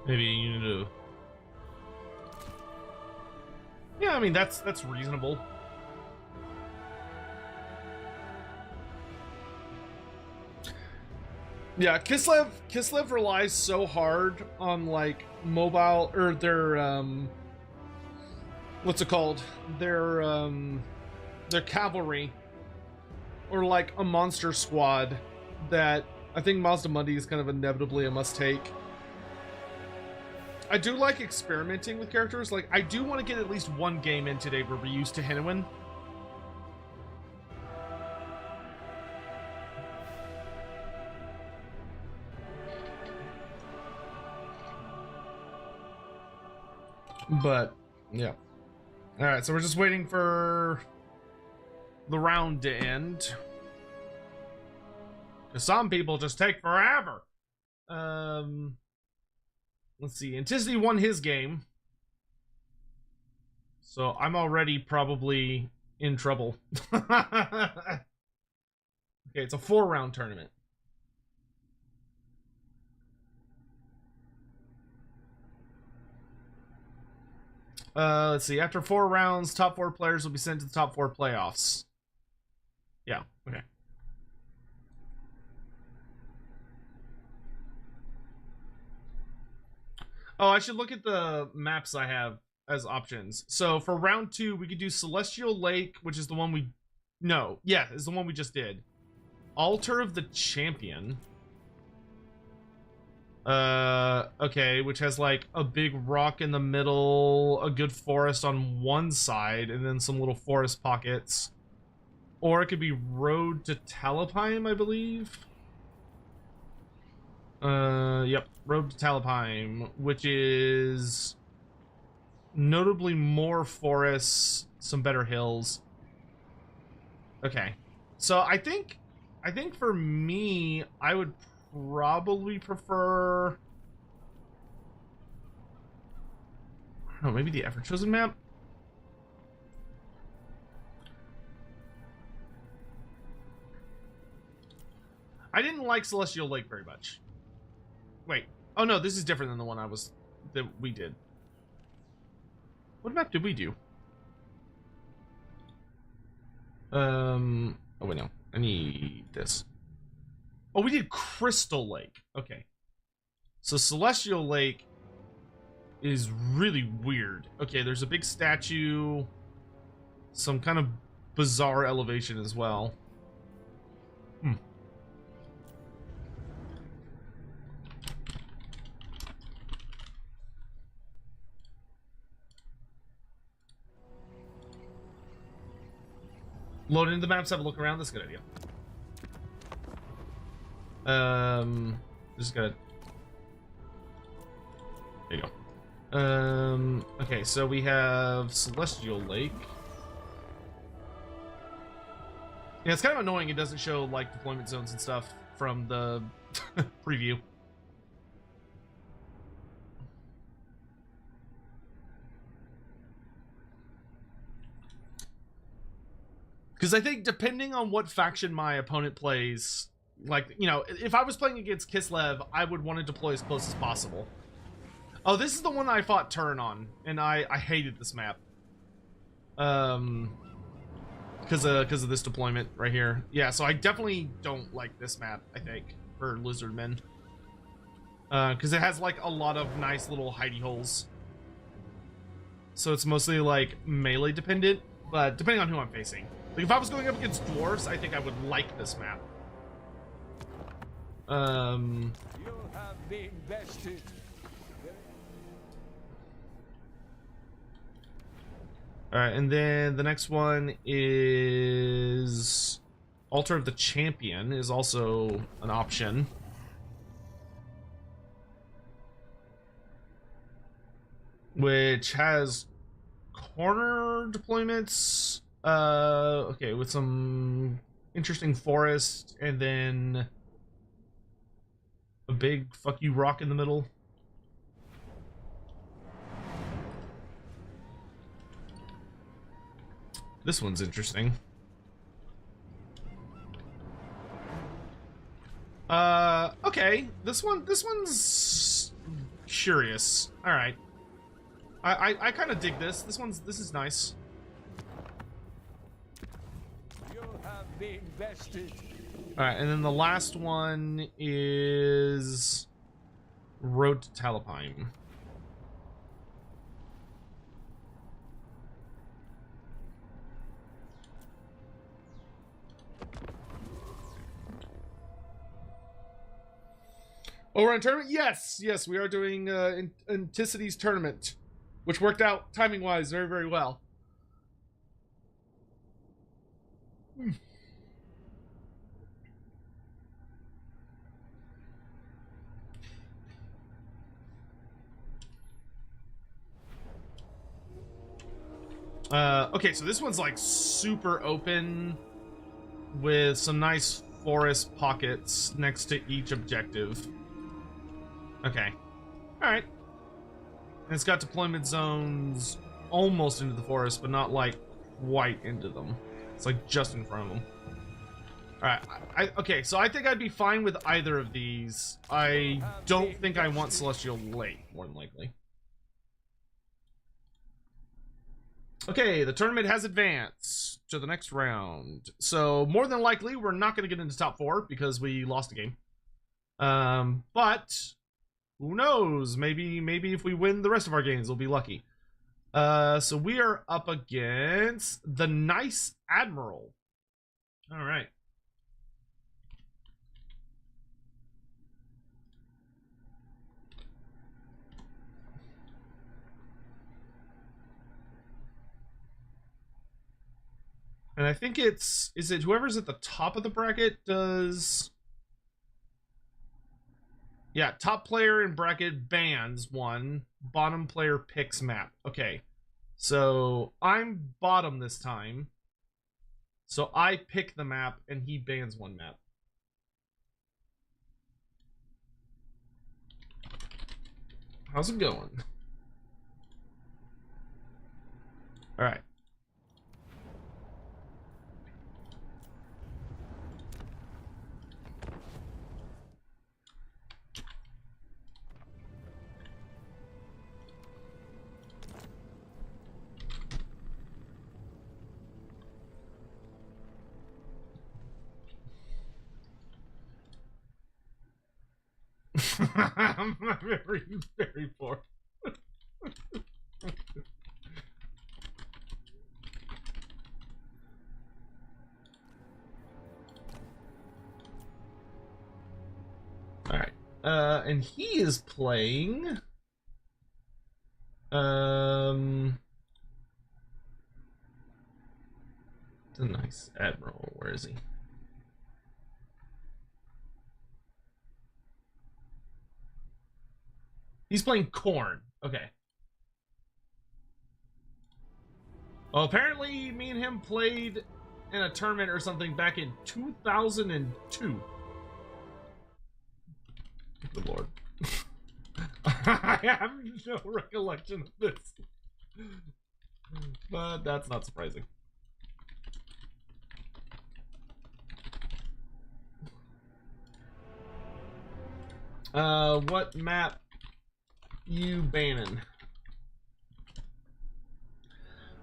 Maybe a unit of... Yeah, I mean, that's reasonable. Yeah, Kislev relies so hard on, like, mobile, or their, what's it called? Their cavalry, or like a monster squad, that I think Mazdamundi is kind of inevitably a must-take. I do like experimenting with characters. Like, I do want to get at least one game in today where we use Tehennawin. But, yeah. Alright, so we're just waiting for the round to end. Because some people just take forever. Let's see. Anticity won his game. So I'm already probably in trouble. Okay, it's a 4-round tournament. Let's see. After 4 rounds, top 4 players will be sent to the top 4 playoffs. Yeah, okay. Oh, I should look at the maps I have as options. So for round 2, we could do Celestial Lake, which is the one we... No, yeah, is the one we just did. Altar of the Champion. Okay, which has like a big rock in the middle, a good forest on one side, and then some little forest pockets. Or it could be Road to Talabheim, I believe. Yep, Road to Talabheim, which is notably more forests, some better hills. Okay. So I think for me, I would probably prefer, I don't know, maybe the Ever Chosen map? I didn't like Celestial Lake very much. Wait. Oh no, this is different than the one that we did. What map did we do? Oh wait, no. I need this. Oh, we did Crystal Lake. Okay. So Celestial Lake is really weird. Okay, there's a big statue. Some kind of bizarre elevation as well. Load into the maps, have a look around. That's a good idea. Just gotta. There you go. Okay, so we have Celestial Lake. Yeah, it's kind of annoying. It doesn't show like deployment zones and stuff from the preview. Because I think depending on what faction my opponent plays, like, you know, if I was playing against Kislev, I would want to deploy as close as possible. Oh, this is the one I fought turn on, and I hated this map. Because of this deployment right here. Yeah, so I definitely don't like this map, I think, for Lizardmen. Because it has, like, a lot of nice little hidey holes. So it's mostly, like, melee dependent, but depending on who I'm facing. Like, if I was going up against Dwarfs, I think I would like this map. You have been bested. Alright, and then the next one is Altar of the Champion is also an option. Which has corner deployments. Okay, with some interesting forest, and then a big fuck you rock in the middle. This one's interesting. Okay, this one's curious. All right, I kind of dig this. This is nice. Being bested. All right, and then the last one is Road to Talipine. Oh, we're on tournament? Yes, we are doing Anticity's tournament, which worked out timing-wise very, very well. Okay, so this one's like super open with some nice forest pockets next to each objective. Okay. Alright. And it's got deployment zones almost into the forest, but not like quite into them. It's like just in front of them. Alright, okay, so I think I'd be fine with either of these. I don't think I want Celestial Lake, more than likely. Okay, the tournament has advanced to the next round. So, more than likely, we're not going to get into top 4 because we lost a game. But, who knows? Maybe if we win the rest of our games, we'll be lucky. So we are up against the Nice Admiral. All right. And I think is it whoever's at the top of the bracket does... Yeah, top player in bracket bans one, bottom player picks map. Okay. So I'm bottom this time. So I pick the map and he bans one map. How's it going? All right. I'm very, very poor. All right. And he is playing. It's a nice admiral. Where is he? He's playing Khorne. Okay. Well, apparently me and him played in a tournament or something back in 2002. Good lord. I have no recollection of this. But that's not surprising. What map you banning?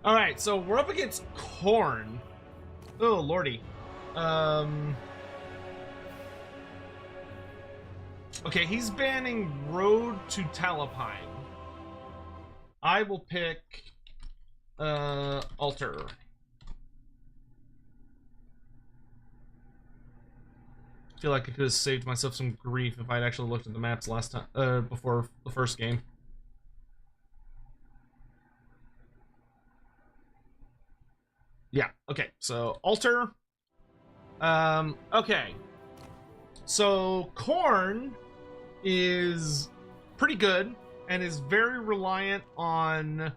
Alright, so we're up against Khorne. Oh, lordy. Okay, he's banning Road to Talapine. I will pick Altar. I feel like I could have saved myself some grief if I'd actually looked at the maps last time, before the first game. Yeah, okay, so Altar. Okay. So Khorne is pretty good and is very reliant on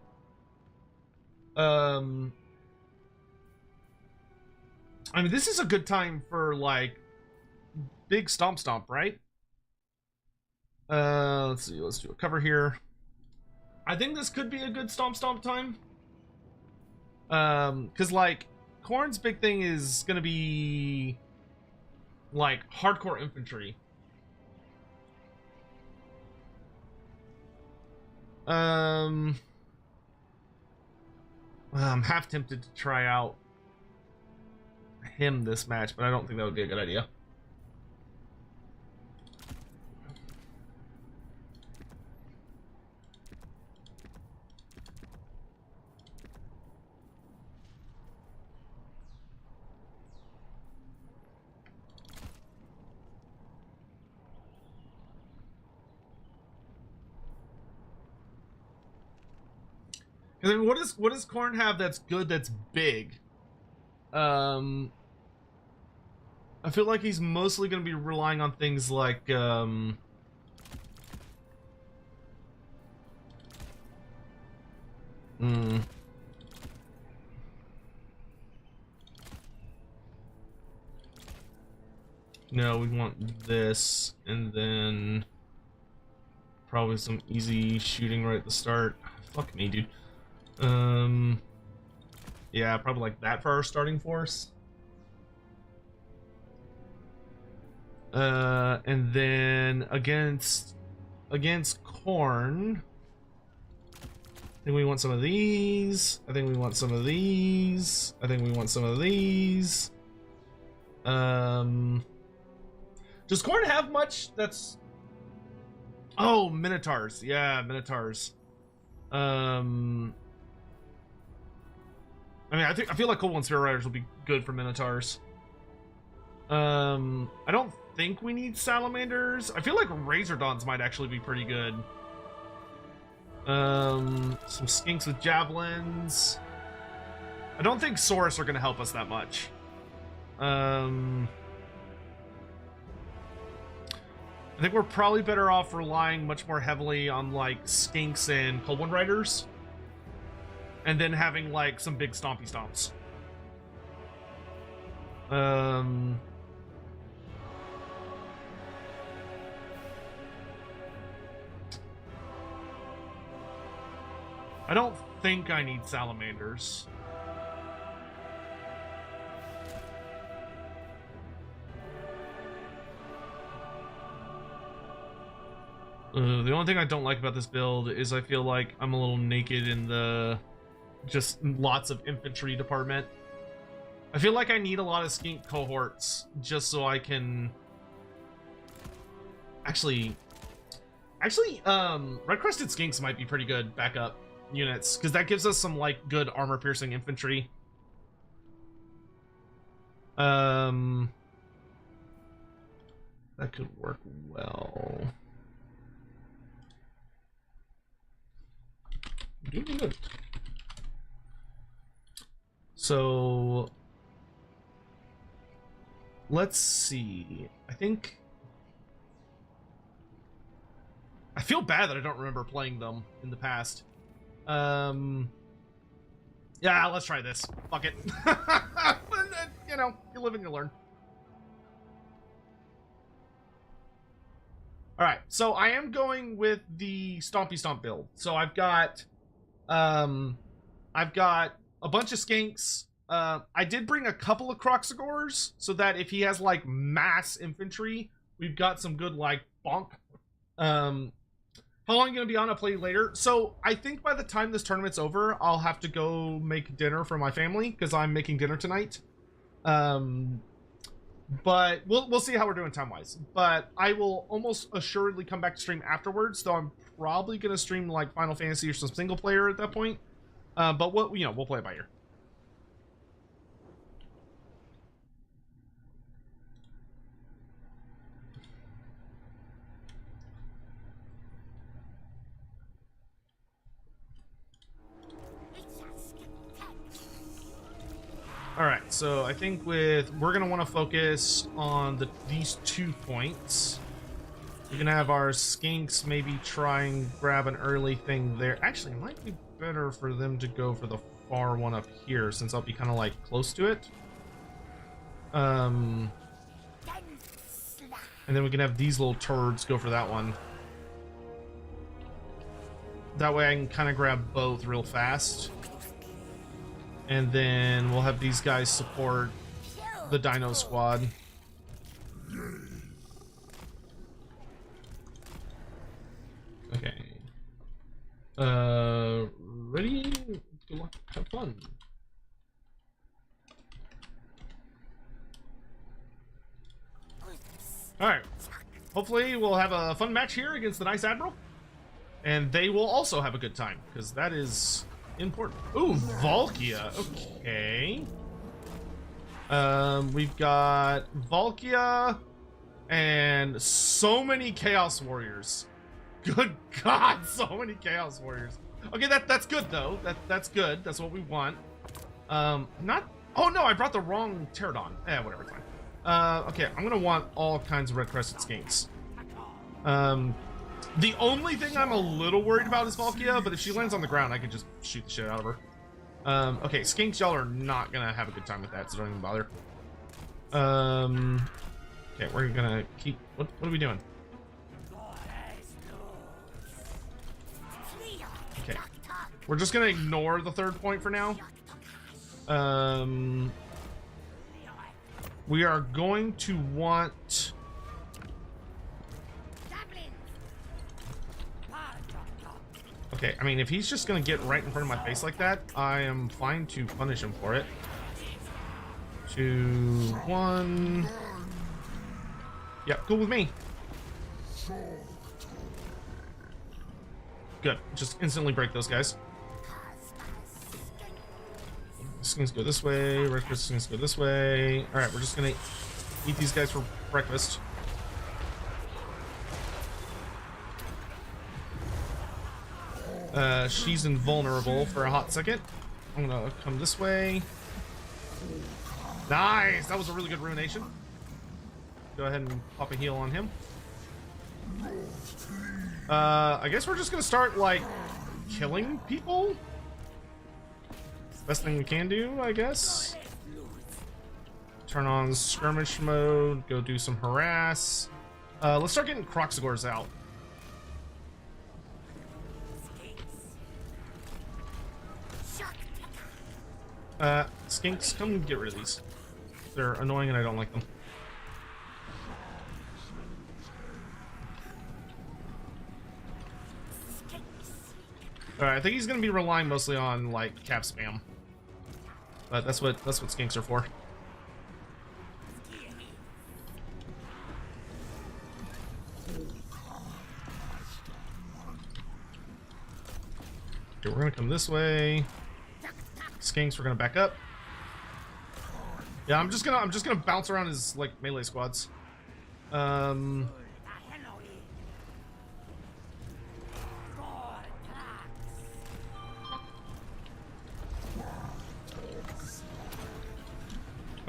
I mean, this is a good time for like big stomp, right? Let's see, let's do a cover here. I think this could be a good stomp time. Because like Khorne's big thing is gonna be like hardcore infantry. I'm half tempted to try out him this match, but I don't think that would be a good idea. And then what does Khorne have that's good, that's big? I feel like he's mostly going to be relying on things like no, we want this, and then probably some easy shooting right at the start. Fuck me, dude. Yeah, probably like that for our starting force. And then against Khorne, I think we want some of these. I think we want some of these. I think we want some of these. Does Khorne have much that's... Oh, Minotaurs. Yeah, Minotaurs. I mean, I feel like Cold One Spear Riders will be good for Minotaurs. I don't think we need Salamanders. I feel like Razordons might actually be pretty good. Some Skinks with Javelins. I don't think Saurus are going to help us that much. I think we're probably better off relying much more heavily on, like, Skinks and Cold One Riders. and then having like some big stompy stomps. I don't think I need salamanders. The only thing I don't like about this build is I feel like I'm a little naked in the just lots of infantry department. I feel like I need a lot of skink cohorts just so I can actually red crested skinks might be pretty good backup units because that gives us some like good armor piercing infantry. That could work well. Doing good. So let's see. I feel bad that I don't remember playing them in the past. Yeah, let's try this. Fuck it. You know, you live and you learn. All right, so I am going with the Stompy Stomp build. So I've got a bunch of skinks. I did bring a couple of Croxagors so that if he has like mass infantry, we've got some good like bonk. How long are you gonna be on? I'll play later. So I think by the time this tournament's over, I'll have to go make dinner for my family because I'm making dinner tonight. But we'll see how we're doing time wise. But I will almost assuredly come back to stream afterwards. So I'm probably gonna stream like Final Fantasy or some single player at that point. But we'll play it by ear. All right, so I think we're gonna want to focus on these 2 points. We're gonna have our skinks maybe try and grab an early thing there. Actually, it might be better for them to go for the far one up here since I'll be kind of like close to it. And then we can have these little turds go for that one. That way I can kind of grab both real fast. And then we'll have these guys support the Dino Squad. Okay. Ready? Good luck. Have fun. Alright. Hopefully we'll have a fun match here against the Nice Admiral. And they will also have a good time, because that is important. Ooh, Valkia. Okay. We've got Valkia and so many Chaos Warriors. Good God, so many Chaos Warriors. Okay, that's good though. That's good. That's what we want. Not. Oh no, I brought the wrong Pterodon. Whatever, it's fine. Okay, I'm gonna want all kinds of red crested skinks. The only thing I'm a little worried about is Valkia, but if she lands on the ground, I can just shoot the shit out of her. Okay, skinks, y'all are not gonna have a good time with that, so don't even bother. Okay, we're gonna keep. What are we doing? Okay, we're just gonna ignore the third point for now. We are going to want. Okay, I mean, if he's just gonna get right in front of my face like that, I am fine to punish him for it. 2, 1. Yeah, cool with me. Good. Just instantly break those guys. Skins go this way. Red skins go this way. All right, we're just gonna eat these guys for breakfast. She's invulnerable for a hot second. I'm gonna come this way. Nice! That was a really good ruination. Go ahead and pop a heal on him. I guess we're just gonna start, like, killing people? best thing we can do, I guess. Turn on skirmish mode, go do some harass. Let's start getting Croxagors out. Skinks, come get rid of these. They're annoying and I don't like them. Alright, I think he's gonna be relying mostly on like cap spam. But that's what skinks are for. Okay, we're gonna come this way. Skinks, we're gonna back up. Yeah, I'm just gonna bounce around his like melee squads.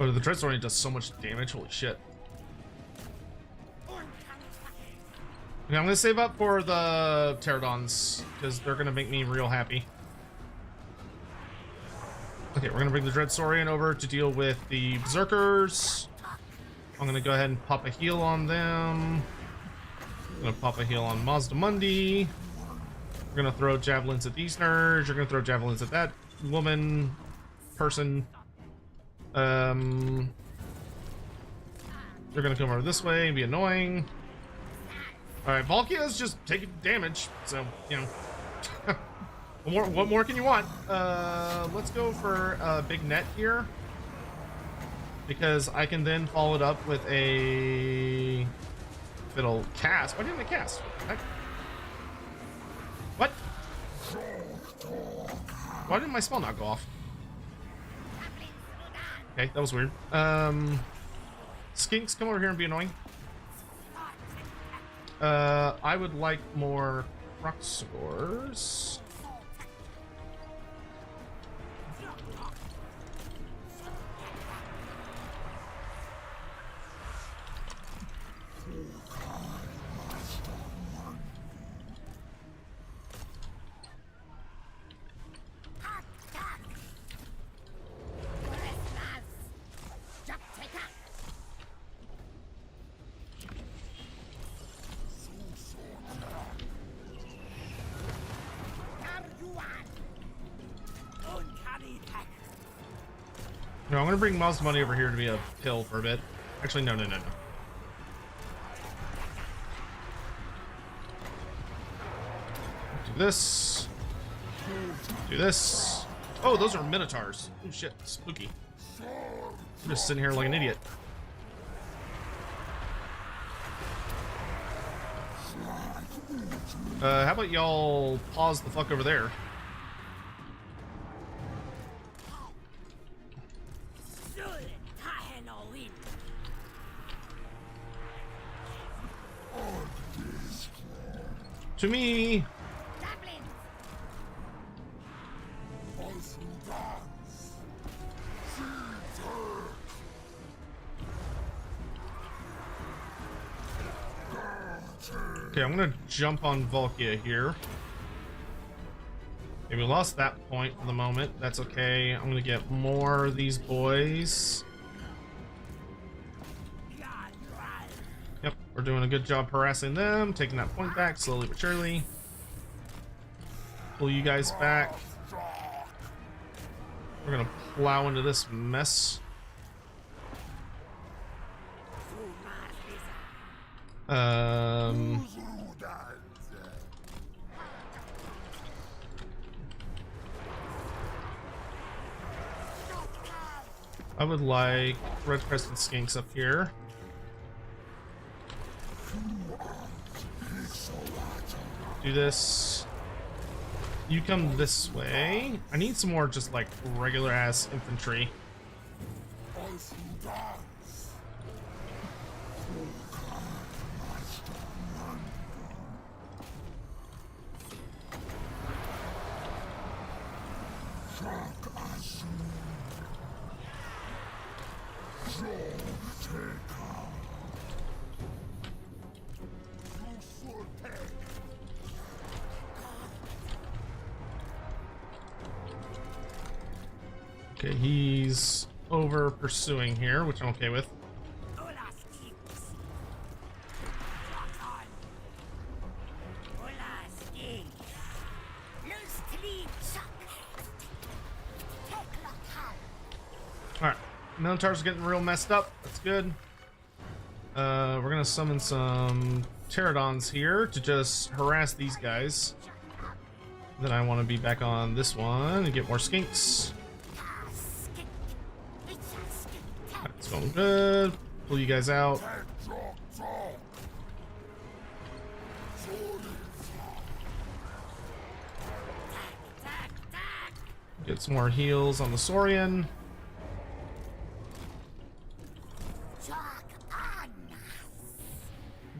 Oh, the Dreadsword only does so much damage. Holy shit. Okay, I'm gonna save up for the Pterodons because they're gonna make me real happy. Okay, we're gonna bring the Dreadsaurian over to deal with the Berserkers. I'm gonna go ahead and pop a heal on them. I'm gonna pop a heal on Mazdamundi. We're gonna throw javelins at these nerds. You're gonna throw javelins at that woman, person. They're gonna come over this way and be annoying. Alright, Valkia's just taking damage, so, you know. What more can you want? Let's go for a big net here. Because I can then follow it up with a... If it'll cast. Why didn't it cast? What? Why didn't my spell not go off? Okay, that was weird. Skinks, come over here and be annoying. I would like more Croxagors. No, I'm gonna bring Mazdamundi over here to be a pill for a bit. Actually, no. Do this. Do this. Oh, those are Minotaurs. Oh shit, spooky. I'm just sitting here like an idiot. How about y'all pause the fuck over there? To me. Okay, I'm gonna jump on Valkia here. Okay, we lost that point for the moment. That's okay. I'm gonna get more of these boys. Yep, we're doing a good job harassing them, taking that point back slowly but surely. Pull you guys back. We're gonna plow into this mess. I would like red crested skinks up here. Do this. You come this way. I need some more just like regular ass infantry. Okay, he's over pursuing here, which I'm okay with. Alright, Minotaur's getting real messed up. That's good. We're gonna summon some pterodons here to just harass these guys. Then I want to be back on this one and get more skinks. It's going good. Pull you guys out. Get some more heals on the Saurian.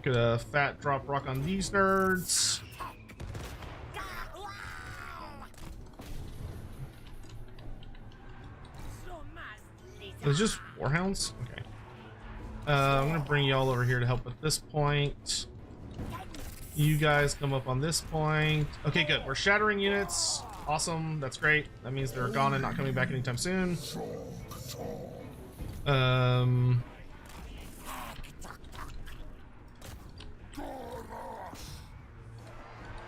Get a fat drop rock on these nerds. It's just warhounds? Okay. I'm gonna bring y'all over here to help at this point. You guys come up on this point. Okay, good. We're shattering units. Awesome. That's great. That means they're gone and not coming back anytime soon.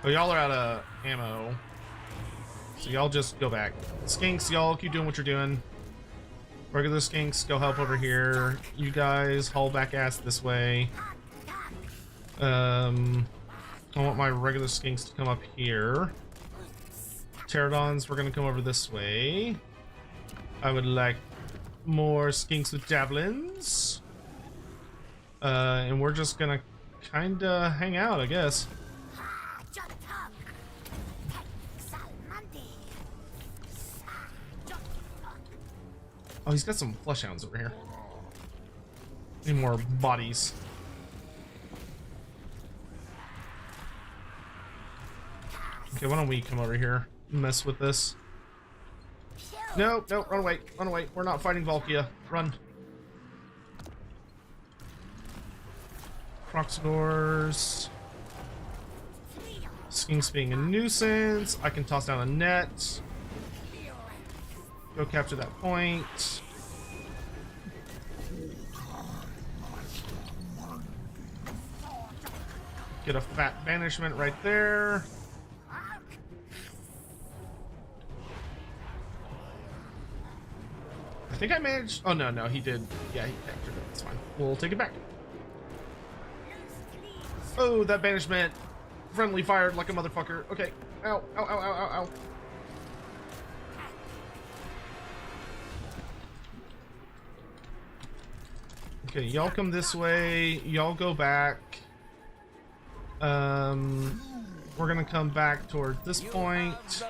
Oh, y'all are out of ammo. So y'all just go back. Skinks, y'all keep doing what you're doing. Regular skinks, go help over here. You guys haul back ass this way. I want my regular skinks to come up here. Pterodons, we're gonna come over this way. I would like more skinks with javelins. And we're just gonna kinda hang out, I guess. Oh, he's got some flesh hounds over here. Need more bodies. Okay, why don't we come over here and mess with this? No, no, run away, run away. We're not fighting Valkia. Run. Proxidors. Skinks being a nuisance. I can toss down a net. Go capture that point. Get a fat banishment right there. I think I managed. Oh, no, he did. Yeah, he captured it. That's fine. We'll take it back. Oh, that banishment. Friendly fired like a motherfucker. Okay. Ow, ow, ow, ow, ow, ow. Okay, y'all come this way. Y'all go back. We're gonna come back toward this point.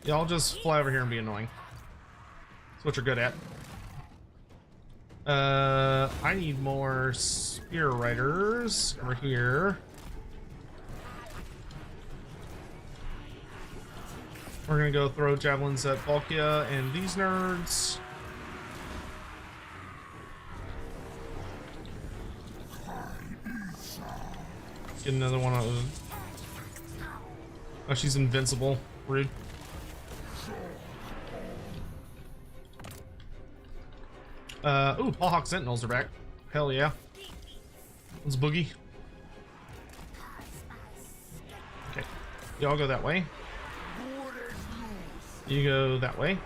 Y'all just fly over here and be annoying. That's what you're good at. I need more spear riders over here. We're gonna go throw javelins at Valkia and these nerds. Get another one of. Oh, she's invincible. Rude. Ooh, Paulhawk Sentinels are back. Hell yeah. Let's boogie. Okay, y'all go that way. You go that way.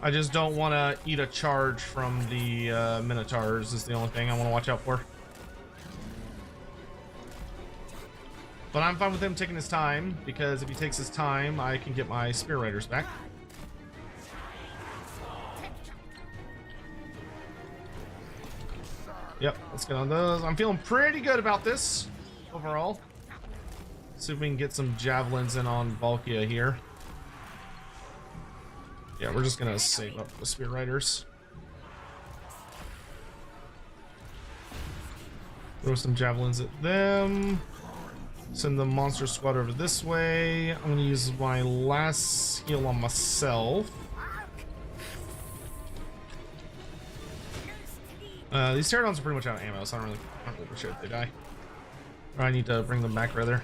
I just don't want to eat a charge from the Minotaurs is the only thing I want to watch out for. But I'm fine with him taking his time, because if he takes his time, I can get my Spear Riders back. Yep, let's get on those. I'm feeling pretty good about this overall. See if we can get some javelins in on Valkia here. Yeah, we're just gonna save up the Spear Riders. Throw some javelins at them. Send the monster squad over this way. I'm gonna use my last heal on myself. These pterodons are pretty much out of ammo, so I don't really give a shit if they die. Or I need to bring them back, rather.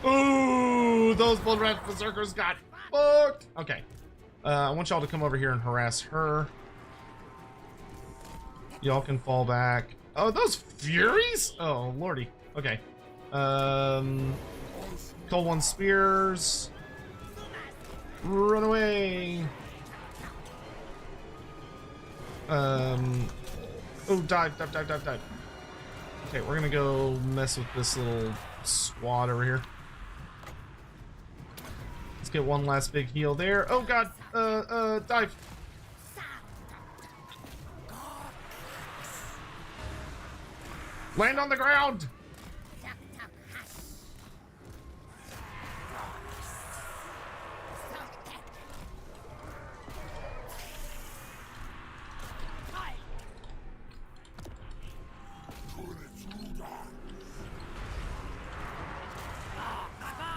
Ooh, those blood red berserkers got fucked. Okay. I want y'all to come over here and harass her. Y'all can fall back. Oh, those furies? Oh, lordy. Okay. Cold one spears. Run away. Oh, dive. Okay, we're gonna go mess with this little squad over here. Let's get one last big heal there. Oh god, dive. Land on the ground.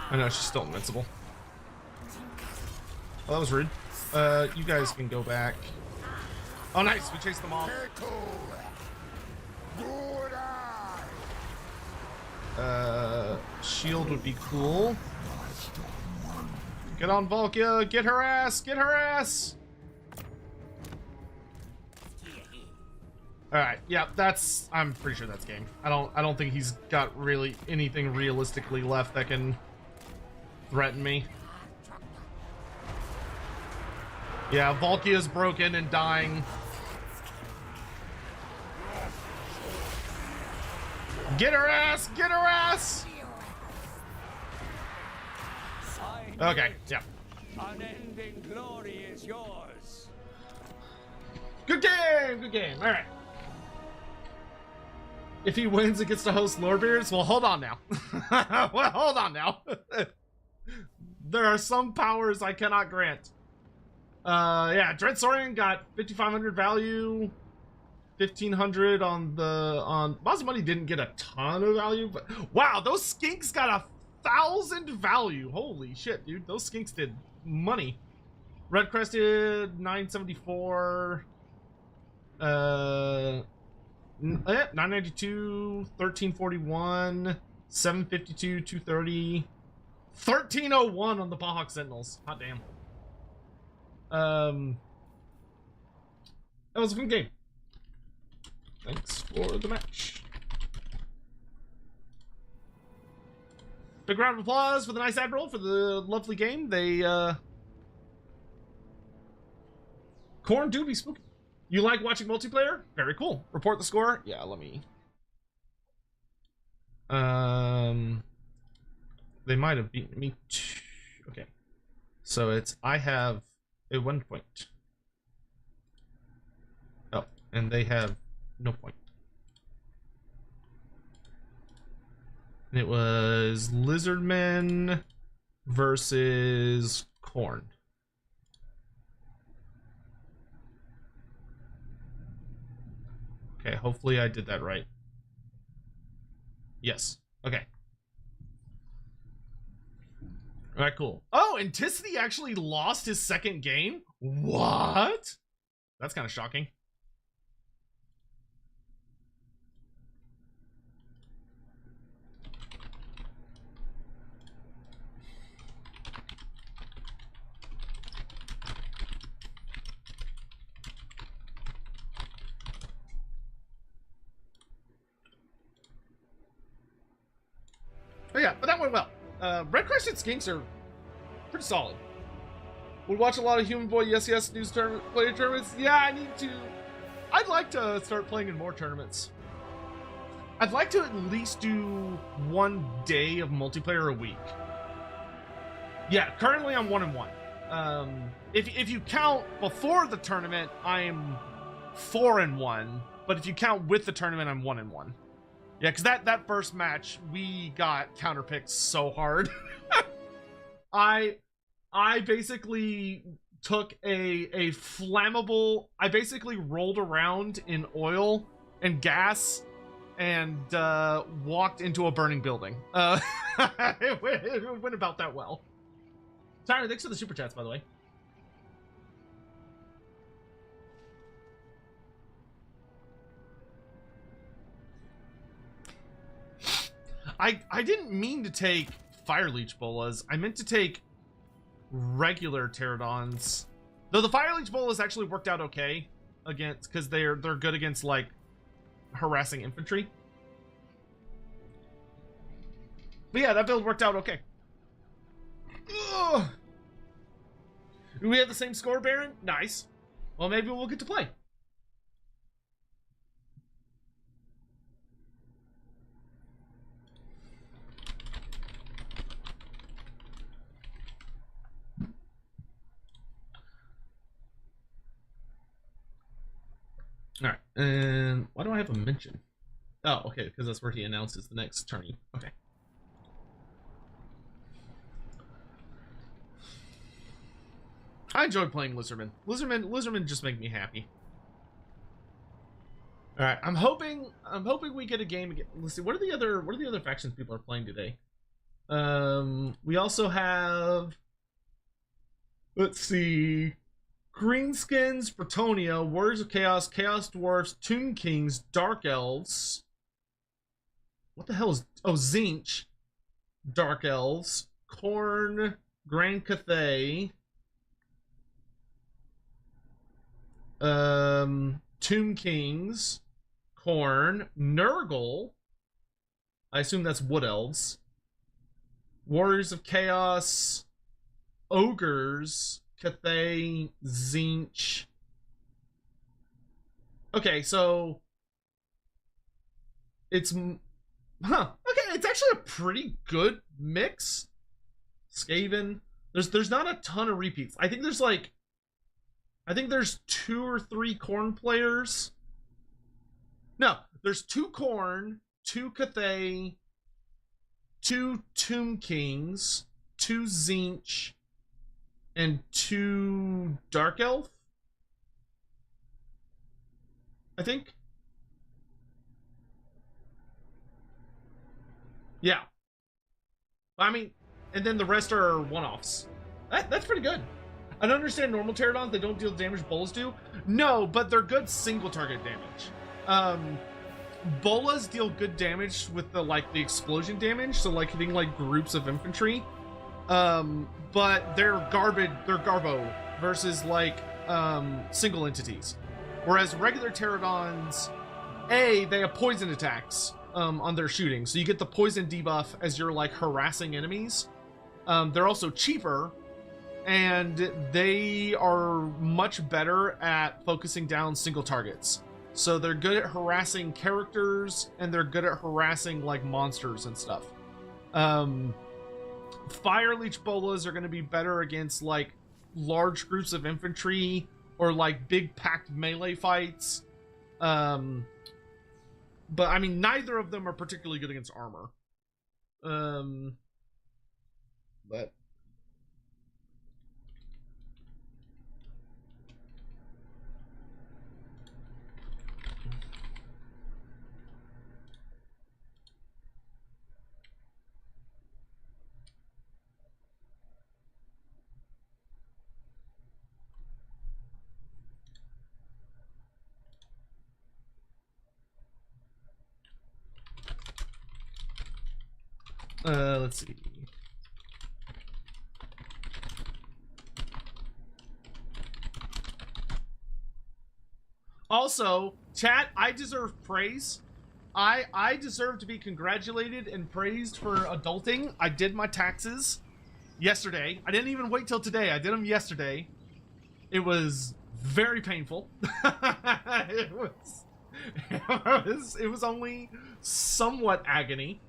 I know, she's still invincible. Well, that was rude. You guys can go back. Oh, nice. We chased them off. Shield would be cool. Get on Volkia. Get her ass. Get her ass. All right. Yeah, that's. I'm pretty sure that's game. I don't think he's got really anything realistically left that can threaten me. Yeah, Volkia's broken and dying. Get her ass! Get her ass! Okay, yeah. Unending glory is yours. Good game! Good game. All right. If he wins, it gets to host Lorebeards. Well, hold on now. Well, hold on now. There are some powers I cannot grant. Yeah, Dreadsaurian got 5,500 value, 1,500 on Money didn't get a ton of value, but wow, those skinks got 1,000 value. Holy shit, dude, those skinks did money. Red Crested 974, 992, 1341, 752, 230. 1301 on the Bahawk Sentinels. Hot damn. That was a fun game. Thanks for the match. Big round of applause for the nice Admiral for the lovely game. They, Khorne do be spooky. You like watching multiplayer? Very cool. Report the score? Yeah, let me. They might have beaten me. Okay. So it's, I have a 1 point. Oh, and they have no point. And it was Lizardmen versus Khorne. Okay, hopefully I did that right. Yes. Okay. All right, cool. Oh, Anticity actually lost his second game? What? That's kind of shocking. Oh yeah, but that went well. Red Crested Skinks are pretty solid. Would watch a lot of Human Boy Yes News player tournaments. Yeah, I need to. I'd like to start playing in more tournaments. I'd like to at least do 1 day of multiplayer a week. Yeah, currently I'm 1-1. If you count before the tournament, I'm 4-1. But if you count with the tournament, I'm 1-1. Yeah, because that first match, we got counterpicked so hard. I basically took a flammable... I basically rolled around in oil and gas and walked into a burning building. It went about that well. Tyler, thanks for the super chats, by the way. I didn't mean to take Fire Leech Bolas. I meant to take regular pterodons. Though the Fire Leech Bolas actually worked out okay against, because they're good against like harassing infantry. But yeah, that build worked out okay. Ugh. Do we have the same score, Baron? Nice. Well, maybe we'll get to play. Alright, and why do I have a mention? Oh, okay, because that's where he announces the next tourney. Okay. I enjoy playing Lizardmen. Lizardmen just make me happy. All right, I'm hoping we get a game again. Let's see, what are the other factions people are playing today? We also have, let's see, Greenskins, Bretonia, Warriors of Chaos, Chaos Dwarfs, Tomb Kings, Dark Elves. What the hell is, oh, Tzeentch, Dark Elves, Khorne, Grand Cathay, Tomb Kings, Khorne, Nurgle, I assume that's Wood Elves, Warriors of Chaos, Ogres, Cathay, Tzeentch. Okay, so it's, okay, it's actually a pretty good mix. Skaven. There's not a ton of repeats. I think there's 2 or 3 Khorne players. No, there's 2 Khorne, 2 Cathay, 2 Tomb Kings, 2 Tzeentch, and 2 Dark Elf, I think. Yeah. I mean, and then the rest are one-offs. That's pretty good. I don't understand normal pterodons. They don't deal damage bolas do. No, but they're good single target damage. Bolas deal good damage with the explosion damage, so like hitting like groups of infantry. But they're garbo versus like single entities. Whereas regular pterodons, they have poison attacks on their shooting, so you get the poison debuff as you're like harassing enemies. They're also cheaper, and they are much better at focusing down single targets. So they're good at harassing characters, and they're good at harassing like monsters and stuff. Fire Leech Bolas are going to be better against like large groups of infantry or like big packed melee fights. But I mean, neither of them are particularly good against armor. But let's see. Also, chat, I deserve praise. I deserve to be congratulated and praised for adulting. I did my taxes yesterday. I didn't even wait till today. I did them yesterday. It was very painful. it was only somewhat agony.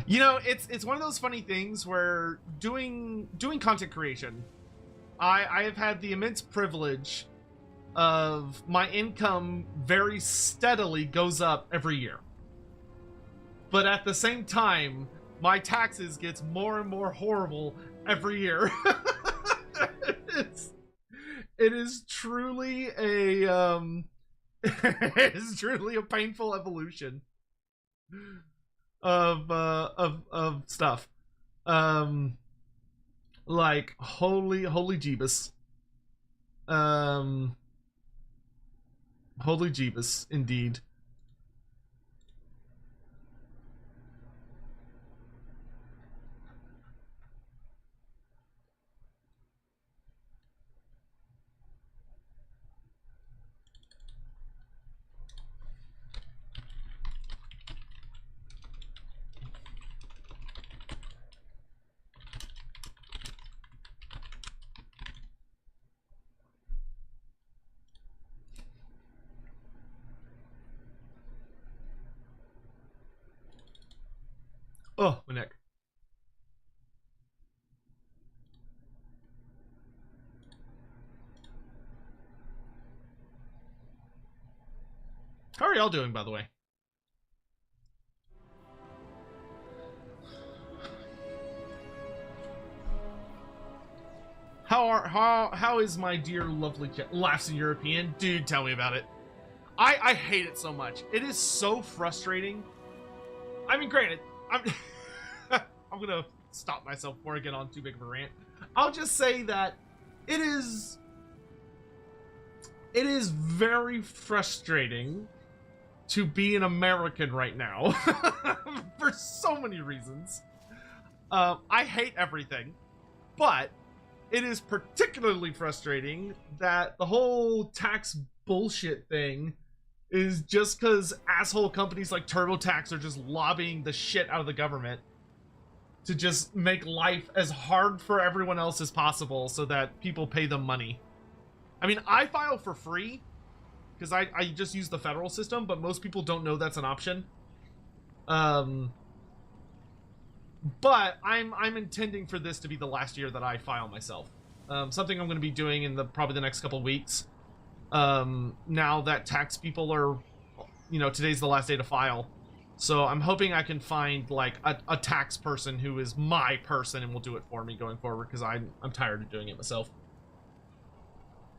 You know, it's one of those funny things where doing content creation, I have had the immense privilege of my income very steadily goes up every year. But at the same time, my taxes gets more and more horrible every year. It is truly a It is truly a painful evolution of stuff. Like holy Jeebus. Holy Jeebus, indeed. Oh, my neck. How are y'all doing, by the way? How is my dear lovely Laughs in European? Dude, tell me about it. I hate it so much. It is so frustrating. I mean, granted, I'm gonna stop myself before I get on too big of a rant. I'll just say that it is very frustrating to be an American right now for so many reasons. I hate everything, but it is particularly frustrating that the whole tax bullshit thing is just because asshole companies like TurboTax are just lobbying the shit out of the government to just make life as hard for everyone else as possible so that people pay them money. I mean, I file for free because I just use the federal system, but most people don't know that's an option. But I'm intending for this to be the last year that I file myself. Something I'm going to be doing in probably the next couple weeks. Now that tax people are, today's the last day to file. So I'm hoping I can find like a tax person who is my person and will do it for me going forward, because I'm tired of doing it myself.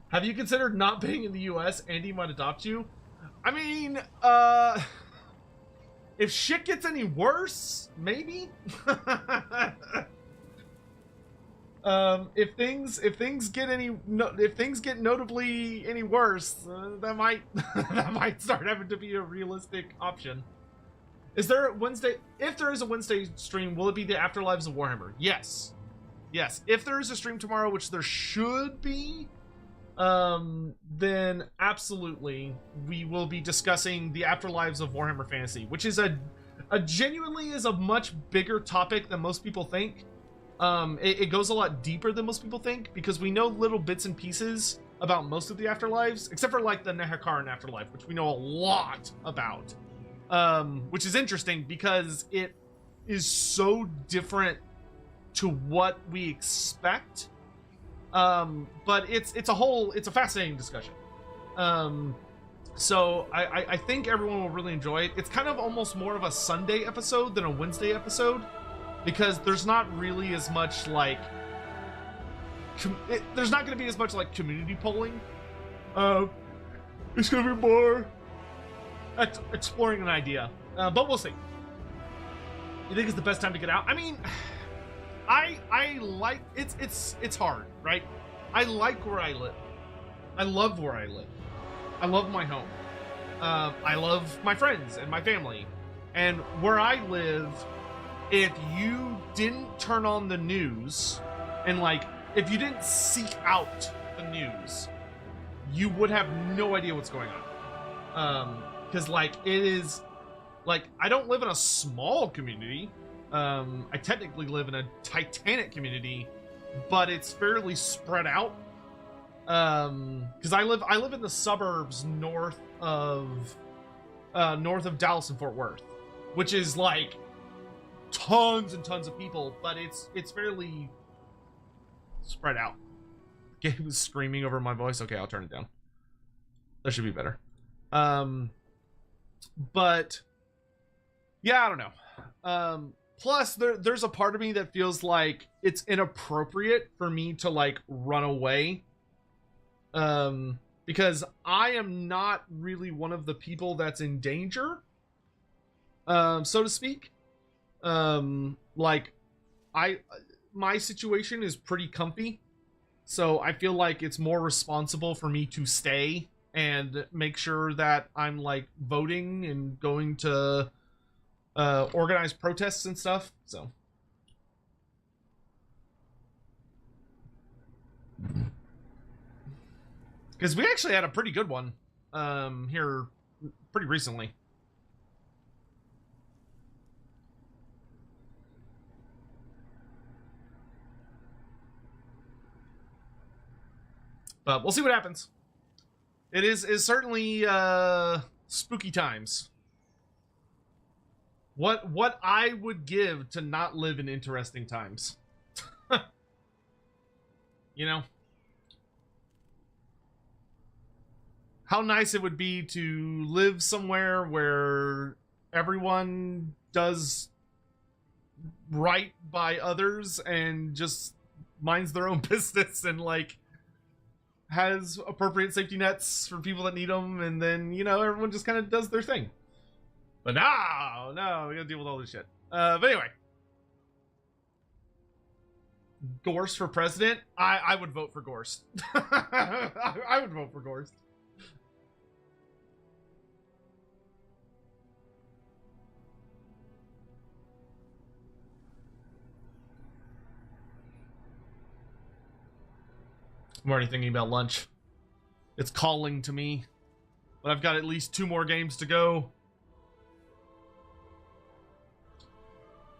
Have you considered not being in the US? Andy might adopt you. I mean, if shit gets any worse, maybe. If things get notably any worse, that might that might start having to be a realistic option. Is there a Wednesday? If there is a Wednesday stream, will it be the Afterlives of Warhammer? Yes. Yes. If there is a stream tomorrow, which there should be, then absolutely we will be discussing the Afterlives of Warhammer Fantasy, which is a genuinely is a much bigger topic than most people think. It goes a lot deeper than most people think, because we know little bits and pieces about most of the Afterlives, except for like the Nehekaran Afterlife, which we know a lot about. Which is interesting because it is so different to what we expect. But it's a fascinating discussion. So I think everyone will really enjoy it. It's kind of almost more of a Sunday episode than a Wednesday episode, because there's not really as much like there's not going to be as much like community polling. It's going to be more exploring an idea, but we'll see. You think it's the best time to get out? I mean, I like it's hard, right? I like where I live. I love where I live. I love my home. I love my friends and my family. And where I live, if you didn't turn on the news and like if you didn't seek out the news, you would have no idea what's going on. Because like it is like I don't live in a small community. I technically live in a titanic community, but it's fairly spread out. Because I live in the suburbs north of Dallas and Fort Worth, which is like tons and tons of people, but it's fairly spread out. Gabe was screaming over my voice. Okay, I'll turn it down. That should be better. But yeah, I don't know. Plus there's a part of me that feels like it's inappropriate for me to like run away. because I am not really one of the people that's in danger, so to speak. Like, my situation is pretty comfy, so I feel like it's more responsible for me to stay and make sure that I'm like voting and going to organize protests and stuff. So because we actually had a pretty good one here pretty recently. But we'll see what happens. It is certainly spooky times. What I would give to not live in interesting times. You know? How nice it would be to live somewhere where everyone does right by others and just minds their own business and like has appropriate safety nets for people that need them, and then, you know, everyone just kind of does their thing. But no, we gotta deal with all this shit. But anyway. Gorst for president? I would vote for Gorst. I would vote for Gorst. I'm already thinking about lunch. It's calling to me. But I've got at least 2 more games to go.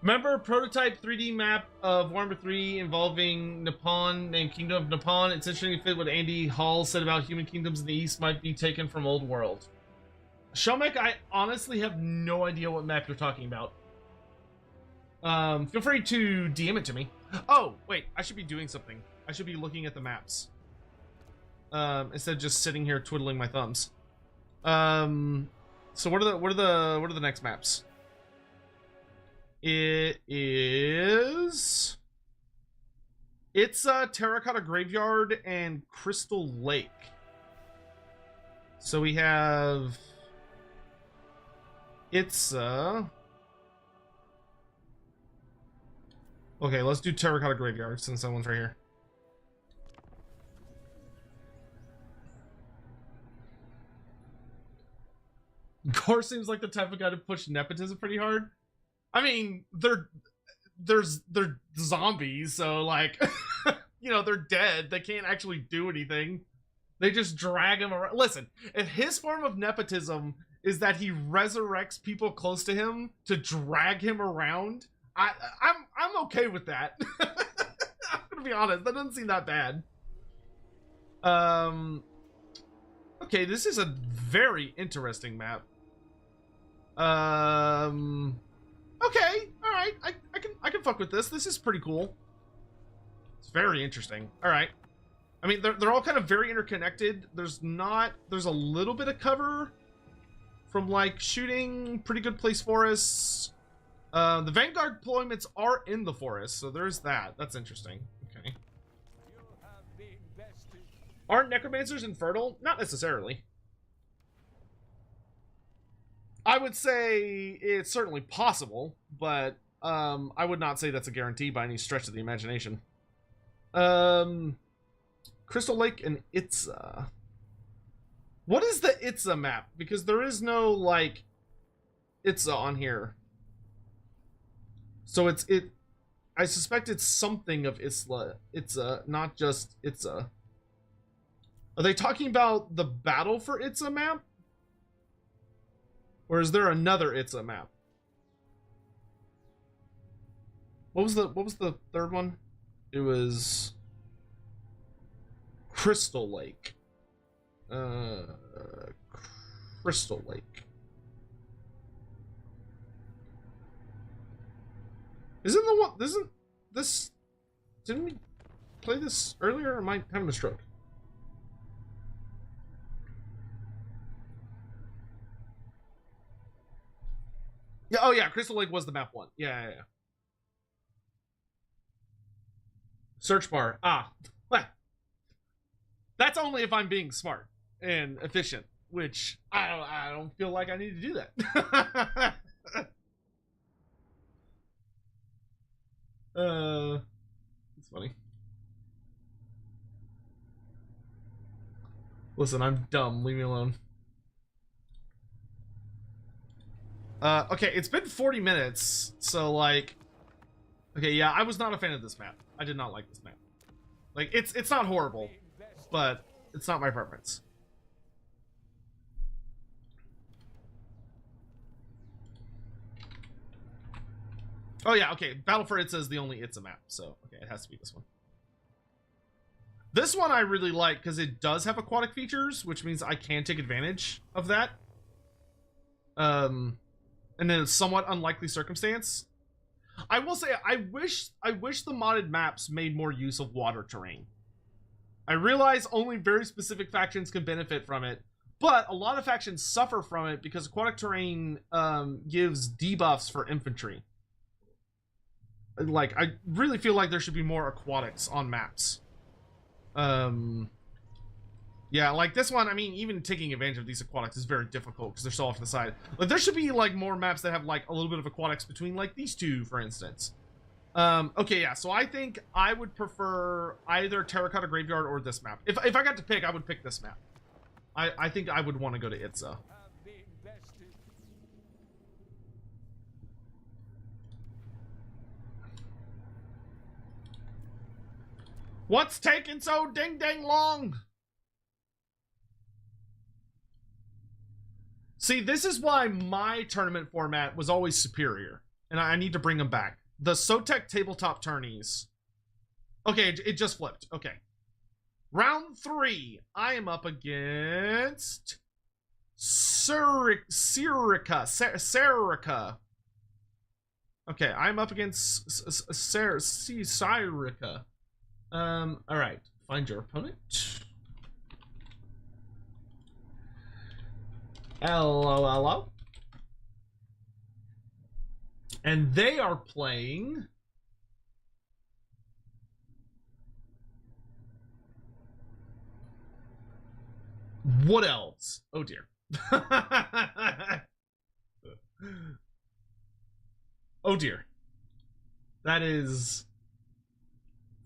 Remember prototype 3D map of Warhammer 3 involving Nippon named Kingdom of Nippon? It's interesting to fit what Andy Hall said about human kingdoms in the East might be taken from Old World. Shomek, I honestly have no idea what map you're talking about. Feel free to DM it to me. Oh, wait, I should be doing something. I should be looking at the maps. Instead of just sitting here twiddling my thumbs. So what are the next maps? It is... It's Terracotta Graveyard and Crystal Lake. So we have... It's okay, let's do Terracotta Graveyard since that one's right here. Gore seems like the type of guy to push nepotism pretty hard. I mean, they're zombies, so like, you know, they're dead. They can't actually do anything. They just drag him around. Listen, if his form of nepotism is that he resurrects people close to him to drag him around, I'm okay with that. I'm gonna be honest, that doesn't seem that bad. Okay, this is a very interesting map. Okay, all right, I can fuck with this. This is pretty cool. It's very interesting. All right, I mean they're all kind of very interconnected. There's a little bit of cover from like shooting, pretty good place forests. The Vanguard deployments are in the forest, so there's that. That's interesting. Okay. Aren't necromancers infertile? Not necessarily. I would say it's certainly possible, but I would not say that's a guarantee by any stretch of the imagination. Crystal Lake and Itza. What is the Itza map? Because there is no, like, Itza on here. So I suspect it's something of Itza, not just Itza. Are they talking about the Battle for Itza map? Or is there another Itza map? What was the third one? It was Crystal Lake. Crystal Lake. Isn't this, didn't we play this earlier, or am I having a stroke? Yeah, oh yeah, Crystal Lake was the map one. Yeah. Search bar. Ah. Well, that's only if I'm being smart. and efficient, which I don't feel like I need to do that. It's funny. Listen, I'm dumb. Leave me alone. Okay, it's been 40 minutes, so like, okay, yeah, I was not a fan of this map. I did not like this map. Like, it's not horrible, but it's not my preference. Oh yeah, okay, Battle for Itza is the only Itza map, so okay, it has to be this one. This one I really like because it does have aquatic features, which means I can take advantage of that. And in a somewhat unlikely circumstance. I will say I wish the modded maps made more use of water terrain. I realize only very specific factions can benefit from it, but a lot of factions suffer from it because aquatic terrain gives debuffs for infantry. Like, I really feel like there should be more aquatics on maps. Yeah, like this one, I mean, even taking advantage of these aquatics is very difficult because they're so off to the side. Like, there should be, like, more maps that have, like, a little bit of aquatics between, like, these two, for instance. Okay, yeah, so I think I would prefer either Terracotta Graveyard or this map. If I got to pick, I would pick this map. I think I would want to go to Itza. What's taking so ding-dang long? See, this is why my tournament format was always superior, and I need to bring them back. The Sotek tabletop tourneys. Okay, it just flipped. Okay. Round 3. I am up against Syrica. Okay, I'm up against Syrica. All right. Find your opponent. Hello. And they are playing Wood Elves. Oh dear. Oh dear. That is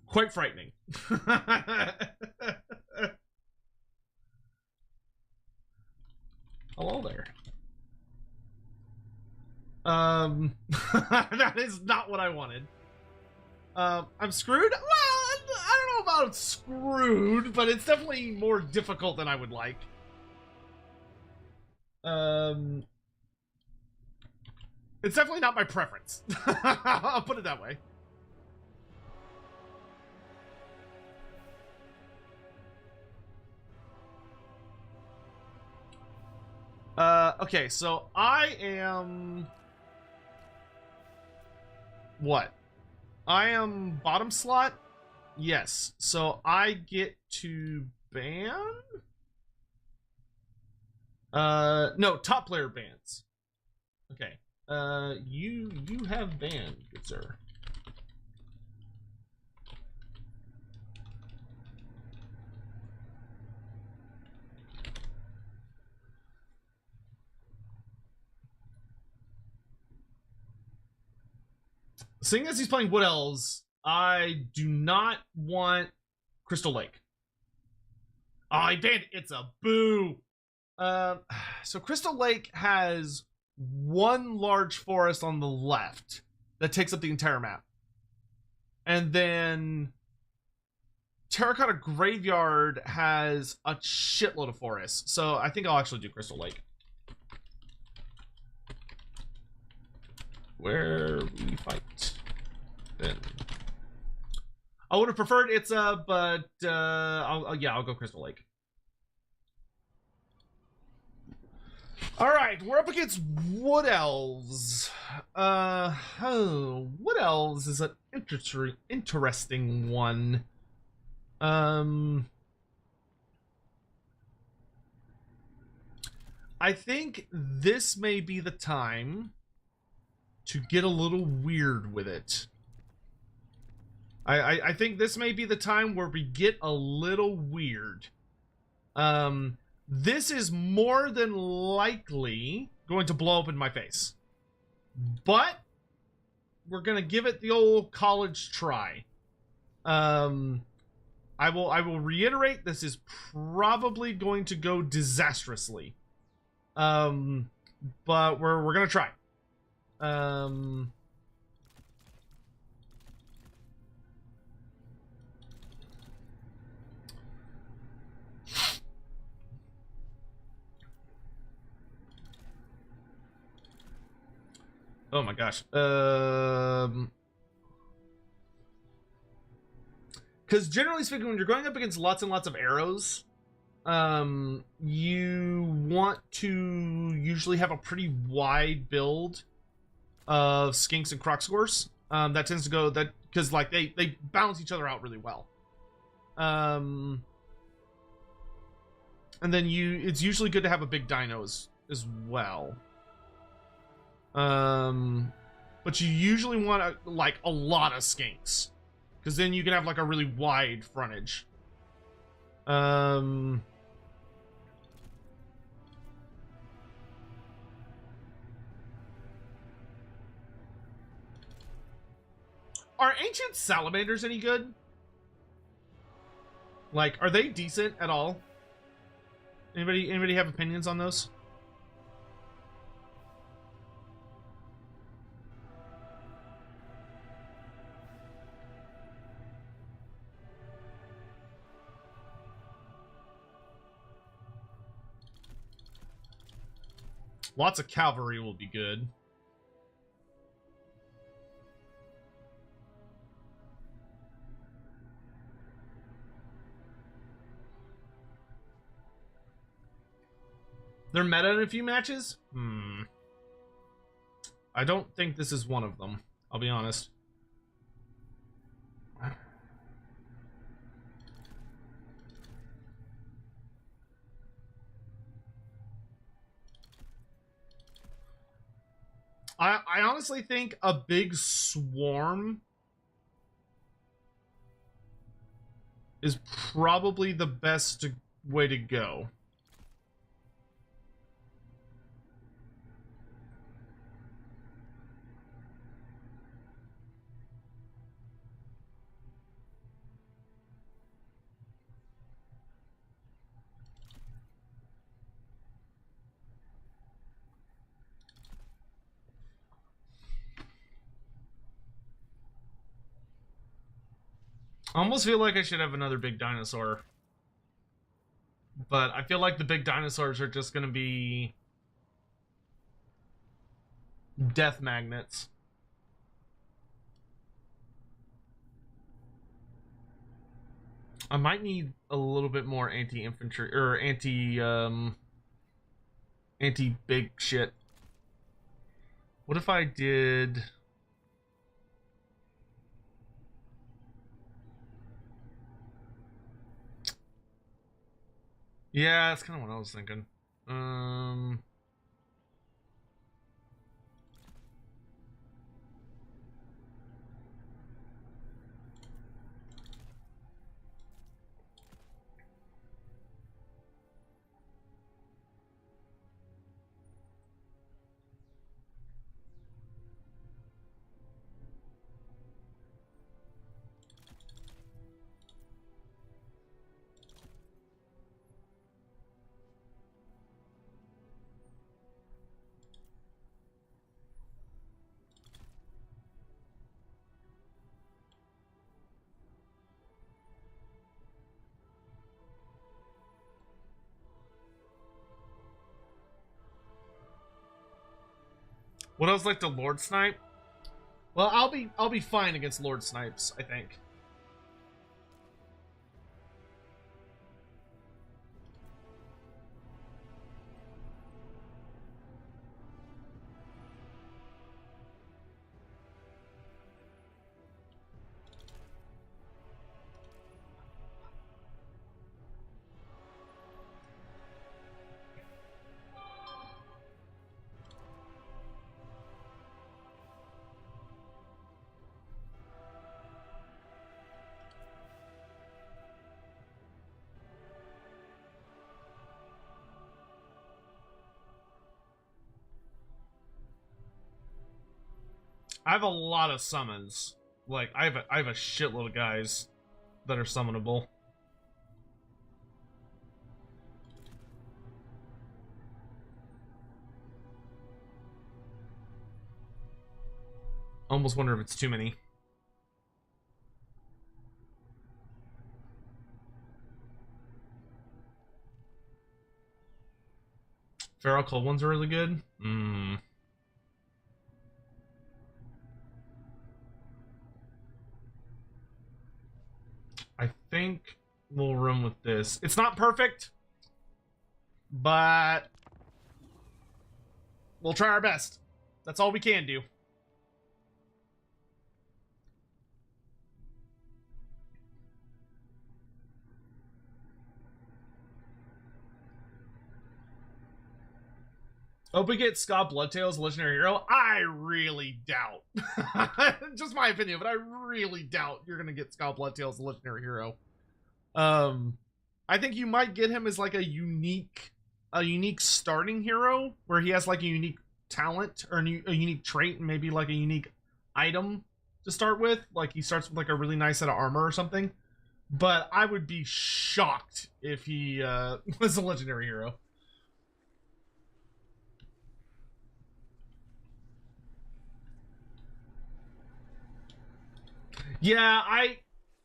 quite frightening. Hello there. That is not what I wanted. I'm screwed? Well, I don't know about screwed, but it's definitely more difficult than I would like. It's definitely not my preference. I'll put it that way. Okay, so I am... What? I am bottom slot? Yes. So I get to ban? No, top player bans. Okay. You have banned, good sir. Seeing as he's playing Wood Elves, I do not want Crystal Lake. Oh, he banned It's a boo. So Crystal Lake has one large forest on the left that takes up the entire map. And then Terracotta Graveyard has a shitload of forests. So I think I'll actually do Crystal Lake. Where we fight then. I would have preferred Itza, but I'll go Crystal Lake. All right, we're up against Wood Elves. Wood Elves is an interesting one. I think this may be the time to get a little weird with it. I think this may be the time where we get a little weird. this is more than likely going to blow up in my face. But we're gonna give it the old college try. I will reiterate, this is probably going to go disastrously. But we're gonna try. Oh my gosh. Because generally speaking, when you're going up against lots and lots of arrows, you want to usually have a pretty wide build of skinks and crocscores. That tends to go that because like they balance each other out really well. And then it's usually good to have a big dino as well. But you usually want like a lot of skinks, because then you can have like a really wide frontage. Are ancient salamanders any good? Like, are they decent at all? Anybody have opinions on those? Lots of cavalry will be good. They're meta in a few matches? I don't think this is one of them. I'll be honest. I honestly think a big swarm is probably the best way to go. I almost feel like I should have another big dinosaur. But I feel like the big dinosaurs are just going to be death magnets. I might need a little bit more anti-infantry or anti-big shit. What if I did... Yeah, that's kind of what I was thinking. What else like the Lord Snipe? Well, I'll be fine against Lord Snipes, I think. I have a lot of summons. Like, I have a shitload of guys that are summonable. Almost wonder if it's too many. Feral Cold ones are really good. I think we'll run with this. It's not perfect, but we'll try our best. That's all we can do. Hope we get Scott Bloodtails, Legendary Hero. I really doubt. Just my opinion, but I really doubt you're gonna get Scott Bloodtails, Legendary Hero. I think you might get him as like a unique starting hero where he has like a unique talent or a unique trait and maybe like a unique item to start with. Like he starts with like a really nice set of armor or something. But I would be shocked if he was a Legendary Hero. Yeah,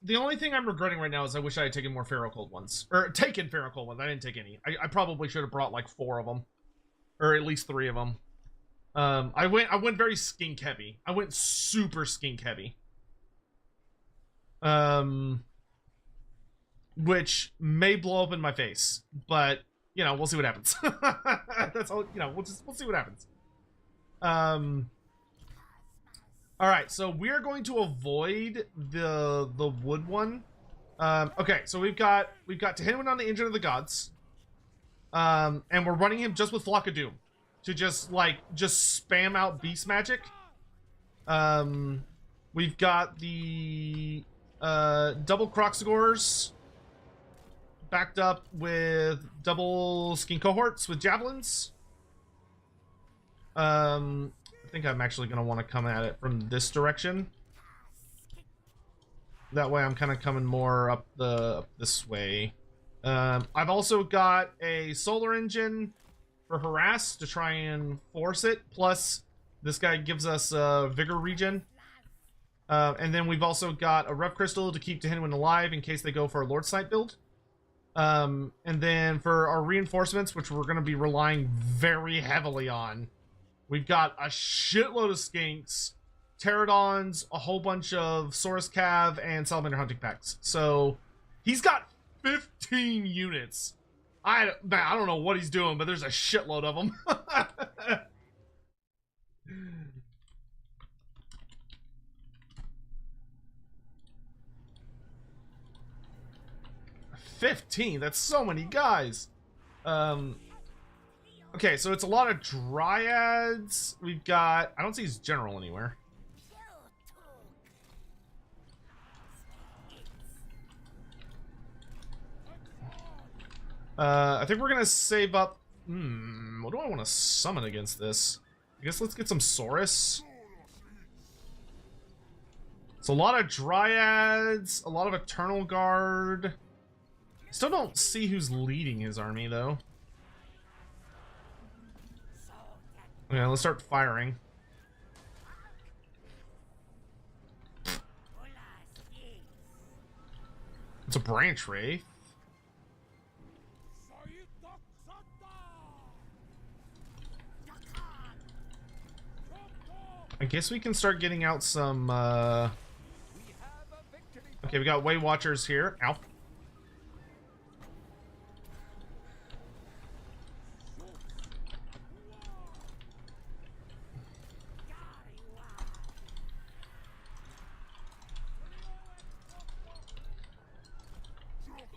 the only thing I'm regretting right now is I wish I had taken more Feral Cold ones. Or taken Feral Cold ones. I didn't take any. I probably should have brought like 4 of them. Or at least 3 of them. I went very skink heavy. I went super skink heavy. Which may blow up in my face. But, you know, we'll see what happens. That's all, you know, we'll see what happens. Alright, so we're going to avoid the wood one. Okay, so we've got Tehilwyn on the Engine of the Gods. And we're running him just with Flock of Doom. To just spam out beast magic. We've got the double Croxagors backed up with double skin cohorts with javelins. I think I'm actually going to want to come at it from this direction. That way I'm kind of coming more up this way. I've also got a solar engine for harass to try and force it. Plus, this guy gives us vigor regen. And then we've also got a Rev Crystal to keep Tehilwyn alive in case they go for a Lord Snipe build. And then for our reinforcements, which we're going to be relying very heavily on, we've got a shitload of skinks, pterodons, a whole bunch of Saurus Cav, and Salamander hunting packs. So he's got 15 units. I don't know what he's doing, but there's a shitload of them. 15? That's so many guys. Okay, so it's a lot of dryads. We've got... I don't see his general anywhere. I think we're gonna save up... what do I want to summon against this? I guess let's get some Saurus. It's a lot of dryads, a lot of Eternal Guard. Still don't see who's leading his army, though. Okay, let's start firing. It's a branch wraith. I guess we can start getting out some, okay, we got Way Watchers here. Ow.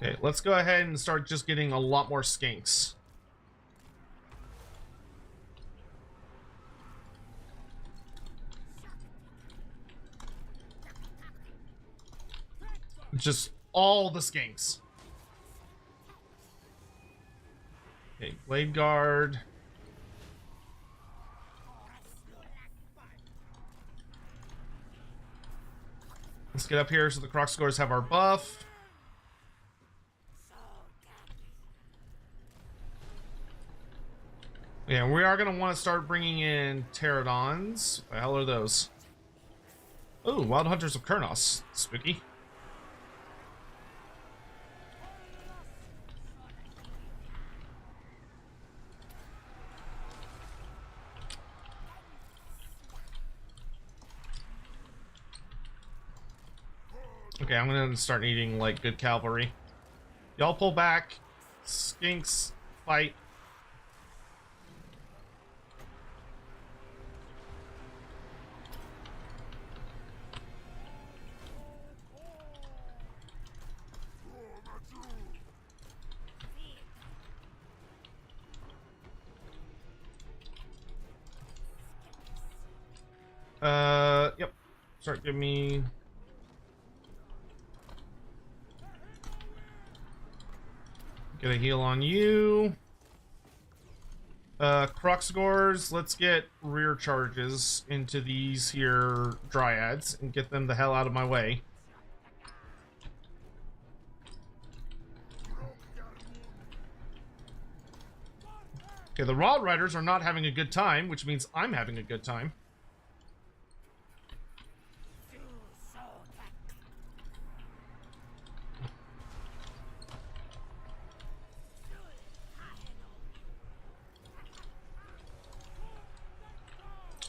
Okay, let's go ahead and start just getting a lot more skinks. Just all the skinks. Okay, Blade Guard. Let's get up here so the croc scores have our buff. Yeah, we are going to want to start bringing in pterodons. What the hell are those? Oh, wild hunters of Kurnos. Spooky. Okay, I'm going to start needing, like, good cavalry. Y'all pull back. Skinks, fight. Yep. Start giving me... Get a heal on you. Cruxgors, let's get rear charges into these here dryads and get them the hell out of my way. Okay, the Wild Riders are not having a good time, which means I'm having a good time.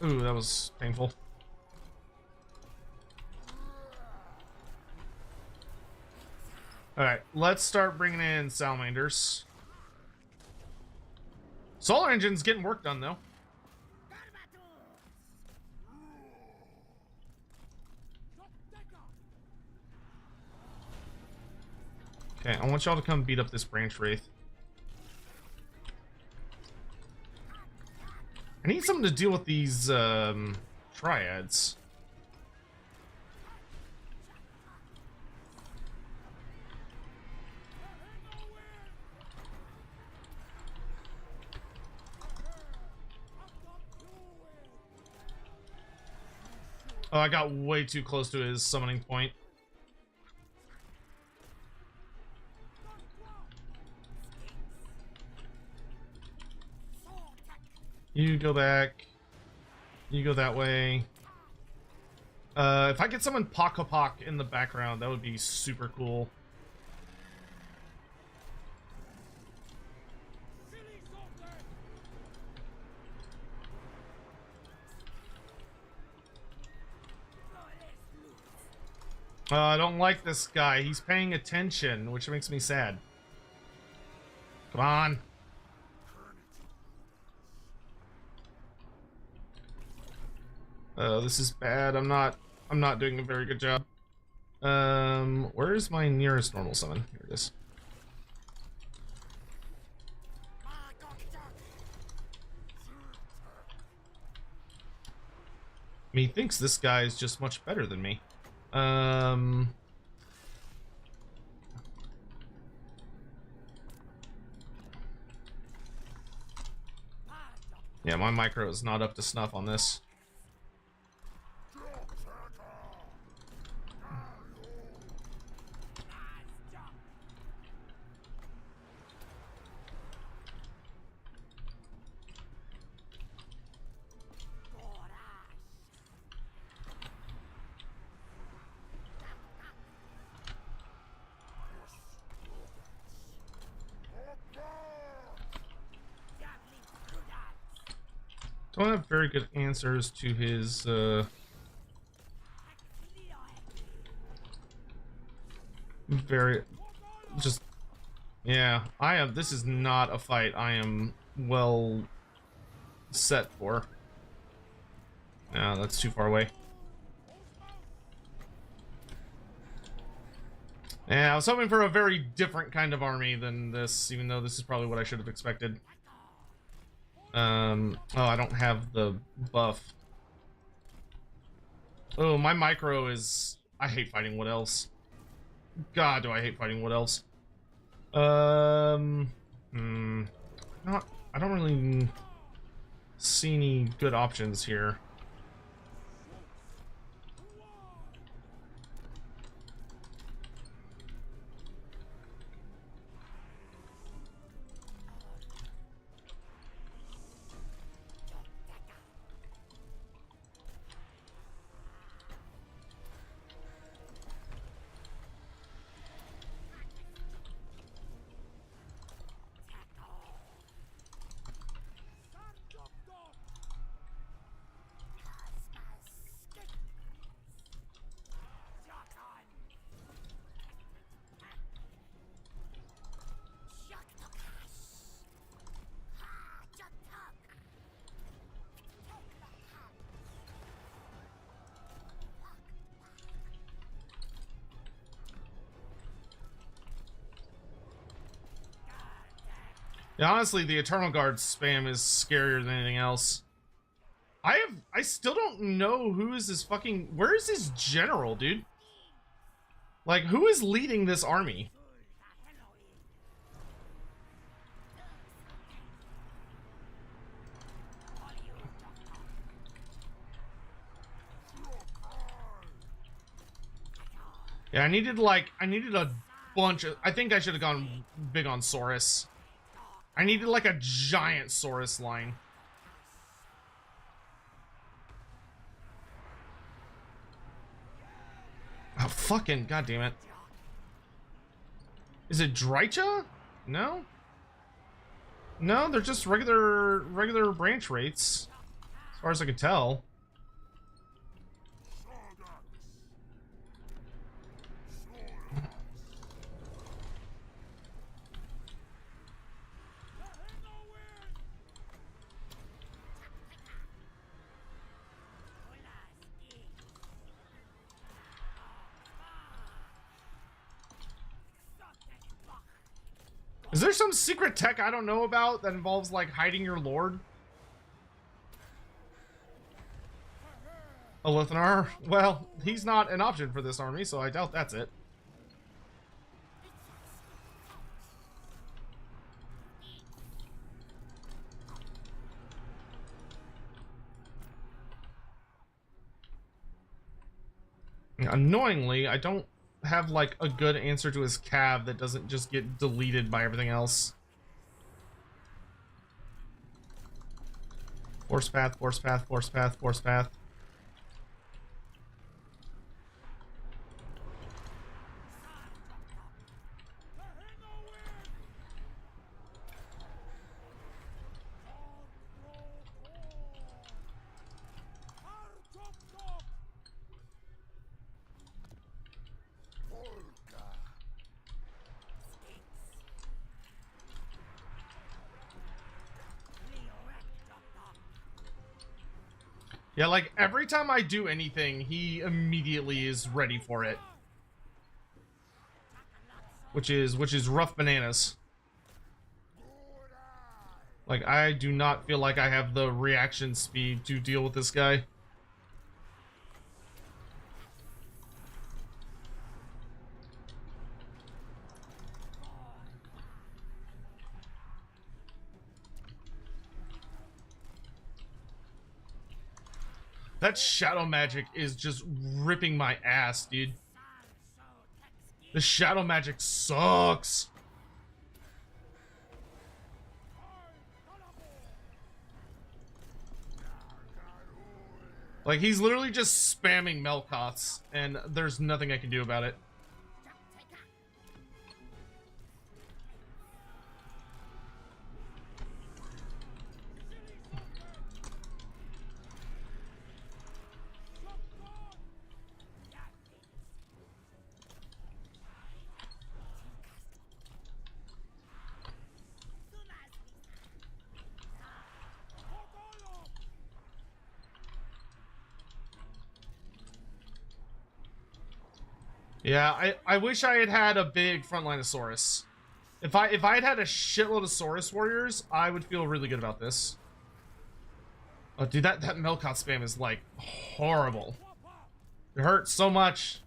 Ooh, that was painful. Alright, let's start bringing in salamanders. Solar Engine's getting work done, though. Okay, I want y'all to come beat up this branch wraith. I need something to deal with these triads. Oh, I got way too close to his summoning point. You go back. You go that way. If I could summon Pok in the background, that would be super cool. I don't like this guy. He's paying attention, which makes me sad. Come on. This is bad. I'm not doing a very good job. Where is my nearest normal summon? Here it is. He thinks this guy is just much better than me. Yeah, my micro is not up to snuff on this. Don't have very good answers to his yeah, this is not a fight I am well set for. No, that's too far away. Yeah, I was hoping for a very different kind of army than this, even though this is probably what I should have expected. Oh, I don't have the buff. Oh, my micro is... I hate fighting what else. God, do I hate fighting what else. I don't really see any good options here. Yeah, honestly, the Eternal Guard spam is scarier than anything else. I still don't know who is this fucking... Where is this general, dude? Like, who is leading this army? Yeah, I needed a bunch of... I think I should have gone big on Saurus. I needed like a giant Saurus line. Oh, fucking goddamn it. Is it Drycha? No? No, they're just regular branch rates. As far as I can tell. Is there some secret tech I don't know about that involves, like, hiding your lord? Alithnar? Well, he's not an option for this army, so I doubt that's it. Annoyingly, I don't have like a good answer to his cav that doesn't just get deleted by everything else. Force path, force path, force path, force path. Yeah, like every time I do anything, he immediately is ready for it. Which is rough bananas. Like, I do not feel like I have the reaction speed to deal with this guy. That shadow magic is just ripping my ass, dude. The shadow magic sucks. Like, he's literally just spamming Melkoths, and there's nothing I can do about it. Yeah, I wish I had had a big frontline of Saurus. If I had had a shitload of Saurus warriors, I would feel really good about this. Oh, dude, that Melkoth spam is like horrible. It hurts so much.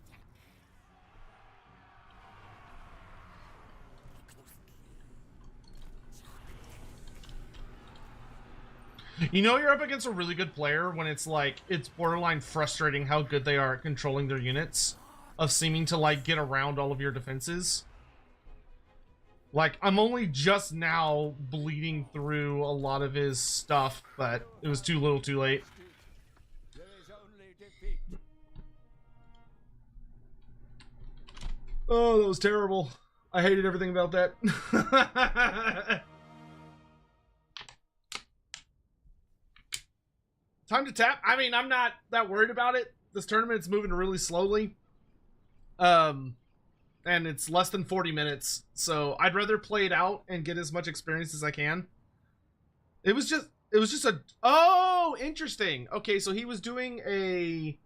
You know you're up against a really good player when it's like, it's borderline frustrating how good they are at controlling their units, of seeming to like get around all of your defenses. Like, I'm only just now bleeding through a lot of his stuff, but it was too little too late. There is only defeat. Oh, that was terrible. I hated everything about that. Time to tap. I mean, I'm not that worried about it. This tournament's moving really slowly. And it's less than 40 minutes, so I'd rather play it out and get as much experience as I can. It was just a... Oh, interesting. Okay, so he was doing a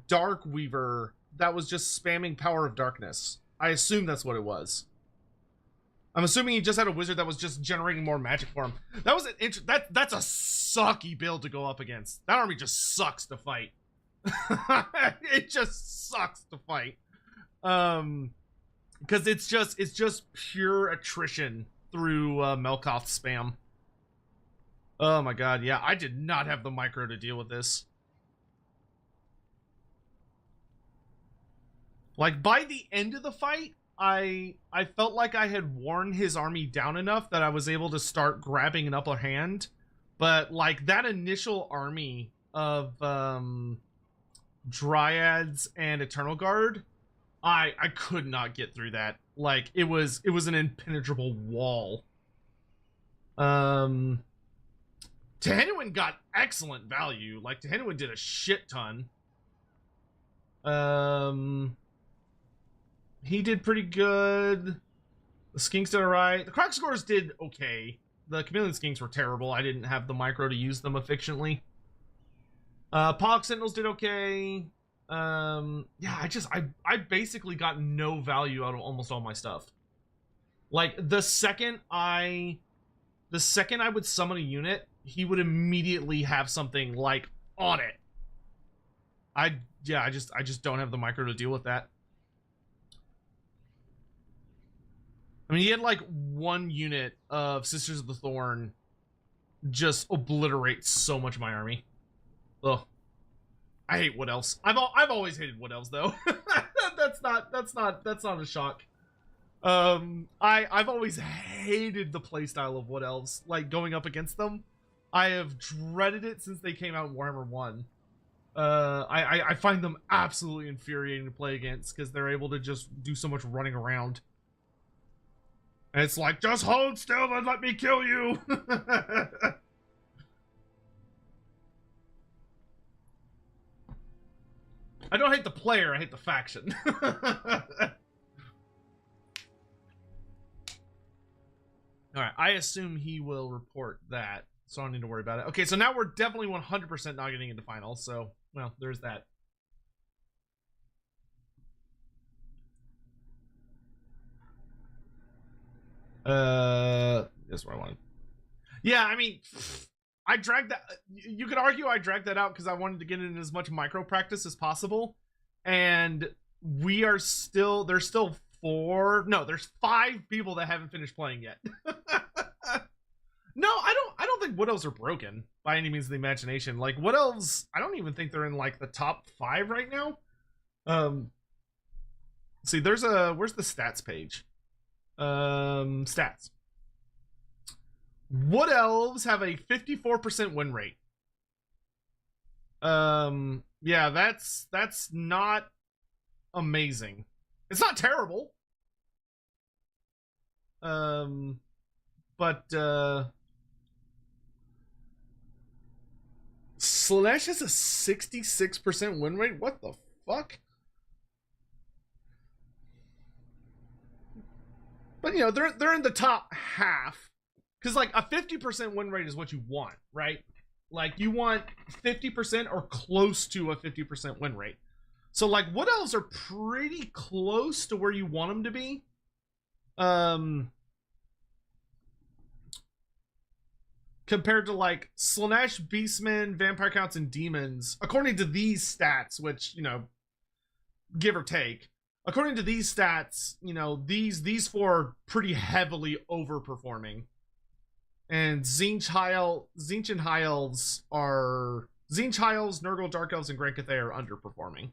Dark Weaver that was just spamming Power of Darkness. I assume that's what it was. I'm assuming he just had a wizard that was just generating more magic for him. That was that's a sucky build to go up against. That army just sucks to fight. It just sucks to fight. Because it's just pure attrition through Melkoth spam. Oh my god, yeah, I did not have the micro to deal with this. Like, by the end of the fight, I felt like I had worn his army down enough that I was able to start grabbing an upper hand. But, like, that initial army of Dryads and Eternal Guard, I could not get through that. Like, it was an impenetrable wall. Tehenuin got excellent value. Like, Tehenuin did a shit ton. He did pretty good. The Skinks did alright. The Croc Scores did okay. The Chameleon Skinks were terrible. I didn't have the micro to use them efficiently. Pog Sentinels did okay. Yeah, I basically got no value out of almost all my stuff. Like, the second I would summon a unit, he would immediately have something, like, on it. I just don't have the micro to deal with that. I mean, he had, like, one unit of Sisters of the Thorn just obliterate so much of my army. Ugh. I hate Wood Elves. I've always hated Wood Elves, though. that's not a shock. I've always hated the playstyle of Wood Elves, like, going up against them. I have dreaded it since they came out in Warhammer 1. I find them absolutely infuriating to play against because they're able to just do so much running around. And it's like, just hold still and let me kill you. I don't hate the player, I hate the faction. Alright, I assume he will report that, so I don't need to worry about it. Okay, so now we're definitely 100% not getting into finals, so, well, there's that. That's what I wanted. Yeah, I mean, I dragged that. You could argue I dragged that out because I wanted to get in as much micro practice as possible, and we are still. There's still there's 5 people that haven't finished playing yet. No, I don't think Wood Elves are broken by any means of the imagination. Like, Wood Elves, I don't even think they're in, like, the top 5 right now. See, where's the stats page? Stats. Wood Elves have a 54% win rate. Yeah, that's not amazing. It's not terrible. But Slanesh has a 66% win rate? What the fuck? But, you know, they're in the top half. Because, like, a 50% win rate is what you want, right? Like, you want 50% or close to a 50% win rate. So, like, Wood Elves are pretty close to where you want them to be. Compared to, like, Slanesh, Beastmen, Vampire Counts, and Demons, according to these stats, which, you know, give or take, according to these stats, you know, these 4 are pretty heavily overperforming. And Tzeentch and High Elves are... Tzeentch, High Elves, Nurgle, Dark Elves, and Grand Cathay are underperforming.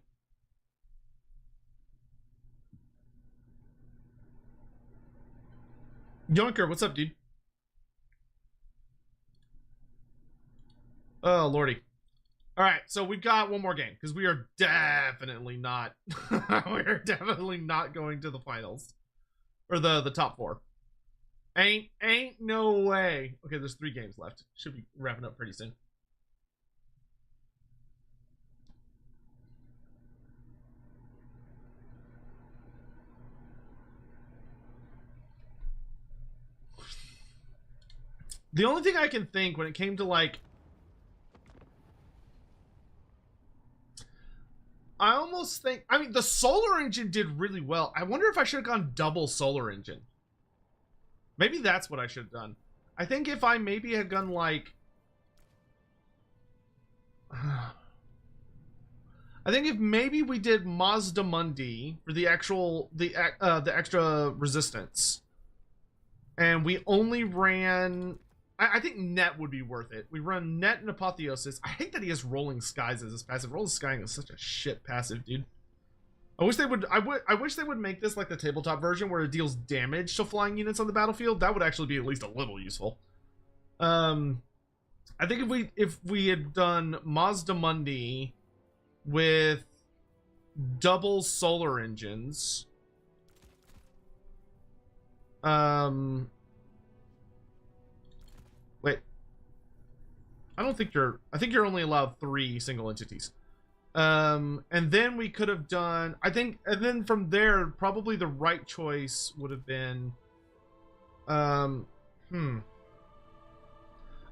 Yonker, what's up, dude? Oh, lordy. Alright, so we've got one more game, because we are definitely not... we're definitely not going to the finals. Or the top 4. Ain't no way. Okay, there's 3 games left. Should be wrapping up pretty soon. The only thing I can think when it came to, like... I almost think... I mean, the Solar Engine did really well. I wonder if I should have gone double Solar Engine. Maybe that's what I should have done. I think if I maybe had gone like... I think if maybe we did Mazda Mundi for the extra resistance, and we only ran... I think Net would be worth it. We run Net and Apotheosis. I hate that he has Rolling Skies as his passive. Rolling Skying is such a shit passive, dude. I wish they would. I wish they would make this like the tabletop version where it deals damage to flying units on the battlefield. That would actually be at least a little useful. I think if we had done Mazda Mundi with double solar engines, wait, I don't think you're. I think you're only allowed 3 single entities. And then we could have done, I think, and then from there, probably the right choice would have been, I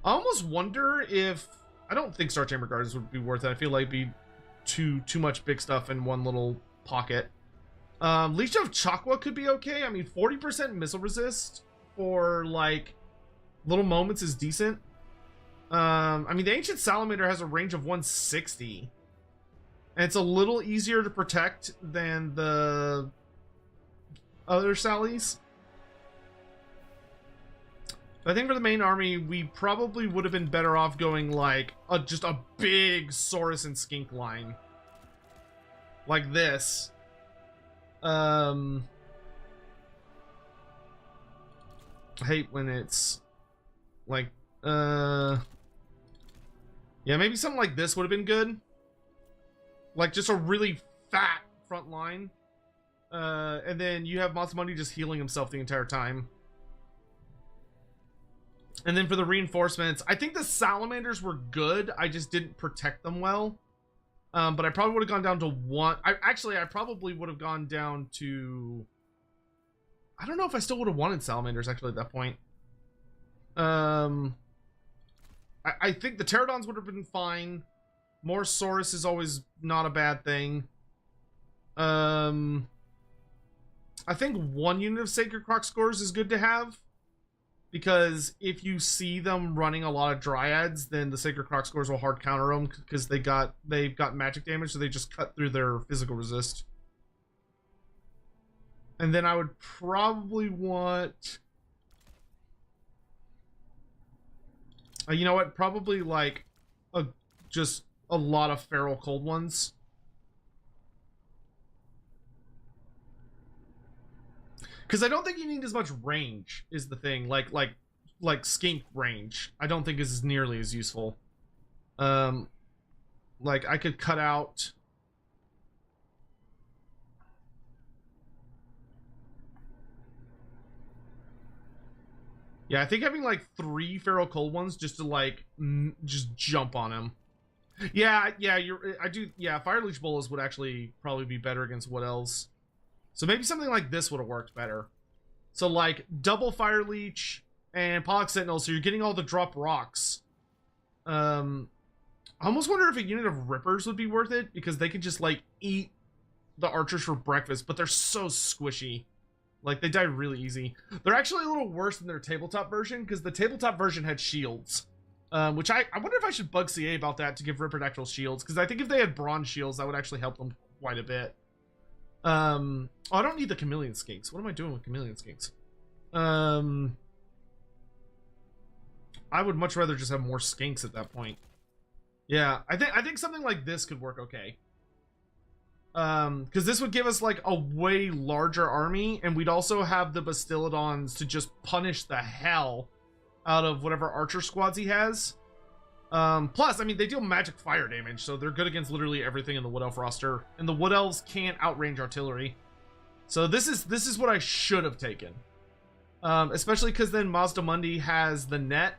almost wonder if, I don't think Star Chamber Gardens would be worth it. I feel like it'd be too much big stuff in one little pocket. Leech of Chakwa could be okay. I mean, 40% missile resist for, like, little moments is decent. I mean, the Ancient Salamander has a range of 160. And it's a little easier to protect than the other Sallies. But I think for the main army, we probably would have been better off going like just a big Saurus and Skink line. Like this. I hate when it's like, yeah, maybe something like this would have been good. Like, just a really fat front line. And then you have Mazdamundi just healing himself the entire time. And then for the reinforcements, I think the Salamanders were good. I just didn't protect them well. But I probably would have gone down to 1. I probably would have gone down to... I don't know if I still would have wanted Salamanders, actually, at that point. I think the Pterodons would have been fine. More Saurus is always not a bad thing. I think 1 unit of Sacred Croc Scores is good to have. Because if you see them running a lot of Dryads, then the Sacred Croc Scores will hard counter them because they've got magic damage, so they just cut through their physical resist. And then I would probably want... you know what? Probably like just a lot of feral cold ones. Because I don't think you need as much range is the thing. Like skink range, I don't think is nearly as useful. Like I could cut out. Yeah, I think having like 3 feral cold ones just to like just jump on him. Yeah, Fire Leech Bolas would actually probably be better against what else? So maybe something like this would have worked better. So like double Fire Leech and Pollock Sentinel, so you're getting all the drop rocks. I almost wonder if a unit of Rippers would be worth it, because they could just like eat the archers for breakfast, but they're so squishy. Like they die really easy. They're actually a little worse than their tabletop version, because the tabletop version had shields. Which I wonder if I should bug CA about that to give Ripper actual shields, because I think if they had bronze shields, that would actually help them quite a bit. Oh, I don't need the Chameleon Skinks. What am I doing with Chameleon Skinks? I would much rather just have more Skinks at that point. Yeah, I think something like this could work okay. Because this would give us like a way larger army, and we'd also have the Bastiladons to just punish the hell out of whatever archer squads he has. Plus, I mean, they deal magic fire damage, so they're good against literally everything in the Wood Elf roster. And the Wood Elves can't outrange artillery. So this is what I should have taken. Especially because then Mazdamundi has the net.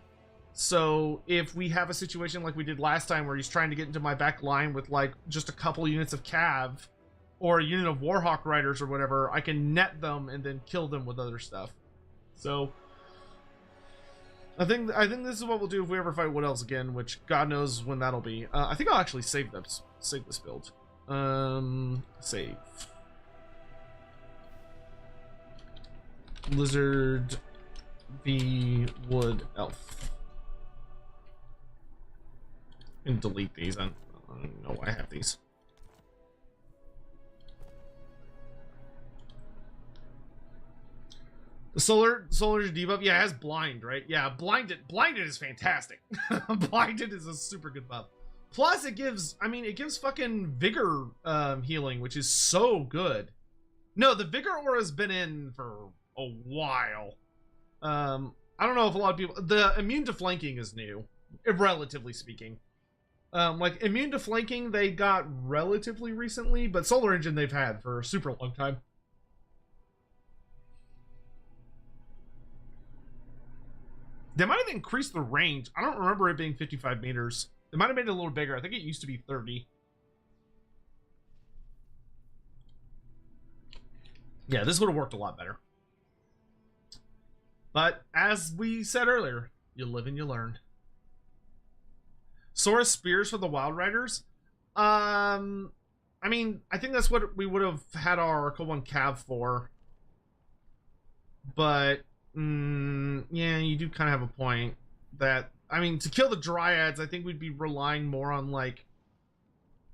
So if we have a situation like we did last time where he's trying to get into my back line with like just a couple units of Cav or a unit of Warhawk Riders or whatever, I can net them and then kill them with other stuff. So I think this is what we'll do if we ever fight Wood Elves again, which God knows when that'll be. I think I'll actually save this build. Save. Lizard the Wood Elf. And delete these. I don't even know why I have these. The Solar debuff, yeah, it has blind, right? Yeah, blinded is fantastic. Blinded is a super good buff. Plus, it gives fucking vigor healing, which is so good. No, the vigor aura's been in for a while. I don't know if a lot of people. The immune to flanking is new, relatively speaking. Like immune to flanking, they got relatively recently, but Solar Engine they've had for a super long time. They might have increased the range. I don't remember it being 55 meters. They might have made it a little bigger. I think it used to be 30. Yeah, this would have worked a lot better. But as we said earlier, you live and you learn. Sora Spears for the Wild Riders. I mean, I think that's what we would have had our Koban Cav for. But yeah, you do kind of have a point. That, I mean, to kill the Dryads, I think we'd be relying more on like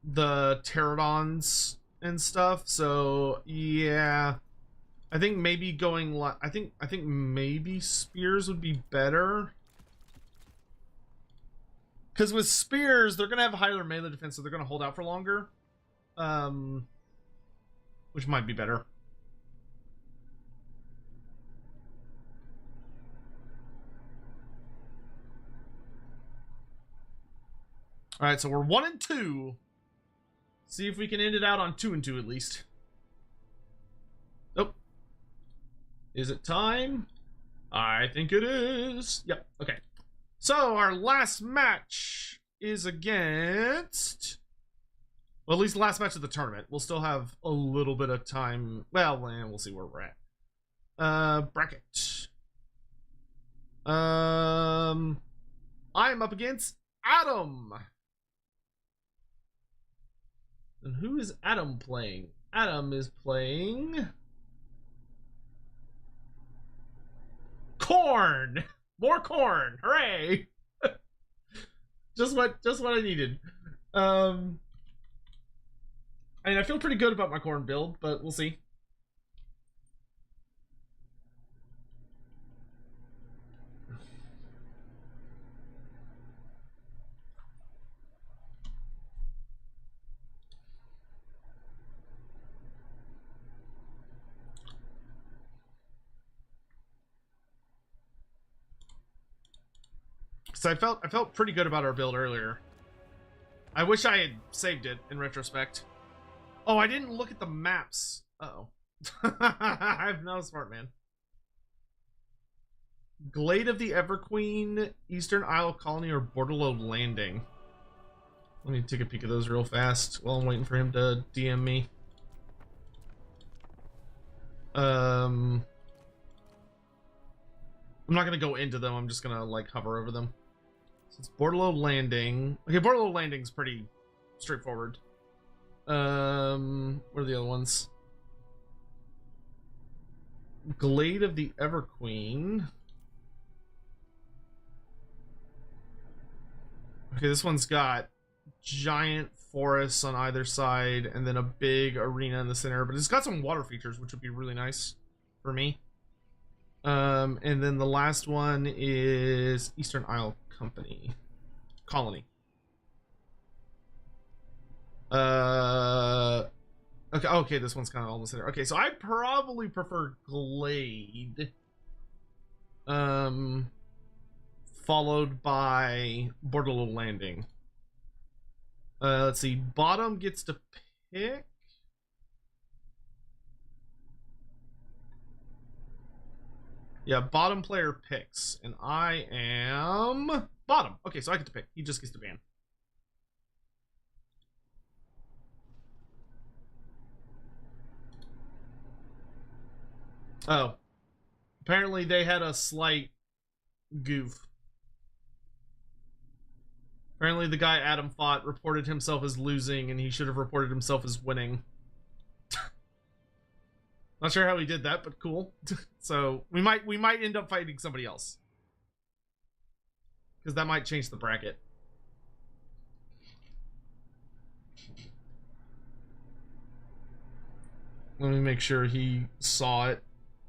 the Pterodons and stuff. So yeah, I think maybe going. I think maybe Spears would be better. Because with Spears, they're gonna have higher melee defense, so they're gonna hold out for longer. Which might be better. All right, so we're 1 and 2. See if we can end it out on 2 and 2 at least. Nope. Is it time? I think it is. Yep. Okay. So our last match is against. Well, at least the last match of the tournament. We'll still have a little bit of time. Well, we'll see where we're at. Bracket. I'm up against Adam. And who is Adam playing? Adam is playing Khorne. More Khorne. Hooray! just what I needed. I mean, I feel pretty good about my Khorne build, but we'll see. So I felt pretty good about our build earlier. I wish I had saved it in retrospect. Oh, I didn't look at the maps. Uh-oh. I'm not a smart man. Glade of the Everqueen, Eastern Isle Colony, or Bordello Landing. Let me take a peek at those real fast while I'm waiting for him to DM me. I'm not gonna go into them. I'm just gonna like hover over them. So it's Bordello Landing. Okay, Bordello Landing's pretty straightforward. What are the other ones? Glade of the Everqueen. Okay, this one's got giant forests on either side and then a big arena in the center, but it's got some water features, which would be really nice for me. And then the last one is Eastern Isle Colony. Okay, this one's kind of almost there. Okay, so I probably prefer Glade. Followed by Bordello Landing. Let's see. Bottom gets to pick. Yeah, bottom player picks. And I am bottom. Okay, so I get to pick. He just gets to ban. Oh. Apparently they had a slight goof. Apparently the guy Adam fought reported himself as losing, and he should have reported himself as winning. Not sure how he did that, but cool. So we might end up fighting somebody else, because that might change the bracket. Let me make sure he saw it.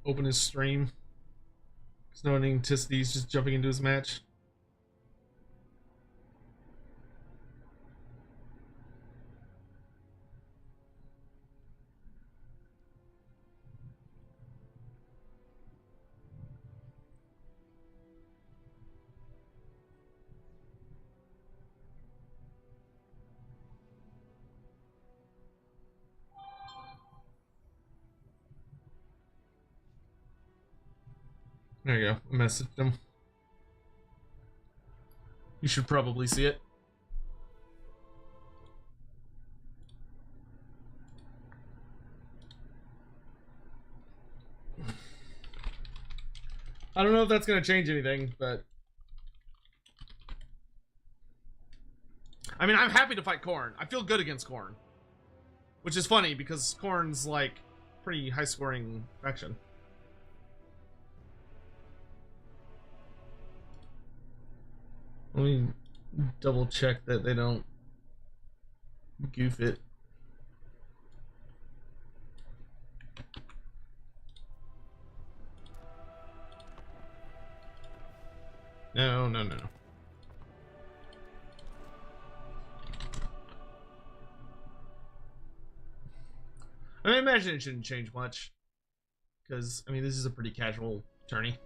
Open his stream. There's no anticipating he's just jumping into his match. There you go. I messaged him. You should probably see it. I don't know if that's going to change anything, but... I mean, I'm happy to fight Khorne. I feel good against Khorne. Which is funny, because Khorne's, like, pretty high-scoring faction. Let me double check that they don't goof it. No. I imagine it shouldn't change much, because, I mean, this is a pretty casual tourney.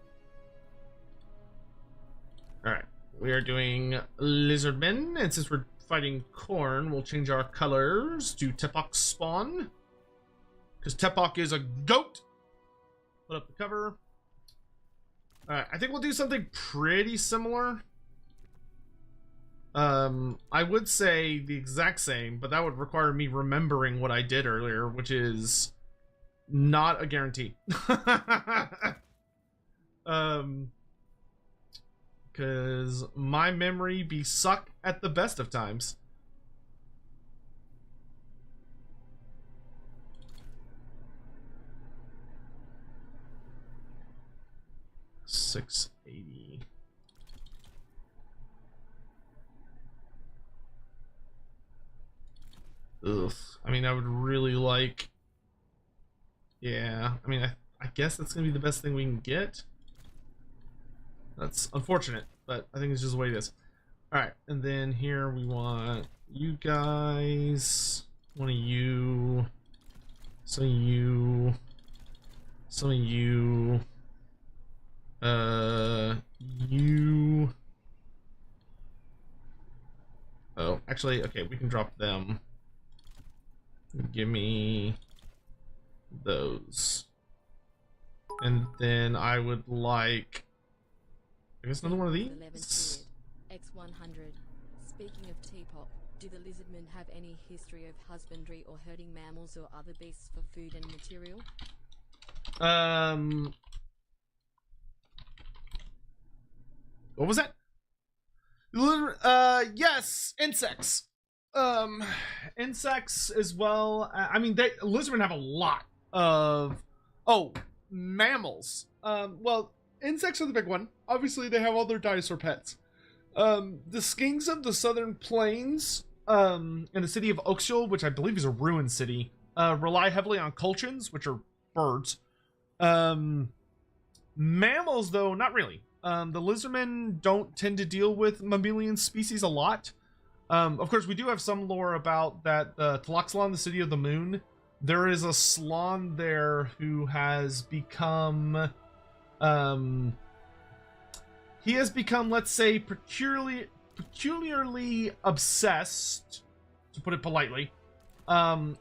Alright. We are doing Lizardmen, and since we're fighting Khorne, we'll change our colors to Tepok Spawn. Because Tepok is a goat! Put up the cover. Alright, I think we'll do something pretty similar. I would say the exact same, but that would require me remembering what I did earlier, which is not a guarantee. Because my memory be suck at the best of times. $680. Ugh. I mean, I would really like... Yeah, I mean, I guess that's gonna be the best thing we can get. That's unfortunate, but I think it's just the way it is. Alright, and then here we want you guys, one of you, some of you, some of you, you. Oh, actually, okay, we can drop them. Give me those. And then I would like, I guess, another one of these. X100. Speaking of Teapot, do the Lizardmen have any history of husbandry or herding mammals or other beasts for food and material? What was that? Yes, insects. Insects as well. I mean, Lizardmen have a lot of, mammals. Well, insects are the big one. Obviously, they have all their dinosaur pets. The skinks of the southern plains, in the city of Oakshall, which I believe is a ruined city, rely heavily on colchins, which are birds. Mammals, though, not really. The Lizardmen don't tend to deal with mammalian species a lot. Of course, we do have some lore about that Tloxlon, the city of the moon. There is a Slon there who has become, he has become, let's say, peculiarly obsessed, to put it politely,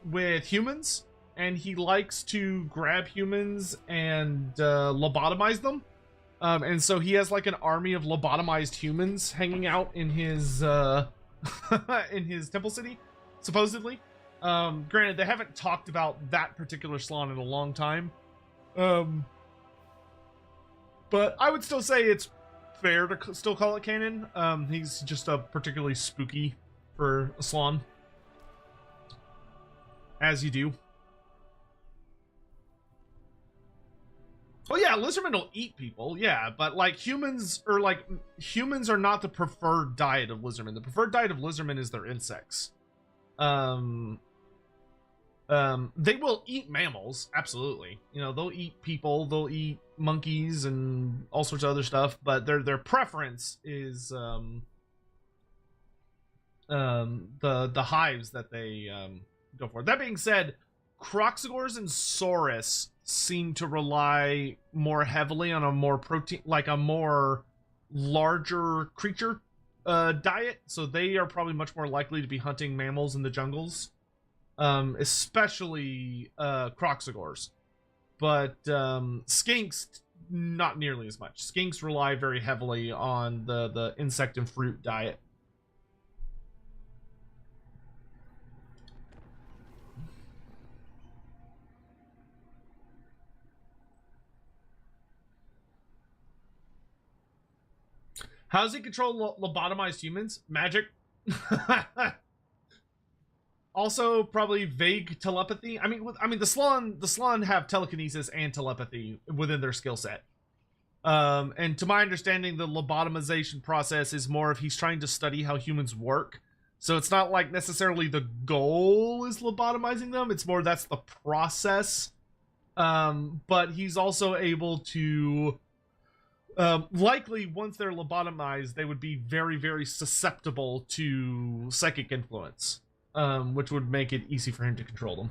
with humans, and he likes to grab humans and lobotomize them. And so he has like an army of lobotomized humans hanging out in his in his temple city, supposedly. Granted, they haven't talked about that particular Slon in a long time. But I would still say it's fair to still call it canon. He's just a particularly spooky for a Slon. As you do. Oh yeah, lizardmen will eat people, yeah, but like humans are not the preferred diet of lizardmen. The preferred diet of lizardmen is their insects. They will eat mammals, absolutely. You know, they'll eat people, they'll eat monkeys and all sorts of other stuff, but their preference is the hives that they go for. That being said, Croxagores and Saurus seem to rely more heavily on a more protein, like a more larger creature diet, so they are probably much more likely to be hunting mammals in the jungles, especially Croxagores. But skinks, not nearly as much. Skinks rely very heavily on the insect and fruit diet. How does he control lobotomized humans? Magic. Also, probably vague telepathy. I mean, the Slann have telekinesis and telepathy within their skill set. And to my understanding, the lobotomization process is more of he's trying to study how humans work. So it's not like necessarily the goal is lobotomizing them. It's more that's the process. But he's also able to. Likely, once they're lobotomized, they would be very, very susceptible to psychic influence, which would make it easy for him to control them.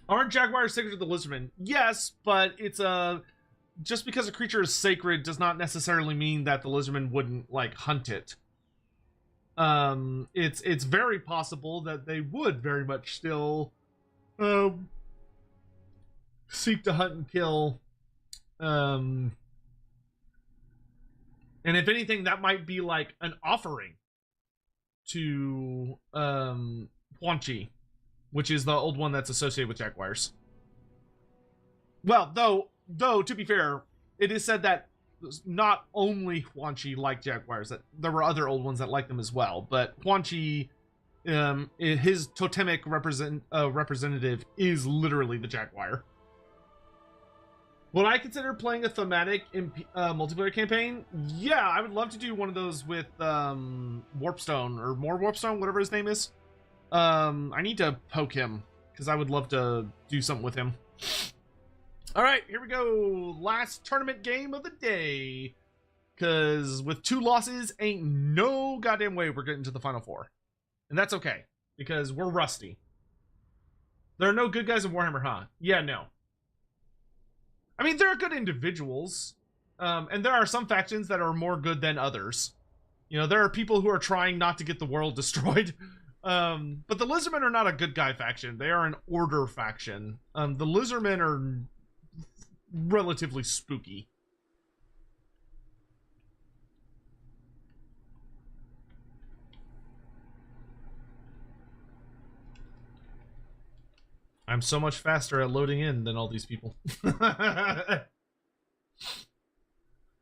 Aren't jaguars sacred to the lizardmen? Yes, but it's just because a creature is sacred does not necessarily mean that the lizardmen wouldn't like hunt it. It's very possible that they would very much still seek to hunt and kill. And if anything, that might be like an offering to Quan Chi, which is the old one that's associated with jaguars. Well, though to be fair, it is said that not only Quan Chi liked jaguars, that there were other old ones that liked them as well. But Quan Chi, his totemic representative is literally the jaguar. Would I consider playing a thematic multiplayer campaign? Yeah, I would love to do one of those with Warpstone or more Warpstone, whatever his name is. I need to poke him because I would love to do something with him. All right, here we go. Last tournament game of the day. Because with 2 losses, ain't no goddamn way we're getting to the Final Four. And that's okay, because we're rusty. There are no good guys in Warhammer, huh? Yeah, no. I mean, there are good individuals, and there are some factions that are more good than others. You know, there are people who are trying not to get the world destroyed. But the Lizardmen are not a good guy faction. They are an order faction. The Lizardmen are relatively spooky. I'm so much faster at loading in than all these people.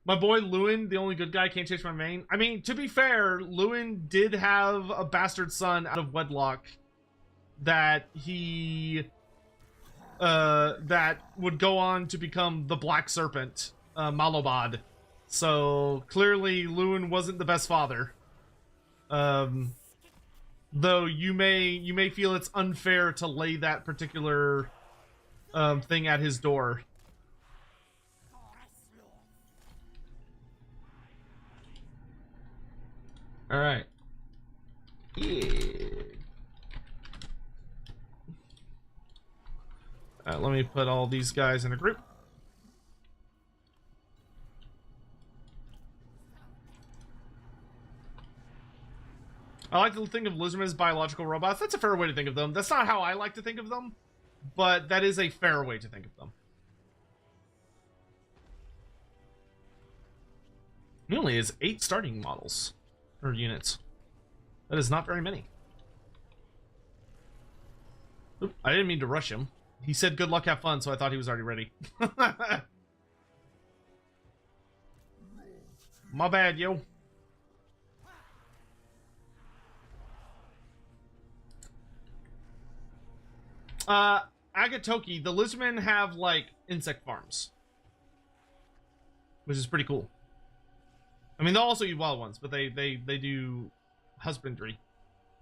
My boy Lewin, the only good guy, can't change my main. I mean, to be fair, Lewin did have a bastard son out of wedlock that he that would go on to become the Black Serpent, Malobad. So clearly Lewin wasn't the best father. Though you may feel it's unfair to lay that particular thing at his door. All right. Yeah. Let me put all these guys in a group. I like to think of Lizardmen as biological robots. That's a fair way to think of them. That's not how I like to think of them, but that is a fair way to think of them. He only has 8 starting models, or units. That is not very many. Oop, I didn't mean to rush him. He said good luck, have fun, so I thought he was already ready. My bad, yo. Agatoki, the Lizardmen have like insect farms, which is pretty cool. I mean, they'll also eat wild ones, but they do husbandry.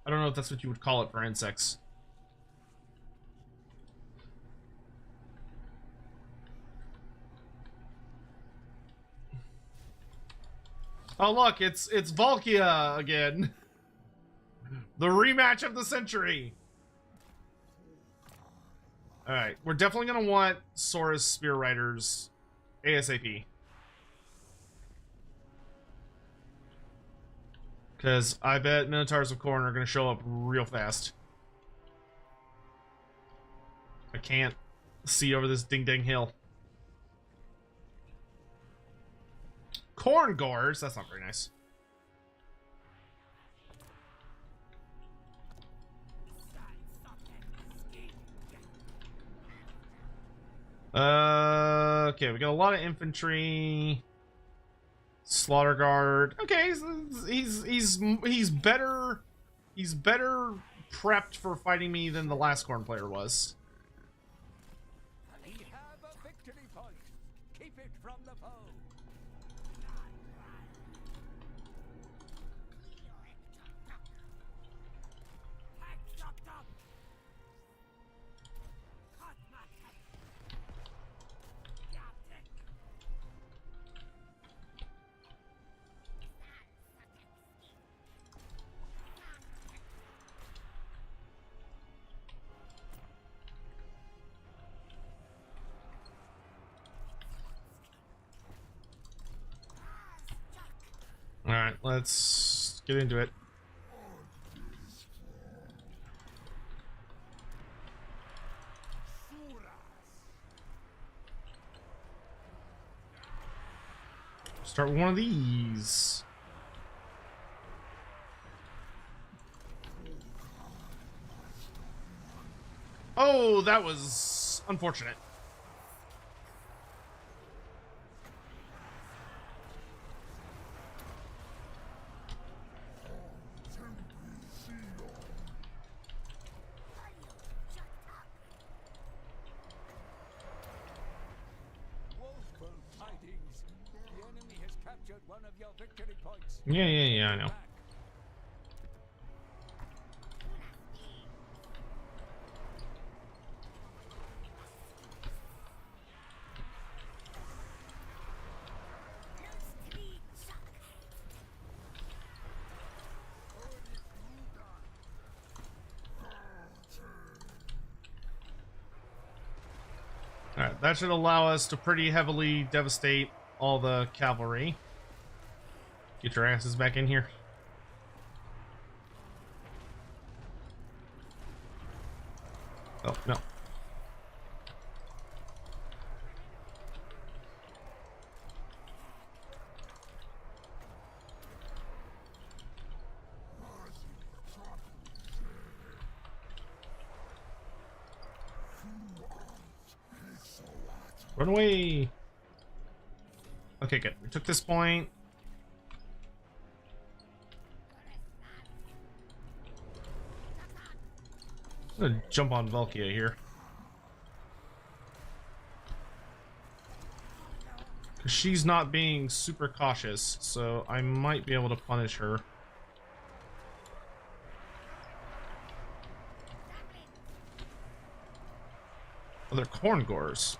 I don't know if that's what you would call it for insects. Oh look, it's Volkia again. The rematch of the century. Alright, we're definitely gonna want Sora's Spear Riders ASAP. Because I bet Minotaurs of Khorne are gonna show up real fast. I can't see over this ding-dang hill. Khorne Gores? That's not very nice. Okay, we got a lot of infantry. Slaughter Guard. Okay, he's better prepped for fighting me than the last Khorne player was. We have a victory point. Keep it from the foe. Alright, let's get into it. Start with one of these. Oh, that was unfortunate. Woeful tidings. The enemy has captured one of your victory points. Yeah, I know. Alright, that should allow us to pretty heavily devastate all the cavalry. Get your asses back in here. Oh, no. Run away! Okay, good. We took this point. I'm gonna jump on Volkia here. Because she's not being super cautious, so I might be able to punish her. Oh, they're Khorne Gores.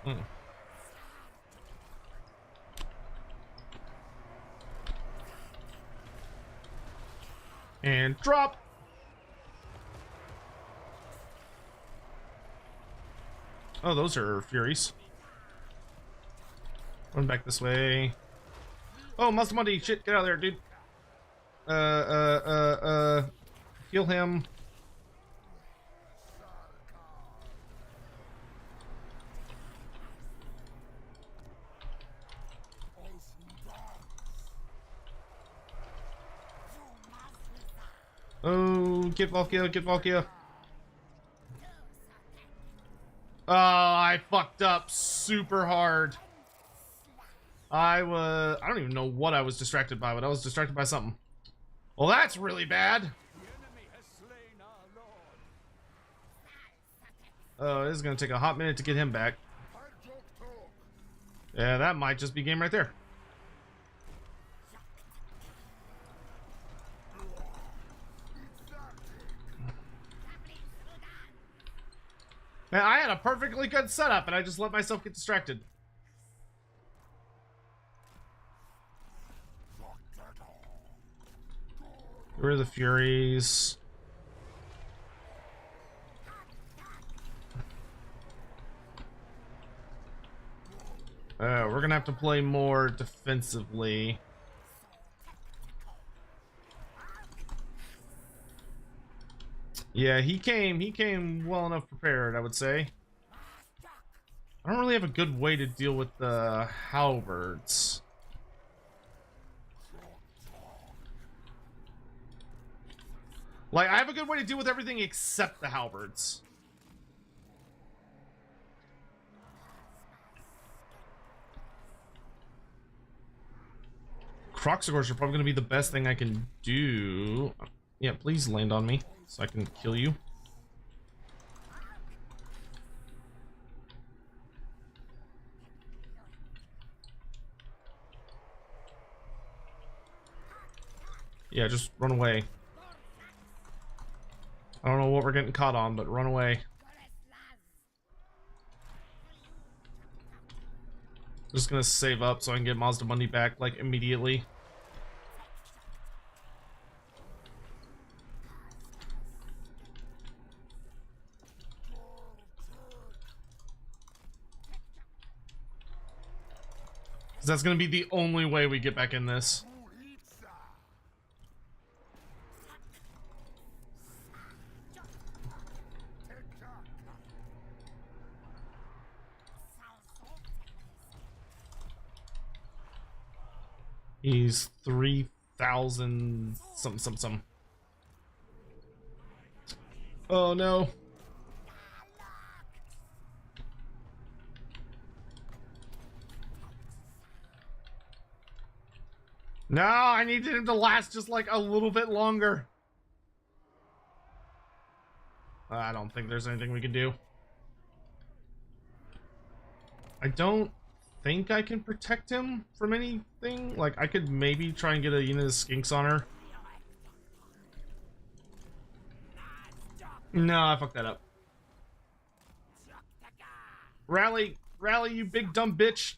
And drop! Oh, those are Furies. Run back this way. Oh, Mustamati! Shit, get out of there, dude. Heal him. Oh, get Volkia, get Volkia. Oh, I fucked up super hard. I don't even know what I was distracted by, but I was distracted by something. Well, that's really bad. The enemy has slain our lord. Oh, this is gonna take a hot minute to get him back. Yeah, that might just be game right there. Man, I had a perfectly good setup and I just let myself get distracted. Where are the Furies? We're gonna have to play more defensively. Yeah, he came well enough prepared, I would say. I don't really have a good way to deal with the halberds. Like, I have a good way to deal with everything except the halberds. Croxagors are probably going to be the best thing I can do. Yeah, please land on me so I can kill you. Yeah, just run away. I don't know what we're getting caught on, but run away. Just gonna save up so I can get Mazda money back, like, immediately. Because that's gonna be the only way we get back in this. He's 3,000 some. Oh no. No, I needed him to last just like a little bit longer. I don't think there's anything we can do. I don't think I can protect him from anything. Like, I could maybe try and get a unit of skinks on her. No, I fucked that up. Rally, rally, you big dumb bitch.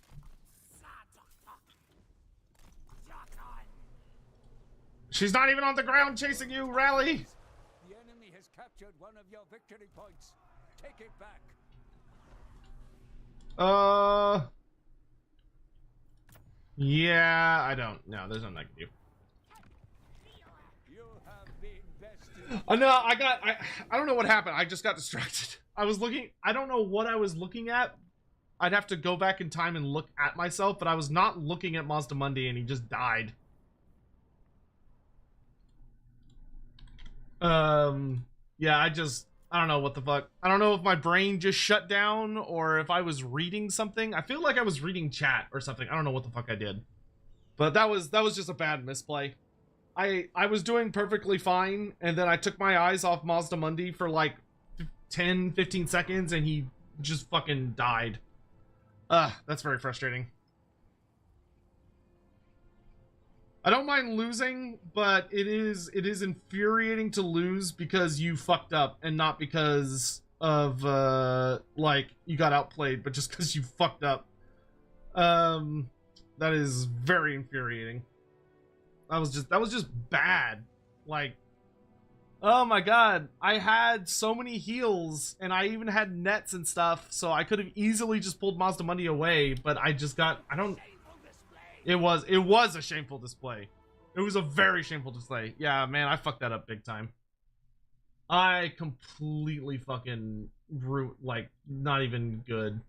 She's not even on the ground chasing you, rally. The enemy has captured one of your victory points. Take it back. Yeah, I don't. No, there's nothing I can do. You have been bested. Oh no, I don't know what happened. I just got distracted. I was looking, I don't know what I was looking at. I'd have to go back in time and look at myself, but I was not looking at Mazda Mundi and he just died. Yeah, I don't know what the fuck. I don't know if my brain just shut down or if I was reading something. I feel like I was reading chat or something. I don't know what the fuck I did. But that was just a bad misplay. I was doing perfectly fine, and then I took my eyes off Mazda Mundi for like 10-15 seconds and he just fucking died. That's very frustrating. I don't mind losing, but it is infuriating to lose because you fucked up and not because of like you got outplayed, but just because you fucked up. That is very infuriating. That was just bad. Like, oh my god, I had so many heals and I even had nets and stuff, so I could have easily just pulled Mazda Mundi away, but I just got, It was a shameful display. It was a very shameful display. Yeah, man, I fucked that up big time. I completely fucking like, not even good.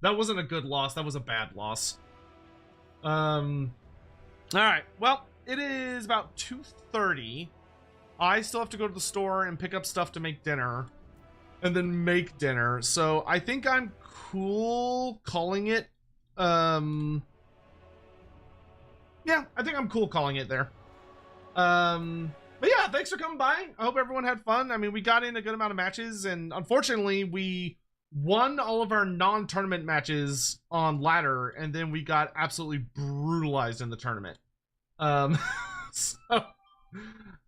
That wasn't a good loss. That was a bad loss. Alright, well, it is about 2:30. I still have to go to the store and pick up stuff to make dinner. And then make dinner. So I think I'm cool calling it. Yeah, I think I'm cool calling it there. But yeah, thanks for coming by. I hope everyone had fun. I mean, we got in a good amount of matches, and unfortunately, we won all of our non-tournament matches on ladder, and then we got absolutely brutalized in the tournament. So,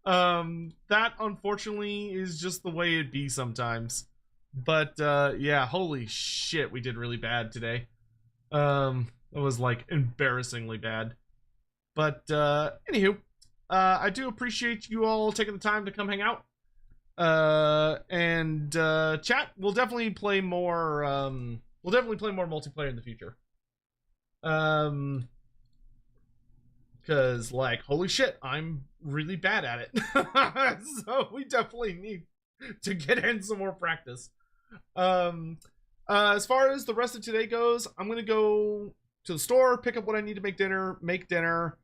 that unfortunately is just the way it be sometimes. But yeah, holy shit, we did really bad today. It was like embarrassingly bad. But anywho, I do appreciate you all taking the time to come hang out. And chat. We'll definitely play more. We'll definitely play more multiplayer in the future. Because like, holy shit, I'm really bad at it. So we definitely need to get in some more practice. As far as the rest of today goes, I'm gonna go to the store, pick up what I need to make dinner.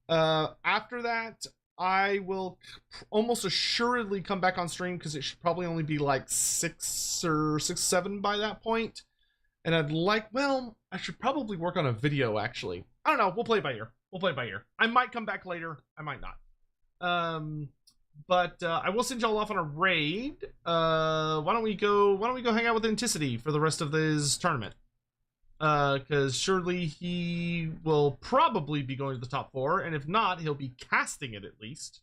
After that, I will almost assuredly come back on stream because it should probably only be like 6 or 7 by that point. And I should probably work on a video actually. I don't know. We'll play it by ear. I might come back later. I might not. But I will send y'all off on a raid. Why don't we go hang out with Anticity for the rest of this tournament? Because surely he will probably be going to the top 4, and if not, he'll be casting it at least.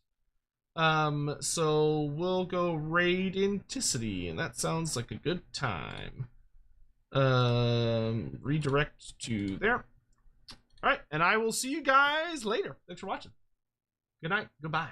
So we'll go raid Anticity, and that sounds like a good time. Redirect to there. All right, and I will see you guys later. Thanks for watching. Good night. Goodbye.